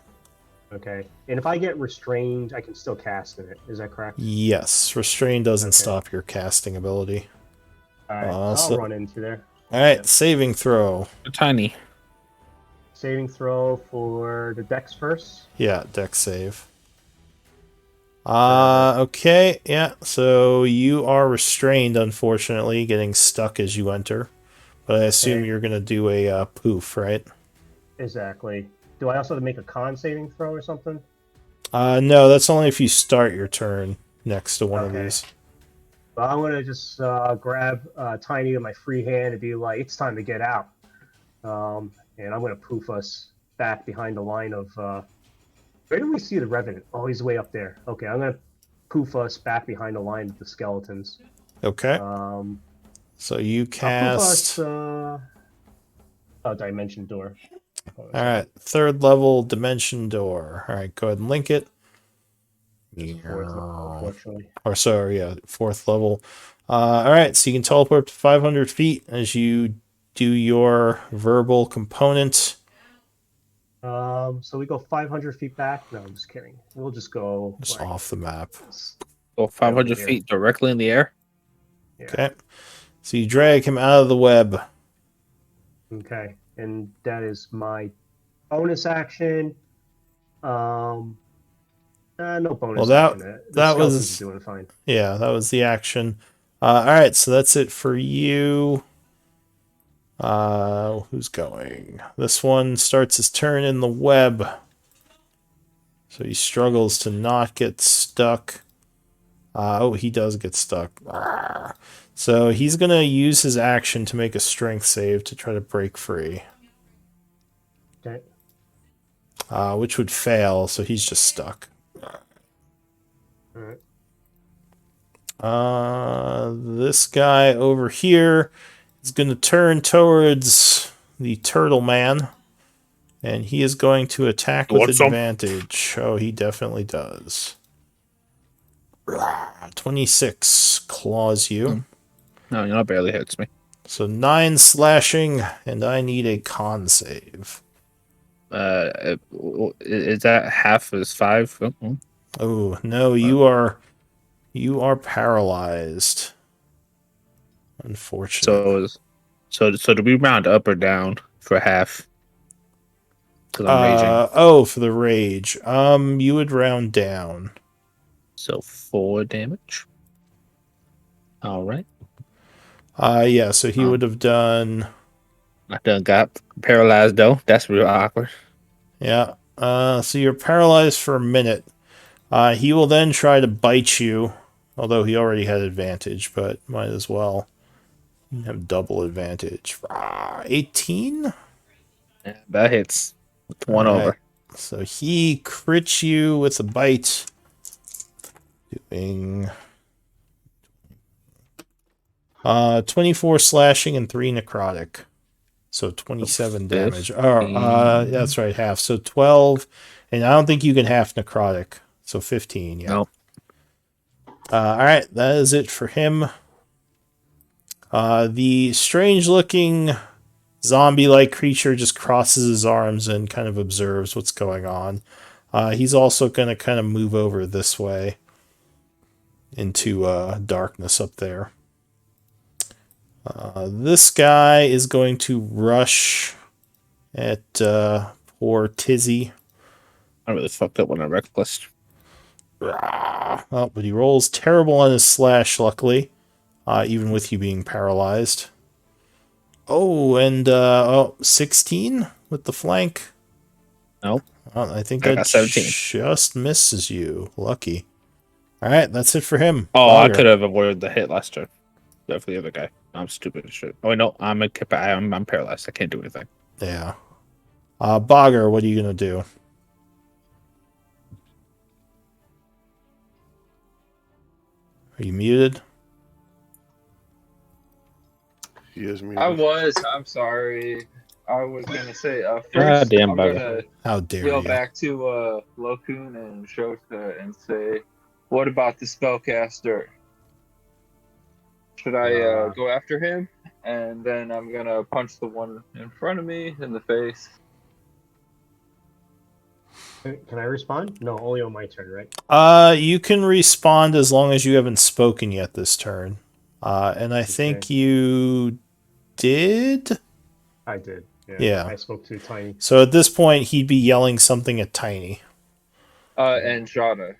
Okay. And if I get restrained, I can still cast in it. Is that correct? Yes, restrain doesn't Okay. stop your casting ability. All right. So- I'll run into there. Alright, saving throw. Tiny. Saving throw for the dex first. Yeah, dex save. Okay, yeah, so you are restrained, unfortunately, getting stuck as you enter. But I assume Okay. you're going to do a poof, right? Exactly. Do I also have to make a con saving throw or something? No, that's only if you start your turn next to one of Okay. these. Well, I'm gonna just grab Tiny with my free hand and be like, "It's time to get out." And I'm gonna poof us back behind the line of. Where do we see the Revenant? Oh, he's way up there. Okay, I'm gonna poof us back behind the line of the skeletons. Okay, so you I'll poof cast... us. Dimension Door. Alright, 3rd level Dimension Door. Alright, go ahead and link it. Fourth level, unfortunately. Or sorry, yeah, 4th level. Alright, so you can teleport to 500 feet as you do your verbal component. So we go 500 feet back. No, I'm just kidding. We'll just go Just like, off the map. Go 500 here. feet directly in the air. Yeah. Okay. So you drag him out of the web. Okay, and that is my bonus action. No bonus Well, that- action. The that skeletons was- are doing fine. Yeah, that was the action. Alright, so that's it for you. Who's going? This one starts his turn in the web. So he struggles to not get stuck. Oh, he does get stuck. So he's going to use his action to make a strength save to try to break free. Okay. Which would fail, so he's just stuck. Alright. This guy over here is going to turn towards the turtle man, and he is going to attack with Want some? advantage. Oh, he definitely does. 26 claws you. No, you know, it barely hits me. So 9 slashing, and I need a con save. Is that half as 5? Oh, Oh, no, you are paralyzed. Unfortunately. So do we round up or down for half? Because I'm raging. Oh, for the rage. You would round down. So 4 damage. All right. Yeah, so he would have done... I done got paralyzed though. That's real awkward. Yeah. So you're paralyzed for a minute. He will then try to bite you, although he already had advantage, but might as well. You have double advantage. 18? Yeah, that hits. With one All right. over. So he crits you with a bite. Doing 24 slashing and 3 necrotic. So 27 damage. Oh, that's right, half. So 12. And I don't think you can half necrotic. So 15, yeah. Nope. All right, that is it for him. The strange-looking zombie-like creature just crosses his arms and kind of observes what's going on. He's also going to kind of move over this way into darkness up there. This guy is going to rush at poor Tizzy. I really fucked up when I reckless. Oh, but he rolls terrible on his slash, luckily, even with you being paralyzed. Oh, and 16 with the flank. Nope. Oh, I think I that got 17. just misses you. Lucky. All right, that's it for him. Oh, I Bogger. could have avoided the hit last turn. Go for the other guy. I'm stupid as shit. Oh, no, I'm paralyzed. I can't do anything. Yeah. Bogger, what are you gonna do? Are you muted? He is muted. I'm sorry. I was gonna say, first, Goddamn I'm bugger. gonna How dare yell you? back to Lokun and Shota and say, what about the spellcaster? Should I go after him? And then I'm gonna punch the one in front of me in the face. Can I respond? No, only on my turn, right? You can respond as long as you haven't spoken yet this turn. And I think you did? I did. Yeah. I spoke to Tiny. So at this point, he'd be yelling something at Tiny. And Shada.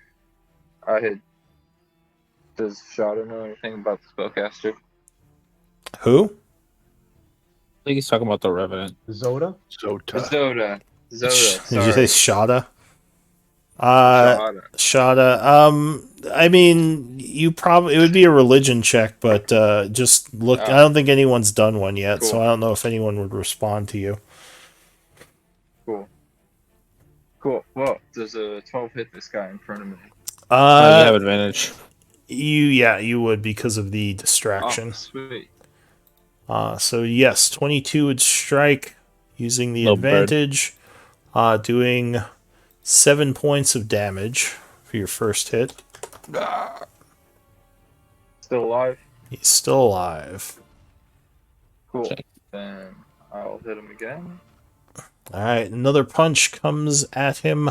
Does Shada know anything about the spellcaster? Who? I think he's talking about the Revenant. Zota? Zoda. Did you Sorry. say Shada? Shada. Shada. I mean, it would be a religion check, but just look. I don't think anyone's done one yet, so Cool. I don't know if anyone would respond to you. Cool. Well, does a 12 hit this guy in front of me? You have advantage. You would because of the distraction. Oh, sweet. So yes, 22 would strike using the Little bird. advantage, doing 7 points of damage for your first hit. Still alive? He's still alive. Cool. Then I'll hit him again. All right, another punch comes at him.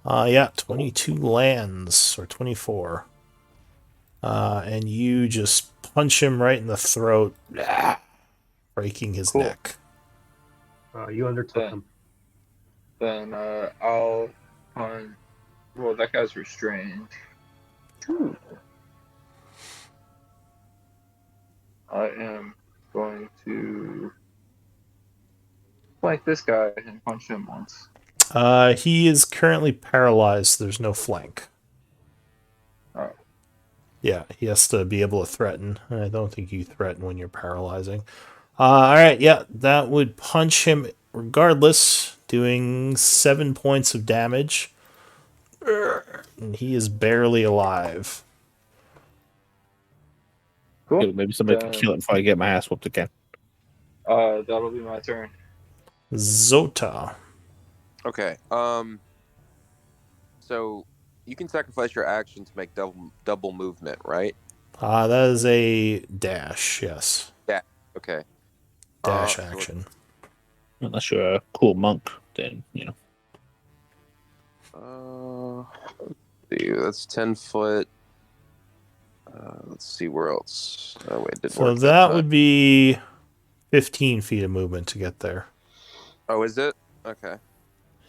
22 lands, or 24. And you just punch him right in the throat, breaking his neck. You undertook him. Then I'll punch. Well, that guy's restrained. Ooh. I am going to flank this guy and punch him once. He is currently paralyzed. There's no flank. Oh. Yeah, he has to be able to threaten. I don't think you threaten when you're paralyzing. Alright, yeah, that would punch him regardless, doing 7 points of damage. And he is barely alive. Cool. Maybe somebody can kill it before I get my ass whooped again. That'll be my turn. Zota. Okay. So you can sacrifice your action to make double movement, right? That is a dash, yes. Yeah. Okay. Dash action. Unless you're a cool monk, then, you know. Let's see, that's 10 foot. Let's see where else. Oh, wait, didn't work. So that would be 15 feet of movement to get there. Oh, is it? Okay.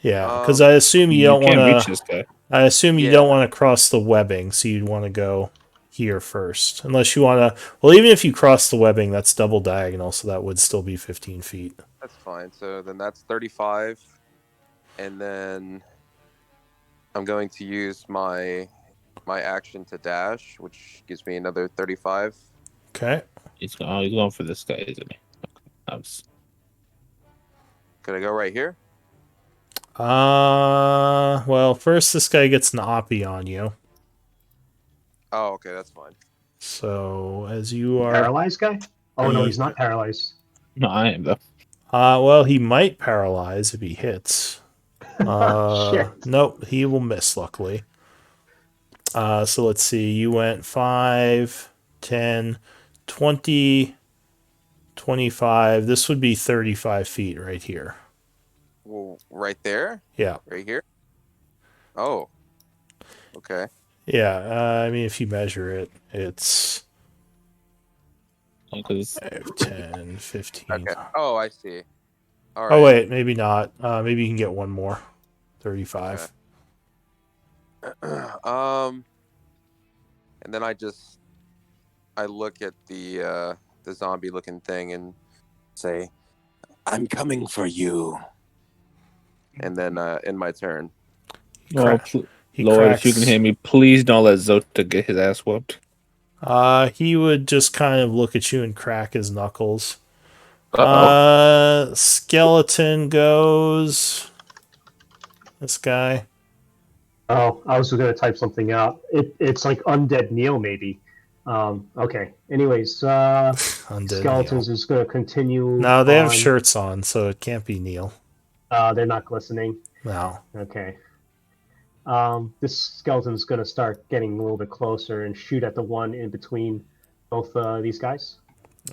Yeah, because I assume you don't want reach this guy. I assume you don't want to cross the webbing, so you'd want to go here first. Unless you want to... Well, even if you cross the webbing, that's double diagonal, so that would still be 15 feet. That's fine. So then that's 35. And then I'm going to use my action to dash, which gives me another 35. Okay. He's going for this guy, isn't he? Okay. Could I go right here? Well, first this guy gets an oppie on you. Oh, okay, that's fine. So as you are, Paralyzed guy? Oh no, Ye- he's not paralyzed. No, I am though. well, he might paralyze if he hits. Shit. Nope, he will miss. Luckily. So let's see. You went 5, 10, 20, 25. This would be 35 feet right here. Well, right there? Yeah. Right here? Oh. Okay. Yeah. I mean, if you measure it, it's Because 10, 15. Okay. Oh, I see. All right. Oh, wait. Maybe not. Maybe you can get one more. 35. Okay. And then I look at the zombie looking thing and say, I'm coming for you. and then in my turn. He Lord, cracks. if you can hear me, please don't let Zota get his ass whooped. He would just kind of look at you and crack his knuckles. Uh-oh. Skeleton goes. This guy. Oh, I was going to type something out. It's like Undead Neil, maybe. Okay. Anyways, Undead Skeletons Neil. is going to continue. No, they have on. shirts on, so it can't be Neil. They're not glistening. No. Okay. This skeleton is going to start getting a little bit closer and shoot at the one in between both these guys.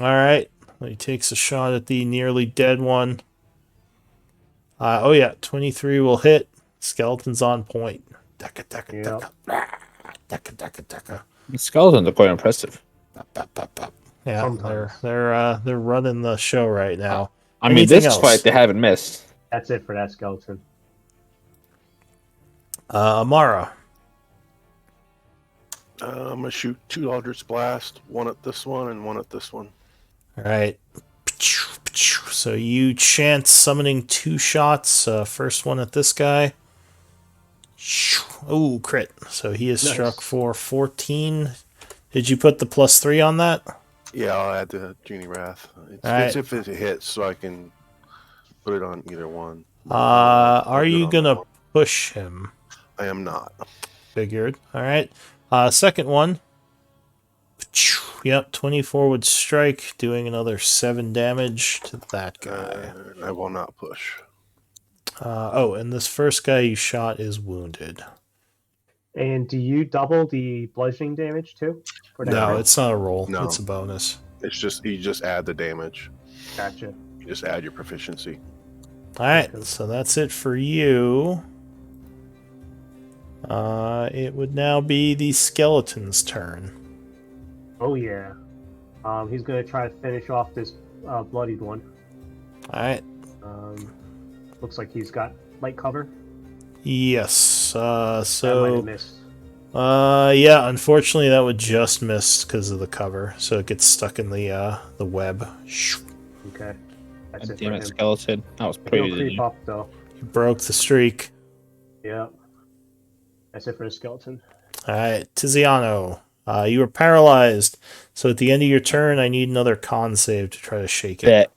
All right. He takes a shot at the nearly dead one. Oh, yeah. 23 will hit. Skeleton's on point. Dekka, dekka, Yep. dekka. Dekka, dekka, dekka. The skeletons are quite impressive. Bop, bop, bop, bop. Yeah, Sometimes. they're running the show right now. I mean, Anything this else? fight they haven't missed. That's it for that skeleton. Amara. I'm gonna shoot 2 Eldritch Blast, one at this one and one at this one. All right. So you chance summoning 2 shots. First one at this guy. Oh, crit. So he is Nice. struck for 14. Did you put the +3 on that? Yeah, I'll add the Genie Wrath. It's Alright. if it hits, so I can put it on either one. Are I'll do it you on gonna that one. push him? I am not. Figured. All right. Second one. Yep, 24 would strike, doing another 7 damage to that guy. I will not push. Oh, and this first guy you shot is wounded. And do you double the bludgeoning damage too? For that No, crit? it's not a roll. No. It's a bonus. It's just you just add the damage. Gotcha. You just add your proficiency. All right, so that's it for you. It would now be the skeleton's turn. Oh yeah. He's gonna try to finish off this bloodied one. All right. Looks like he's got light cover. Yes. That might have So. missed. Yeah. Unfortunately, that would just miss because of the cover, so it gets stuck in the web. Okay. That's it for Damn him. it, skeleton. That was He'll pretty. creep up though. You broke the streak. Yeah. That's it for the skeleton. All right, Tiziano. You were paralyzed, so at the end of your turn, I need another con save to try to shake it. Bet.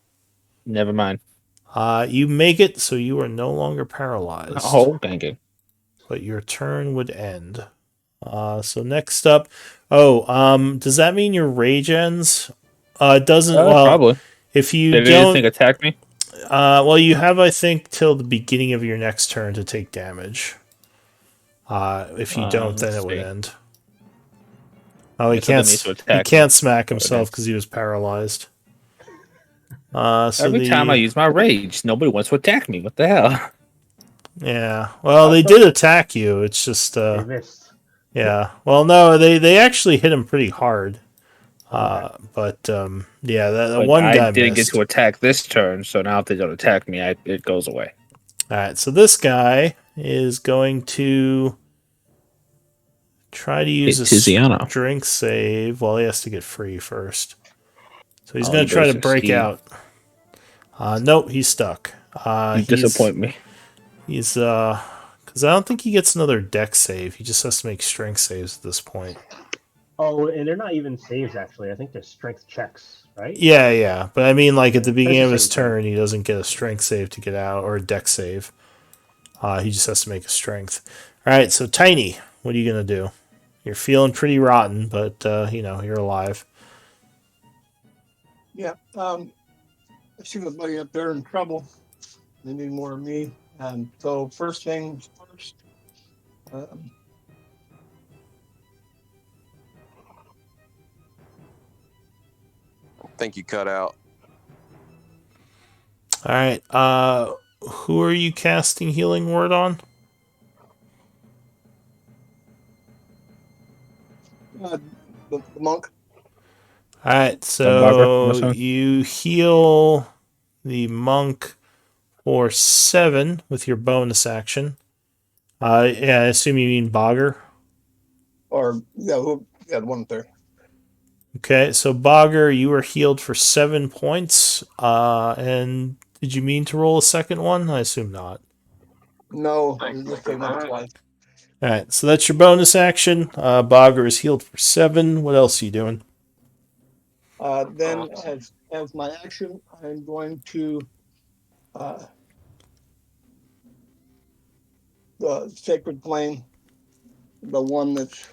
Never mind. You make it, so you are no longer paralyzed. Oh, dang it. But your turn would end. So next up, does that mean your rage ends? It doesn't. Well, Probably. if you Did don't, anything attack me? well, you have, I think, till the beginning of your next turn to take damage. If you don't, then let's it would see. end. Oh, he Guess that can't. needs to He attack can't smack Oh, himself it because he was paralyzed. So Every time I use my rage, nobody wants to attack me. What the hell? yeah. Well, they did attack you. It's just They missed. yeah. Well, no, they actually hit him pretty hard. But yeah, that But one guy I didn't missed. get to attack this turn, so now if they don't attack me, it goes away. All right, so this guy is going to try to use It's a Tiziano. strength save. Well, he has to get free first. So he's Oh, going you to try to better break succeed. out. Nope, he's stuck. You disappoint me. He's because I don't think he gets another deck save. He just has to make strength saves at this point. Oh, and they're not even saves actually. I think they're strength checks, right? Yeah. But I mean, like at the beginning of the his same thing. turn, he doesn't get a strength save to get out or a deck save. He just has to make a strength. All right, so Tiny, what are you gonna do? You're feeling pretty rotten, but you're alive. Yeah. I see the buddy up there in trouble. They need more of me. And so first things first. I think you cut out. All right. Who are you casting Healing Word on? The monk. All right, Bugger, I'm so assuming. you heal the monk for 7 with your bonus action. Yeah, I assume you mean Bogger. Or the one up there. Okay, so Bogger, you were healed for 7 points. And did you mean to roll a second one? I assume not. No, Thanks just for take one that. twice. All right, so that's your bonus action. Bogger is healed for 7. What else are you doing? Then as my action, I'm going to the sacred flame, the one that's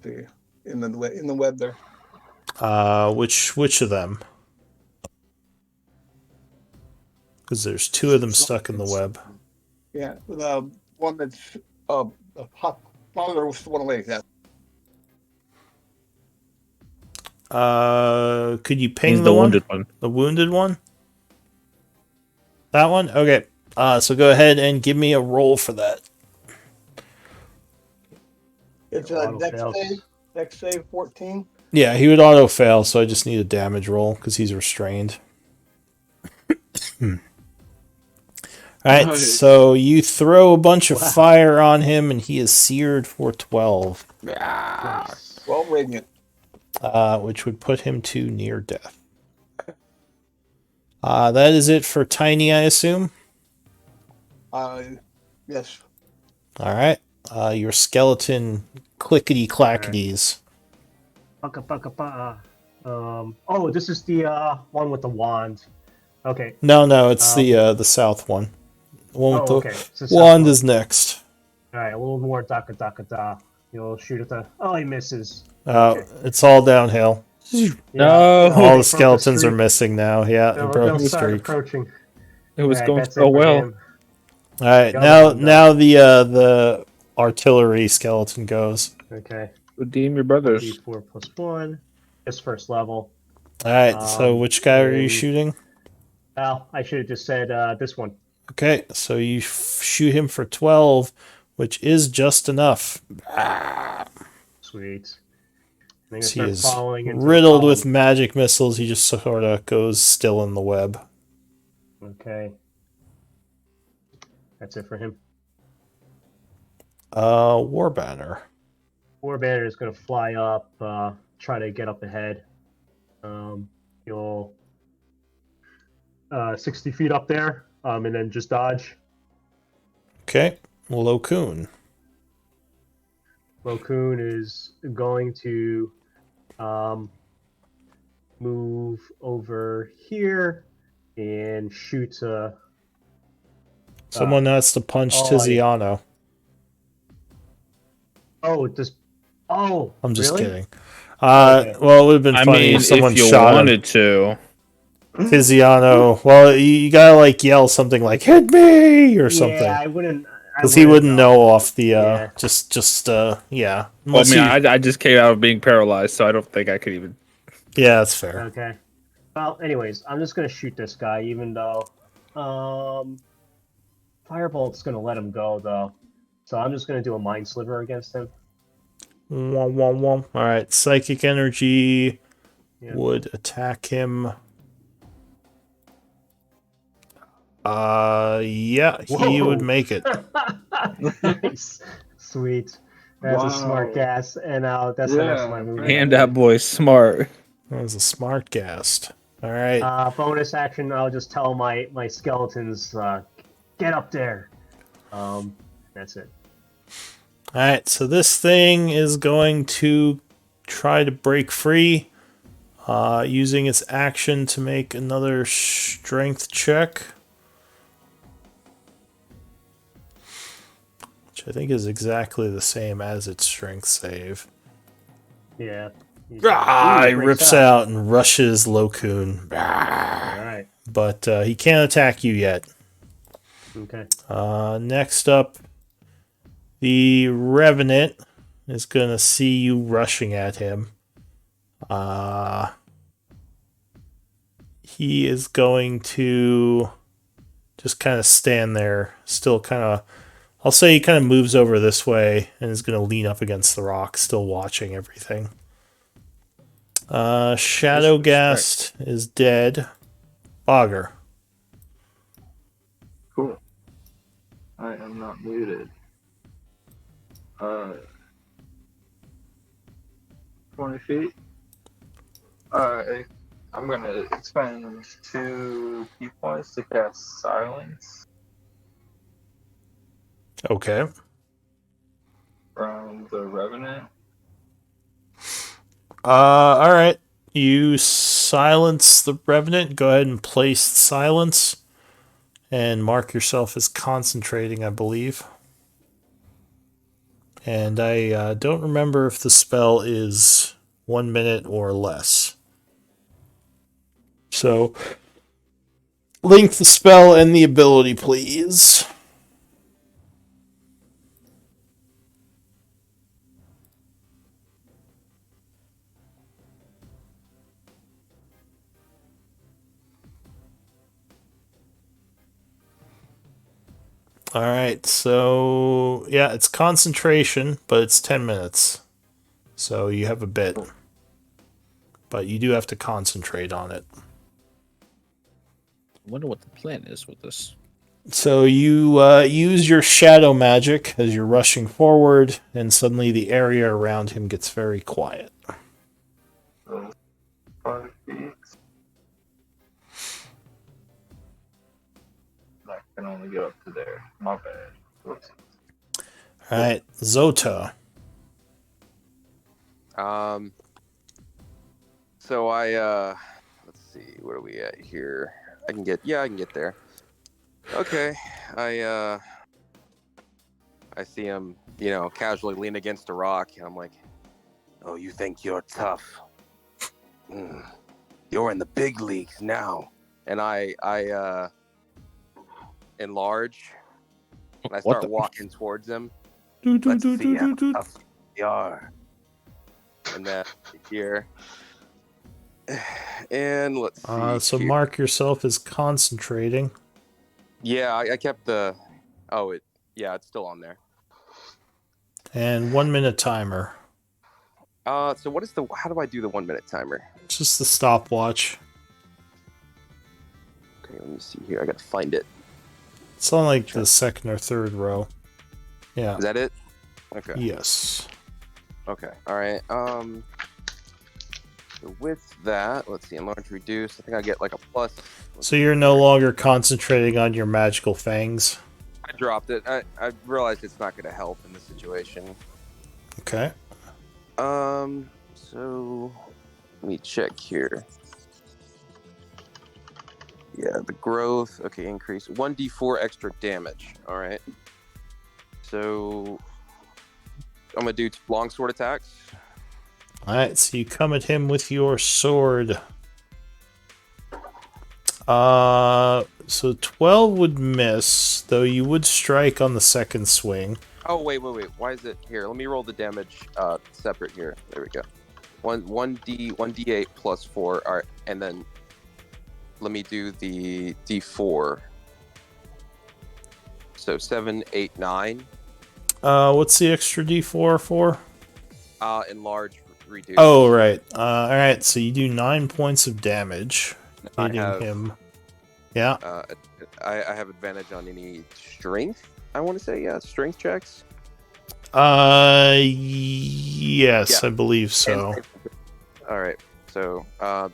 in the web there. Which of them? Because there's 2 of them stuck in the web. Yeah, the one that's the father was one away. Yeah. Could you ping He's the the one? wounded one. The wounded one? That one? Okay. So go ahead and give me a roll for that. It's Auto a dex fails. save. Dex save 14. Yeah, he would auto fail, so I just need a damage roll because he's restrained. Alright, Nice. so you throw a bunch of fire on him and he is seared for 12, Nice. Well, radiant. which would put him to near death. That is it for Tiny, I assume? Yes. Alright. Your skeleton clickety-clackities. Oh, this is the one with the wand. Okay. No, it's the south one. The one with the Okay. It's the wand south is next. one. All right, a little more da. You'll shoot at the. Oh, he misses. Okay. It's all downhill. No. All they the broke skeletons are streak. missing now. Yeah, they broke They'll the start streak. approaching. It was All right, going that's so it for well. him. All right, The other one now the artillery skeleton goes. Okay. Redeem your brothers. D4 plus 1. It's first level. All right, so which guy are you and- shooting? Well, I should have just said this one. Okay, so you shoot him for 12, which is just enough. Sweet. And He start is following into the riddled with column. magic missiles. He just sort of goes still in the web. Okay. That's it for him. War banner. War Banner is going to fly up, try to get up ahead. You'll 60 feet up there, and then just dodge. Okay, Lokun. Rokun is going to move over here and shoot Someone has to punch oh, Tiziano. I'm just really? kidding. Okay. Well, it would have been I funny mean, if someone if you shot him. wanted to. Tiziano. Well, you gotta like yell something like "hit me" or something, Yeah, I wouldn't. because he wouldn't know off the. Yeah. Yeah. Well, I Unless mean, you- I just came out of being paralyzed, so I don't think I could even. yeah, that's fair. Okay. Well, anyways, I'm just gonna shoot this guy, even though Firebolt's gonna let him go though. So I'm just gonna do a Mind Sliver against him. Wom, wom, wom. All right, psychic energy Yeah. would attack him. Yeah, he Whoa. would make it. Nice. Sweet. That's a smart Wow. gas, and that's the rest of my Yeah, movie. Hand that boy smart. That was a smart ghast. All right. Bonus action, I'll just tell my skeletons, get up there. That's it. All right, so this thing is going to try to break free, using its action to make another strength check. Which I think is exactly the same as its strength save. Yeah. He rips out and rushes Lokun. Alright. But he can't attack you yet. Okay. Next up, the Revenant is going to see you rushing at him. He is going to just kind of stand there, still kind of... I'll say he kind of moves over this way and is going to lean up against the rock, still watching everything. Shadowgast is dead. Bogger. Cool. I am not muted. 20 feet. I'm going to expend 2 key points to cast Silence Okay. from the Revenant. Alright. You silence the Revenant. Go ahead and place silence. And mark yourself as concentrating, I believe. And I don't remember if the spell is 1 minute or less. So, link the spell and the ability, please. Alright, so yeah, it's concentration, but it's 10 minutes. So you have a bit. But you do have to concentrate on it. I wonder what the plan is with this. So you use your shadow magic as you're rushing forward, and suddenly the area around him gets very quiet. 5 feet. I can only get up to there. My bad. Whoops. Alright, Zota. So I let's see, where are we at here? I can get there. Okay. I see him, casually lean against a rock, and I'm like, "Oh, you think you're tough? You're in the big leagues now." And I enlarge, and I start walking towards him. Let's see how tough you are. And then here, and let's see. So here. mark yourself as concentrating. Yeah, I kept the. Oh, it's still on there. And 1 minute timer. So what is how do I do the 1 minute timer? It's just the stopwatch. Okay, let me see here. I gotta find it. It's on like the second or third row. Yeah. Is that it? Okay. Yes. Okay. All right. So with that, let's see. Enlarge, reduce. I think I get like a plus. So you're no longer concentrating on your magical fangs. I dropped it. I realized it's not gonna help in this situation. Okay. So let me check here. Yeah, the growth. Okay, increase 1d4 extra damage. All right. So I'm gonna do 2 longsword attacks. Alright, so you come at him with your sword. So 12 would miss, though you would strike on the second swing. Oh wait. Why is it here? Let me roll the damage separate here. There we go. 1d8 plus 4. All right, and then let me do the d4. So 7, 8, 9. What's the extra d4 for? Enlarge, reduce. Oh, right. Alright, so you do 9 points of damage, hitting him. Yeah. I have advantage on any strength, I want to say. Yeah, strength checks. Yes, yeah. I believe so. All right, so let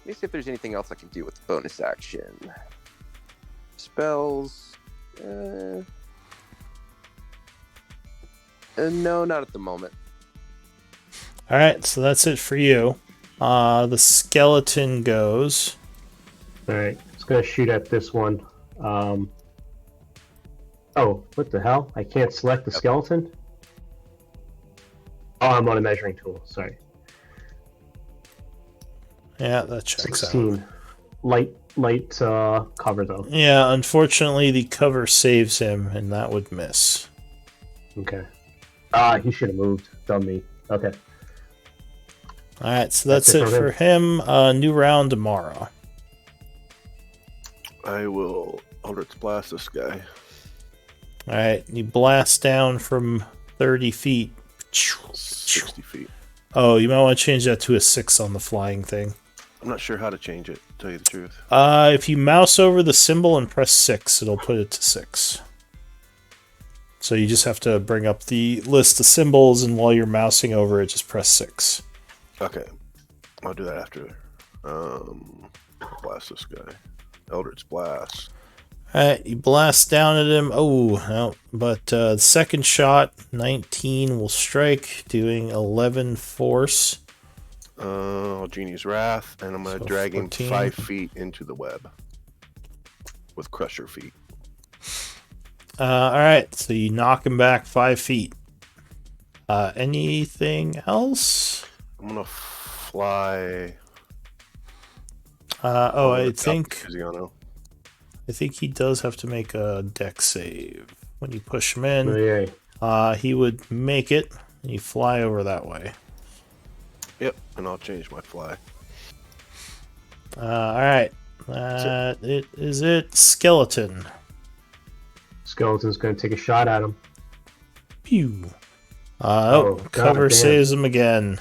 me see if there's anything else I can do with the bonus action. Spells. No, not at the moment. All right, so that's it for you. The skeleton goes. All right, it's gonna shoot at this one. Oh, what the hell? I can't select the skeleton? Oh, I'm on a measuring tool. Sorry. Yeah, that checks out. 16. Light cover though. Yeah, unfortunately, the cover saves him, and that would miss. Okay. He should have moved. Dummy. Okay. All right, so that's it for him. New round tomorrow. I will Eldritch Blast this guy. All right, you blast down from 30 feet. 60 feet. Oh, you might want to change that to a 6 on the flying thing. I'm not sure how to change it, to tell you the truth. If you mouse over the symbol and press 6, it'll put it to 6. So you just have to bring up the list of symbols, and while you're mousing over it, just press 6. Okay. I'll do that after. Blast this guy. Eldritch Blast. Alright, you blast down at him. Oh, no. But the second shot, 19 will strike, doing 11 force. Genie's Wrath, and I'm going to drag 14. him 5 feet into the web. With Crusher Feet. Alright, so you knock him back 5 feet. Anything else? I'm going to fly. I think Tiziano. he does have to make a dex save. When you push him in, Oh, yeah. he would make it, and you fly over that way. Yep, and I'll change my fly. Alright. It is it. Skeleton. Skeleton's gonna take a shot at him. Pew. Oh, cover goddamn. saves him again.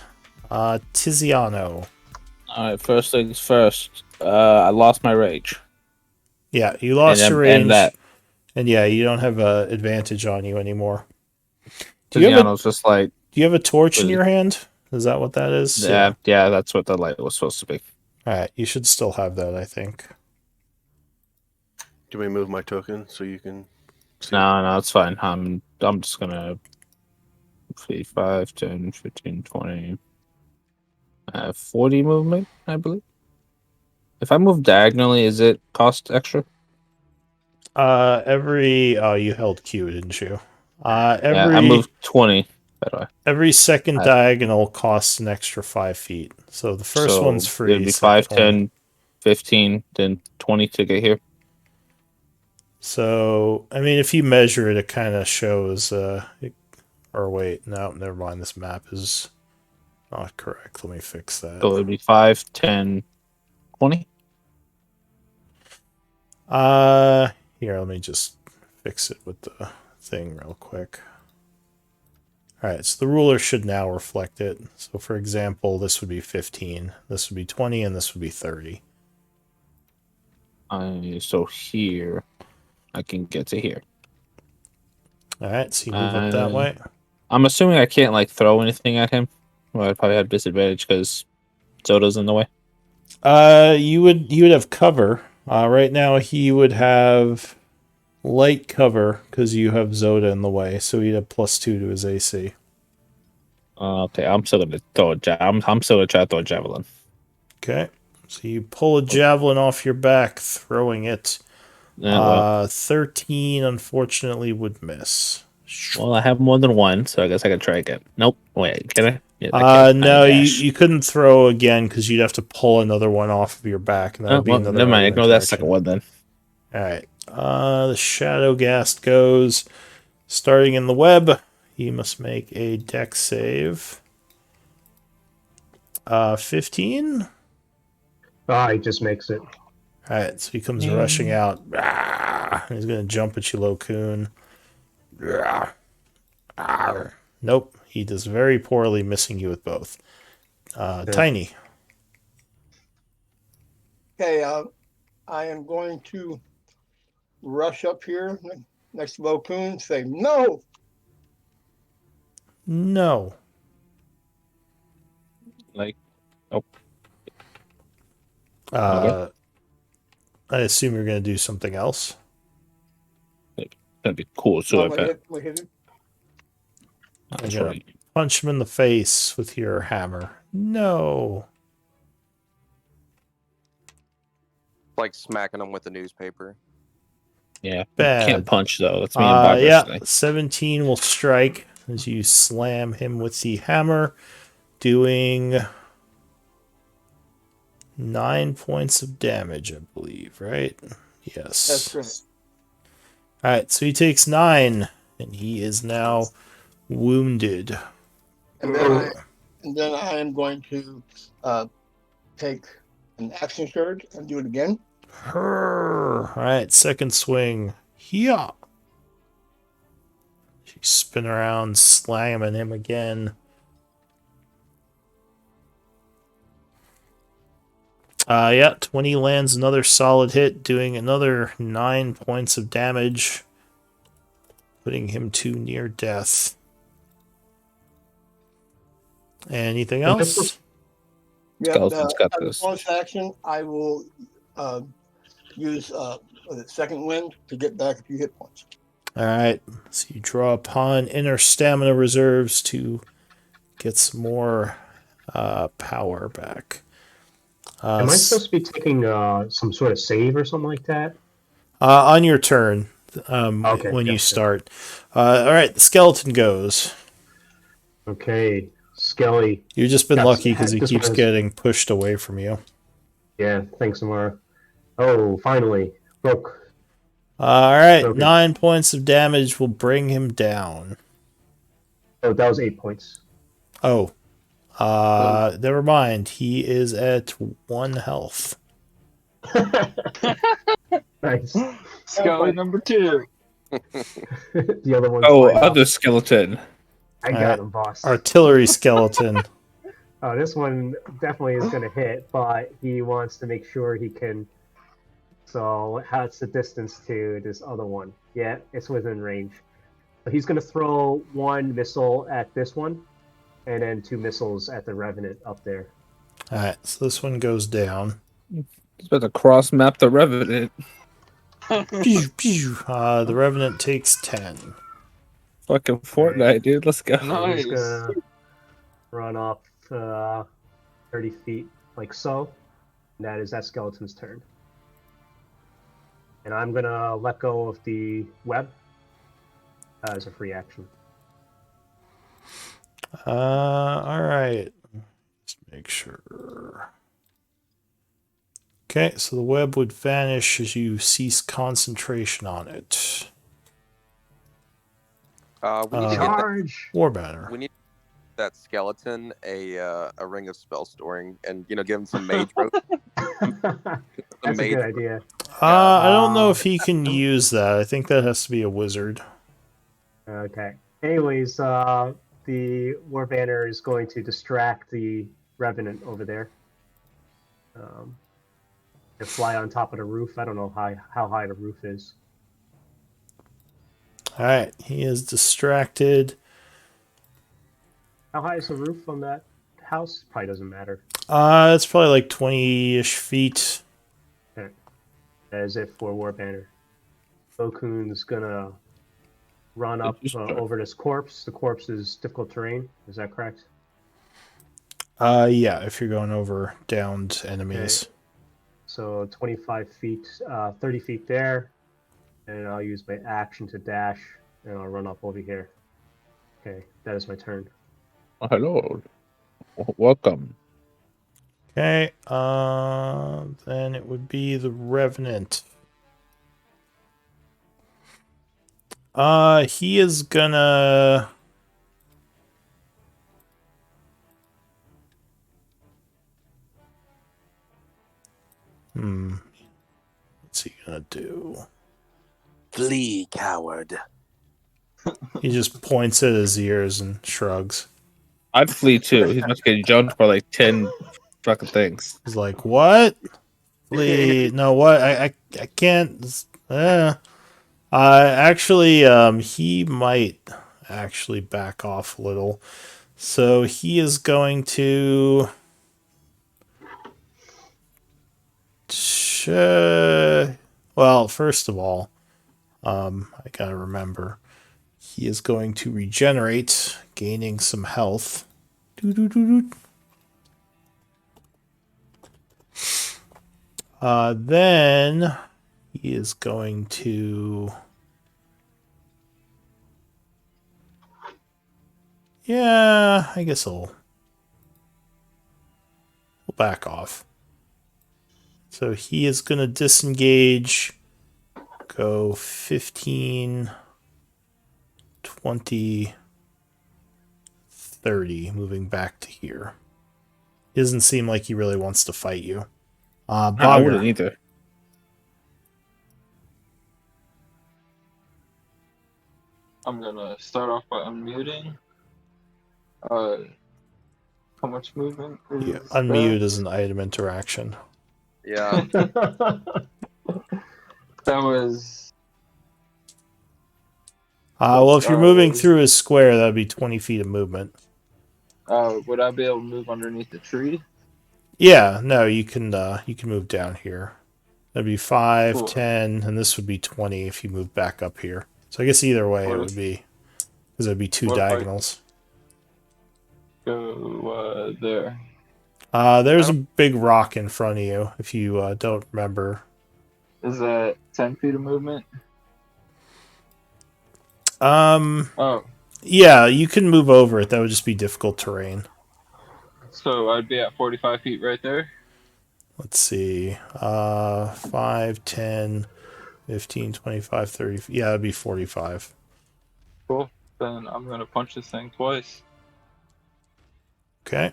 Tiziano. Alright, first things first. I lost my rage. Yeah, you lost your range. And that. And yeah, you don't have advantage on you anymore. Do you have a torch in your hand? Is that what that is? Yeah, that's what the light was supposed to be. Alright, you should still have that, I think. Do we move my token so you can see? No, it's fine. I'm just gonna 5, 10, 15, 20. I have 40 movement, I believe. If I move diagonally, is it cost extra? You held Q, didn't you? I moved 20. By the way. Every second diagonal costs an extra 5 feet. So the first one's free. It'd be 5, 10, 15, then 20 to get here. So, I mean, if you measure it, it kind of shows... or wait, no, never mind. This map is not correct. Let me fix that. So it'd be 5, 10, 20? Here, let me just fix it with the thing real quick. Alright, so the ruler should now reflect it. So, for example, this would be 15, this would be 20, and this would be 30. So here, I can get to here. Alright, so you move up that way. I'm assuming I can't, throw anything at him. Well, I'd probably have disadvantage because Zoda's in the way. You would have cover. Right now, he would have light cover because you have Zoda in the way, so he'd have +2 to his AC. Okay, I'm still gonna throw a I'm still gonna try to throw a javelin. Okay, so you pull a javelin off your back, throwing it. 13, unfortunately, would miss. Well, I have more than one, so I guess I can try again. Nope. Wait, can I? Yeah, no, you couldn't throw again because you'd have to pull another one off of your back. And that would be another never mind. Ignore that action. second one then. All right. The Shadow Ghast goes. Starting in the web, he must make a dex save. 15? He just makes it. All right, so he comes rushing out. He's going to jump at you, Locoon. Nope, he does very poorly, missing you with both. Tiny. Okay, I am going to rush up here next to Locoon and say, no! No. Okay. I assume you're going to do something else. That'd be cool. So I'm gonna hit it. That's right. punch him in the face with your hammer. No. Like smacking him with a newspaper. Yeah. Bad. Can't punch though. That's me and Bob Yeah, wrestling. 17 will strike as you slam him with the hammer, doing 9 points of damage, I believe, right? Yes. That's great. Alright, so he takes 9, and he is now wounded. And then I am going to take an action surge and do it again. Alright, second swing. Yeah. You spin around, slamming him again. Yeah, 20 lands another solid hit, doing another 9 points of damage, putting him to near death. Anything else? Yeah, Skeleton's got as a this. bonus action, I will use second wind to get back a few hit points. Alright, so you draw upon inner stamina reserves to get some more power back. Am I supposed to be taking some sort of save or something like that? On your turn, Okay, when you gotcha. start. Alright, the skeleton goes. Okay, Skelly. You've just been lucky because he this keeps one has- getting pushed away from you. Yeah, thanks, Amara. Oh, finally. Broke. Alright, Okay. 9 points of damage will bring him down. Oh, that was 8 points. Oh. Never mind. He is at 1 health. Nice. Skelly number 2. The other one's Oh, flying off. other skeleton. I got him, boss. Artillery skeleton. Oh, this one definitely is going to hit, but he wants to make sure he can. So, how's the distance to this other one? Yeah, it's within range. So he's going to throw 1 missile at this one, and then 2 missiles at the Revenant up there. Alright, so this one goes down. He's about to cross map the Revenant. Pew, pew. The Revenant takes 10. Fucking Fortnite, dude. Let's go. So he's Nice. going to run up 30 feet, like so. And that is that skeleton's turn. And I'm going to let go of the web as a free action. Alright. Just make sure. Okay, so the web would vanish as you cease concentration on it. We need to get that, Charge! War banner. we need that skeleton a ring of spell storing, and give him some mage rope. That's a good idea. I don't know if he can use that. I think that has to be a wizard. Okay. Anyways, the war banner is going to distract the revenant over there. And fly on top of the roof. I don't know how high the roof is. Alright, he is distracted. How high is the roof on that house? Probably doesn't matter. It's probably like 20-ish feet. As if for war banner. Bokun's gonna run up over this corpse. The corpse is difficult terrain. Is that correct? Yeah, if you're going over downed enemies. Okay. So 25 feet, 30 feet there. And I'll use my action to dash, and I'll run up over here. Okay, that is my turn. Oh, hello. Welcome. Okay, then it would be the Revenant. He is gonna... What's he gonna do? Flee, coward. He just points at his ears and shrugs. I'd flee too. He's about to get jumped by like 10 fucking things. He's like, what? Flee. No, what? I can't. Actually, he might actually back off a little. So he is going to... Well, first of all, I gotta remember, he is going to regenerate, gaining some health. Doo-doo-doo-doo. Then he is going to... Yeah, I guess he'll back off. So he is going to disengage, go 15, 20, 30, moving back to here. He doesn't seem like he really wants to fight you. I wouldn't either. I'm gonna start off by unmuting. How much movement is Yeah, unmute is an item interaction. Yeah. That was... Well, if you're moving through a square, that would be 20 feet of movement. would I be able to move underneath the tree? Yeah, no, you can move down here. That'd be 5, Cool. 10, and this would be 20 if you move back up here. So I guess either way What it if- would be, because there'd be two what if I- diagonals. Go there. There's a big rock in front of you, if you don't remember. Is that 10 feet of movement? Oh, yeah, you can move over it. That would just be difficult terrain. So I'd be at 45 feet right there? Let's see. 5, 10, 15, 25, 30. Yeah, that'd be 45. Cool. Then I'm gonna punch this thing twice. Okay.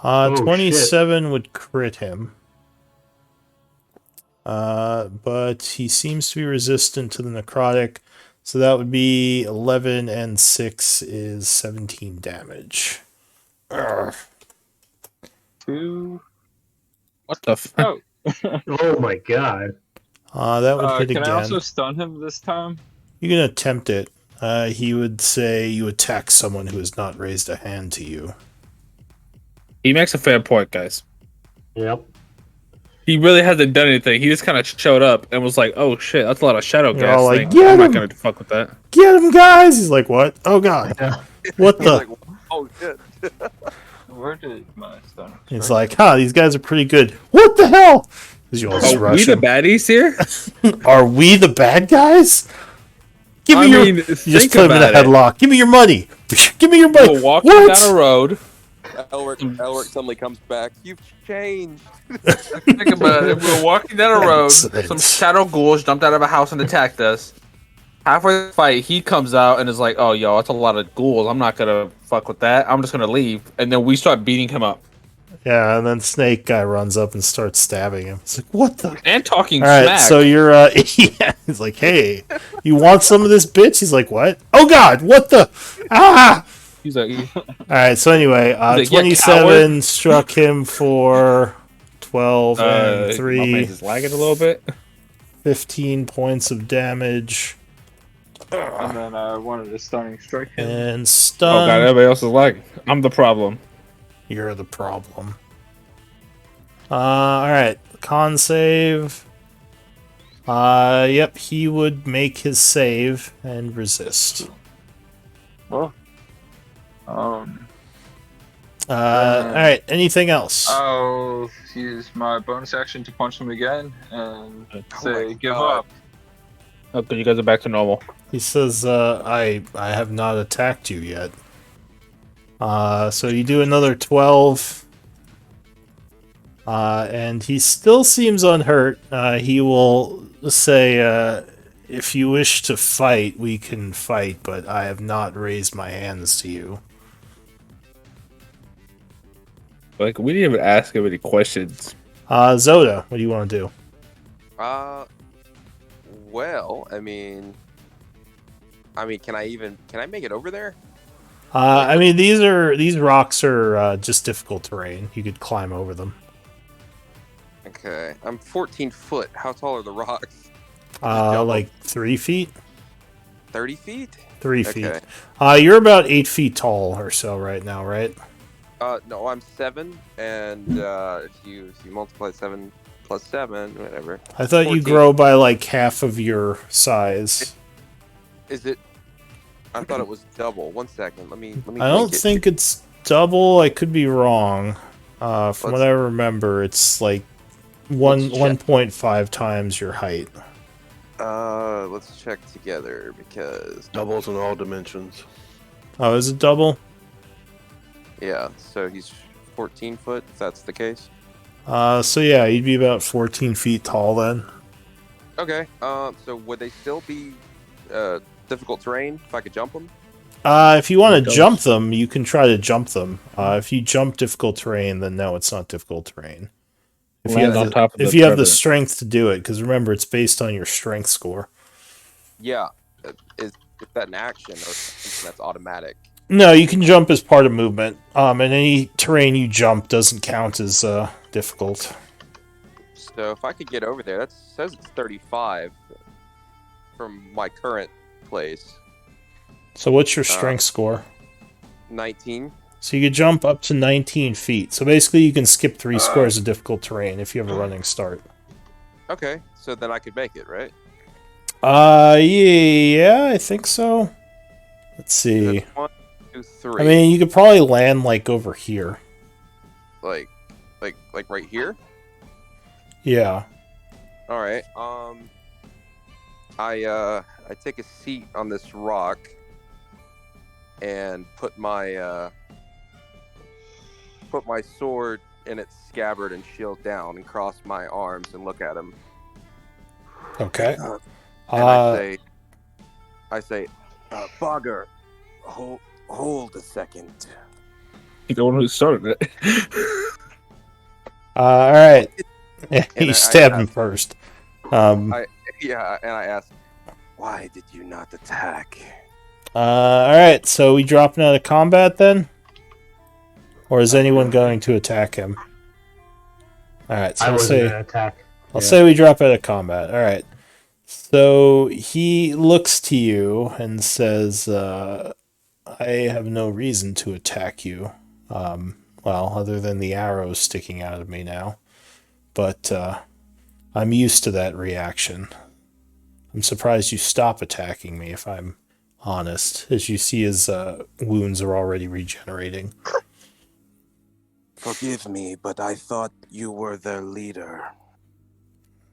Oh, 27 would crit him. But he seems to be resistant to the necrotic. So that would be 11 and 6 is 17 damage. Urgh. 2. What the fuck? Oh. Oh my god. That would hit Can again. I also stun him this time? You can attempt it. He would say you attack someone who has not raised a hand to you. He makes a fair point, guys. Yep. He really hasn't done anything. He just kind of showed up and was like, "Oh shit, that's a lot of shadow You're gas." all like, Like, "Get I'm him!" not gonna fuck with that. Get him, guys! He's like, what? Oh god. What He's the? like, oh shit. Where did my stun? It's like, these guys are pretty good. What the hell? Because you all just Are we rush the him. baddies here? Are we the bad guys? Give me I your. mean, You just think put him in a about it. headlock. Give me your money. Give me your money. We're walking What? down a road. Elric suddenly comes back. You've changed. Think about it. We're walking down a road. Excellent. Some shadow ghouls jumped out of a house and attacked us. Halfway through the fight, he comes out and is like, "Oh, yo, that's a lot of ghouls. I'm not gonna fuck with that. I'm just gonna leave." And then we start beating him up Yeah, and then Snake Guy runs up and starts stabbing him. It's like, what the? and talking All right, smack. so you're, yeah, he's like, hey, you want some of this, bitch? He's like, what? Oh god, what the? Ah! He's like, All right, so anyway, like, "Yeah, 27 coward." struck him for 12 and my man's 3, just lagging a little bit. 15 points of damage, And then I wanted a stunning strike him. and Oh stun. god, everybody else is lagging. I'm the problem. You're the problem. All right, con save. Yep, he would make his save and resist. Well, All right, anything else? I'll use my bonus action to punch him again and say, my give God. up. Okay, you guys are back to normal. He says, I have not attacked you yet. So you do another 12. And he still seems unhurt. He will say, if you wish to fight, we can fight, but I have not raised my hands to you. Like, we didn't even ask him any questions. Zoda, what do you want to do? Well, I mean, can I make it over there? I mean, these rocks are just difficult terrain. You could climb over them. Okay, I'm 14 foot. How tall are the rocks? jump Like 3 feet? 30 feet? 3 feet. Okay. You're about 8 feet tall or so right now, right? No, I'm 7, and if you multiply 7 plus 7, whatever. I thought you 14. grow by like half of your size. Is it? I thought it was double. 1 second. Let me. I don't link it think to- it's double. I could be wrong. From what Let's- I remember, it's like Let's check. 1.5 times your height. Let's check together because Doubles in all dimensions. Oh, is it double? yeah. So he's 14 foot. If that's the case. So yeah, you'd be about 14 feet tall then. Okay. So would they still be difficult terrain if I could jump them? If you want It to does. jump them, you can try to jump them. If you jump difficult terrain, then no, it's not difficult terrain. If you Land have on the, top of if the you have the president. strength to do it, because remember, it's based on your strength score. Yeah. Is that an action or something that's automatic? No, you can jump as part of movement. And any terrain you jump doesn't count as difficult. So if I could get over there, that says it's 35 from my current place. So what's your strength score? 19. So you could jump up to 19 feet. So basically, you can skip 3 squares of difficult terrain if you have a running start. Okay, so then I could make it, right? Yeah, I think so. Let's see. That's 1, 2, 3. I mean, you could probably land like over here. like right here. Yeah. All right. I take a seat on this rock and put my sword in its scabbard and shield down and cross my arms and look at him. Okay. And I say, Bogger, hold a second. He's the one who started it. All right. Yeah, And you I stabbed him asked- first. Yeah, and I asked, why did you not attack? All right. So we dropping out of combat then, or is anyone going to attack him? All right. So I I'll was say gonna attack. I'll say we drop out of combat. All right. So he looks to you and says, "I have no reason to attack you. Well, other than the arrows sticking out of me now, but I'm used to that reaction. I'm surprised you stop attacking me, if I'm honest. As you see, his wounds are already regenerating." Forgive me, but I thought you were their leader.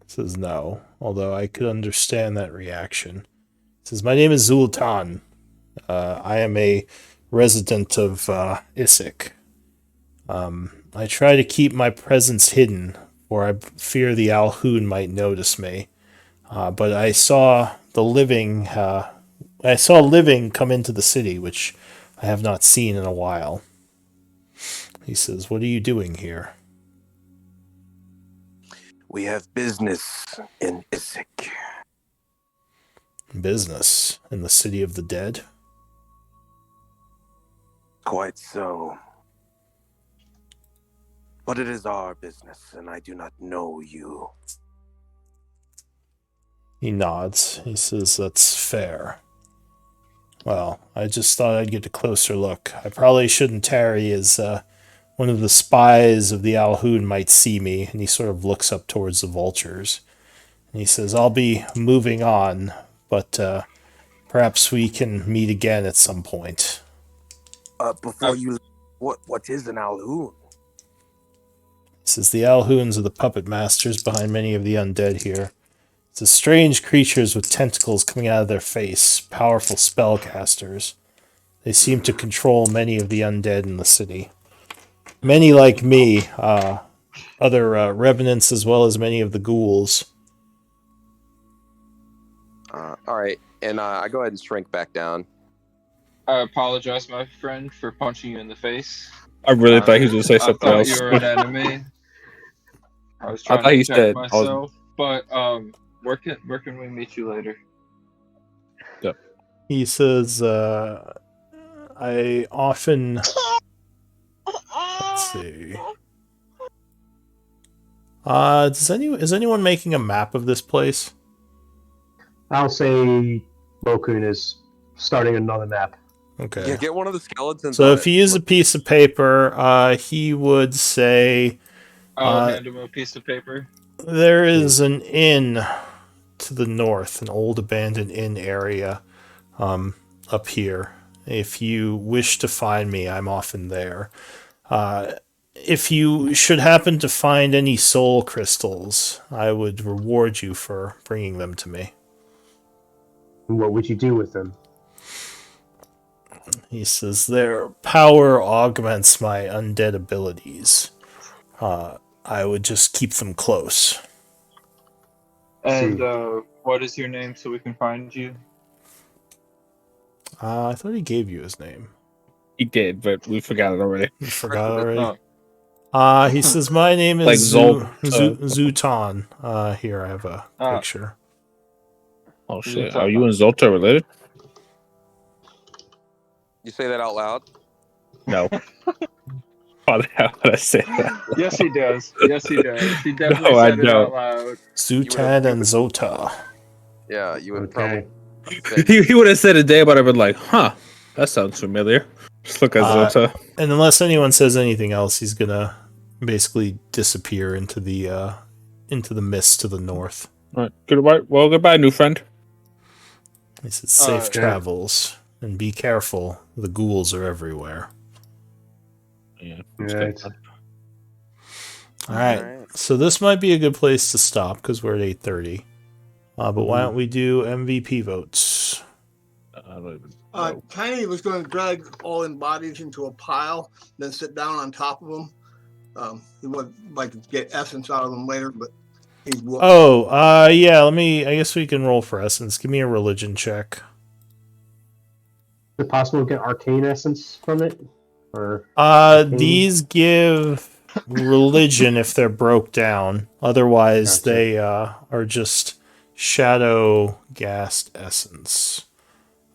Says no, although I could understand that reaction. Says, "My name is Zultan. I am a resident of Isik. I try to keep my presence hidden, for I fear the Alhoun might notice me. But I saw the living. I saw living come into the city, which I have not seen in a while." He says, "What are you doing here?" We have business in Isik. "Business in the city of the dead?" Quite so. But it is our business, and I do not know you. He nods. He says, "That's fair. Well, I just thought I'd get a closer look. I probably shouldn't tarry, as one of the spies of the Alhoun might see me." And he sort of looks up towards the vultures. And he says, "I'll be moving on, but perhaps we can meet again at some point." Before you, what is an Alhoun? He says, "The Alhouns are the puppet masters behind many of the undead here. It's the strange creatures with tentacles coming out of their face, powerful spellcasters. They seem to control many of the undead in the city. Many like me, other revenants, as well as many of the ghouls." All right, and I go ahead and shrink back down. I apologize, my friend, for punching you in the face. I really thought he was going to say I something thought else. you were an enemy. I was I trying thought to he protect said, myself, but where can we meet you later? He says, "I often..." Let's see. Is anyone making a map of this place? I'll say Mokun is starting another map. Okay. Yeah, get one of the skeletons. So on if it. you use a piece of paper, he would say, I'll hand him a piece of paper. There is an inn to the north, an old abandoned inn area up here. If you wish to find me, I'm often there. If you should happen to find any soul crystals, I would reward you for bringing them to me. And what would you do with them? He says, their power augments my undead abilities. I would just keep them close. And what is your name so we can find you? I thought he gave you his name. He did, but we forgot it already. You forgot already? Oh. He says, my name is Like Zutan. Here, I have a picture. Oh shit! Are you and Zolta related? You say that out loud? No. How the hell would I say that? Yes, he does. Yes, he does. He definitely No, I said it don't. out loud. Zutan and Zota. Yeah, you would Okay. probably. He would have said a day, but I've been like, huh, that sounds familiar. Just look at Zolta. And unless anyone says anything else, he's gonna basically disappear into the mist to the north. All right. Goodbye. Well, goodbye, new friend. He says, safe travels, and be careful. The ghouls are everywhere. Yeah. Right. All right. So this might be a good place to stop because we're at 8:30. But why don't we do MVP votes? Tiny was going to drag all in bodies into a pile, then sit down on top of them. He would like to get essence out of them later, but he's yeah. I guess we can roll for essence. Give me a religion check. Is it possible to get arcane essence from it? Or these give religion if they're broke down. Otherwise, Gotcha. they are just shadow gassed essence.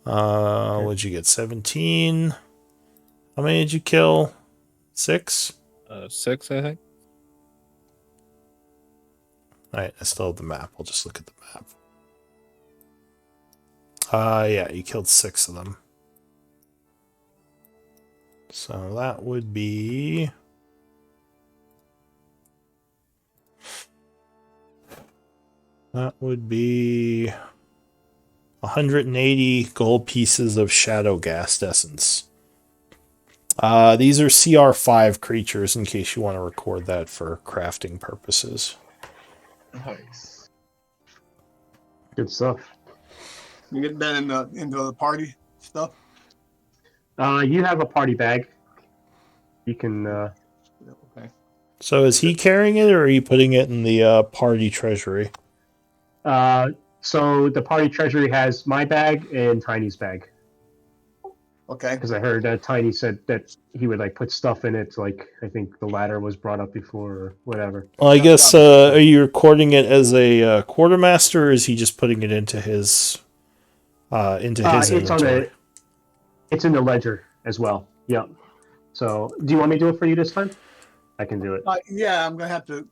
What'd you get? 17. How many did you kill? 6? 6, I think. Alright, I still have the map. I'll just look at the map. Yeah, you killed 6 of them. So that would be... That would be 180 gold pieces of shadow gassed essence. These are CR5 creatures in case you want to record that for crafting purposes. Nice. good stuff. You get that into the party stuff. You have a party bag. You can. Okay. So is he carrying it or are you putting it in the party treasury? So the party treasury has my bag and Tiny's bag. Okay. Because I heard Tiny said that he would like put stuff in it. Like I think the ladder was brought up before or whatever. Well, I guess are you recording it as a quartermaster, or is he just putting it into his inventory? It's in the ledger as well. Yep. So do you want me to do it for you this time? I can do it. Yeah, I'm gonna have to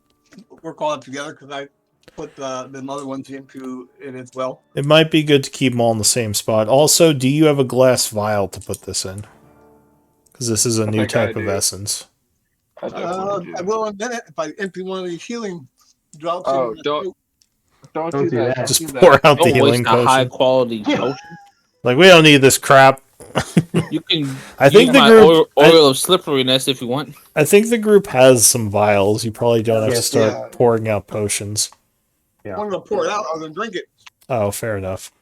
work all that together because I put the other ones into it as well. It might be good to keep them all in the same spot. Also, do you have a glass vial to put this in? Because this is a new type of essence. I will in a minute if I empty one of these healing drops. Oh, don't do that. Just pour out the healing potion. High quality potion. Like, we don't need this crap. You can. I think the group oil of slipperiness if you want. I think the group has some vials. You probably don't have to start pouring out potions. Yeah. I'm gonna pour it out. I'm gonna drink it. Oh, fair enough.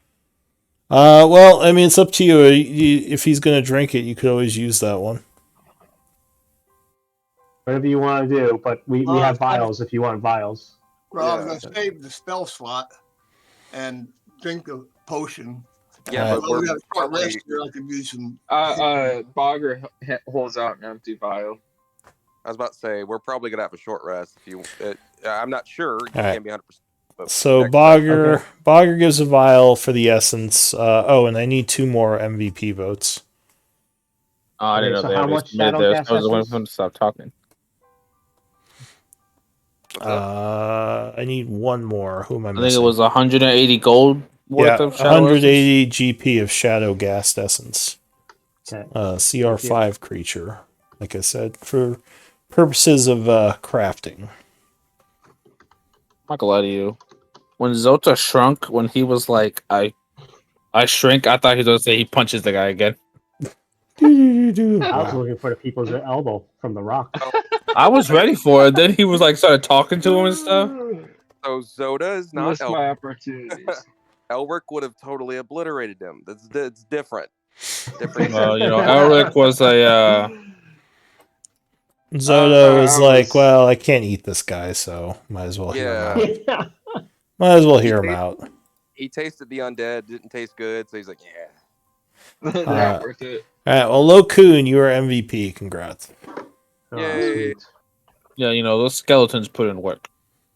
Well, I mean, it's up to you. If he's gonna drink it, you could always use that one. Whatever you want to do, but we have vials if you want vials. Well, I'm gonna save the spell slot and drink the potion. Yeah, but we got a short rest here. I could use some. Bogger holds out an empty vial. I was about to say we're probably gonna have a short rest. If you, I'm not sure. You can't be 100%. So Bogger gives a vial for the essence. And I need 2 more MVP votes. Oh, I didn't know they always made this. I was waiting for him to stop talking. I need 1 more. Who am I missing? I think it was 180 gold worth of shadow 180 GP of shadow gas essence. Okay. CR5 creature, like I said, for purposes of crafting. not gonna lie to you. When Zota shrunk, when he was like, I shrink, I thought he was gonna say he punches the guy again. I was Wow. looking for the people's elbow from the rock. I was ready for it. Then he was like, started talking to him and stuff. So Zoda is not Missed my opportunities. Elric would have totally obliterated him. It's different. Different. Well, you know, Elric was a. Zodo was I like, was- well, I can't eat this guy, so might as well hear him Yeah. out. Might as well hear him out. He tasted the undead, didn't taste good, so he's like, yeah. They're not worth it. All right, well, Lokun, you are MVP. Congrats. Oh, Yay. sweet. Yeah, you know, those skeletons put in work.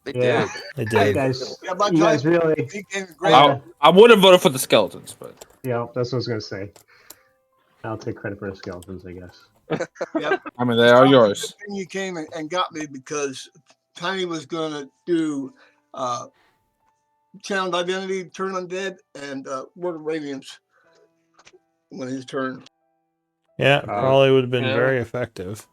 They Yeah. did. They You did. guys, Yeah, by the you guys time really. he came to great. I would have voted for the skeletons, but Yeah, that's what I was gonna say. I'll take credit for the skeletons, I guess. I mean, they are yours. Then you came and got me because Tiny was gonna do Channel Identity, Turn Undead, and Word of Radiance when his turn. Yeah, probably would have been yeah. very effective.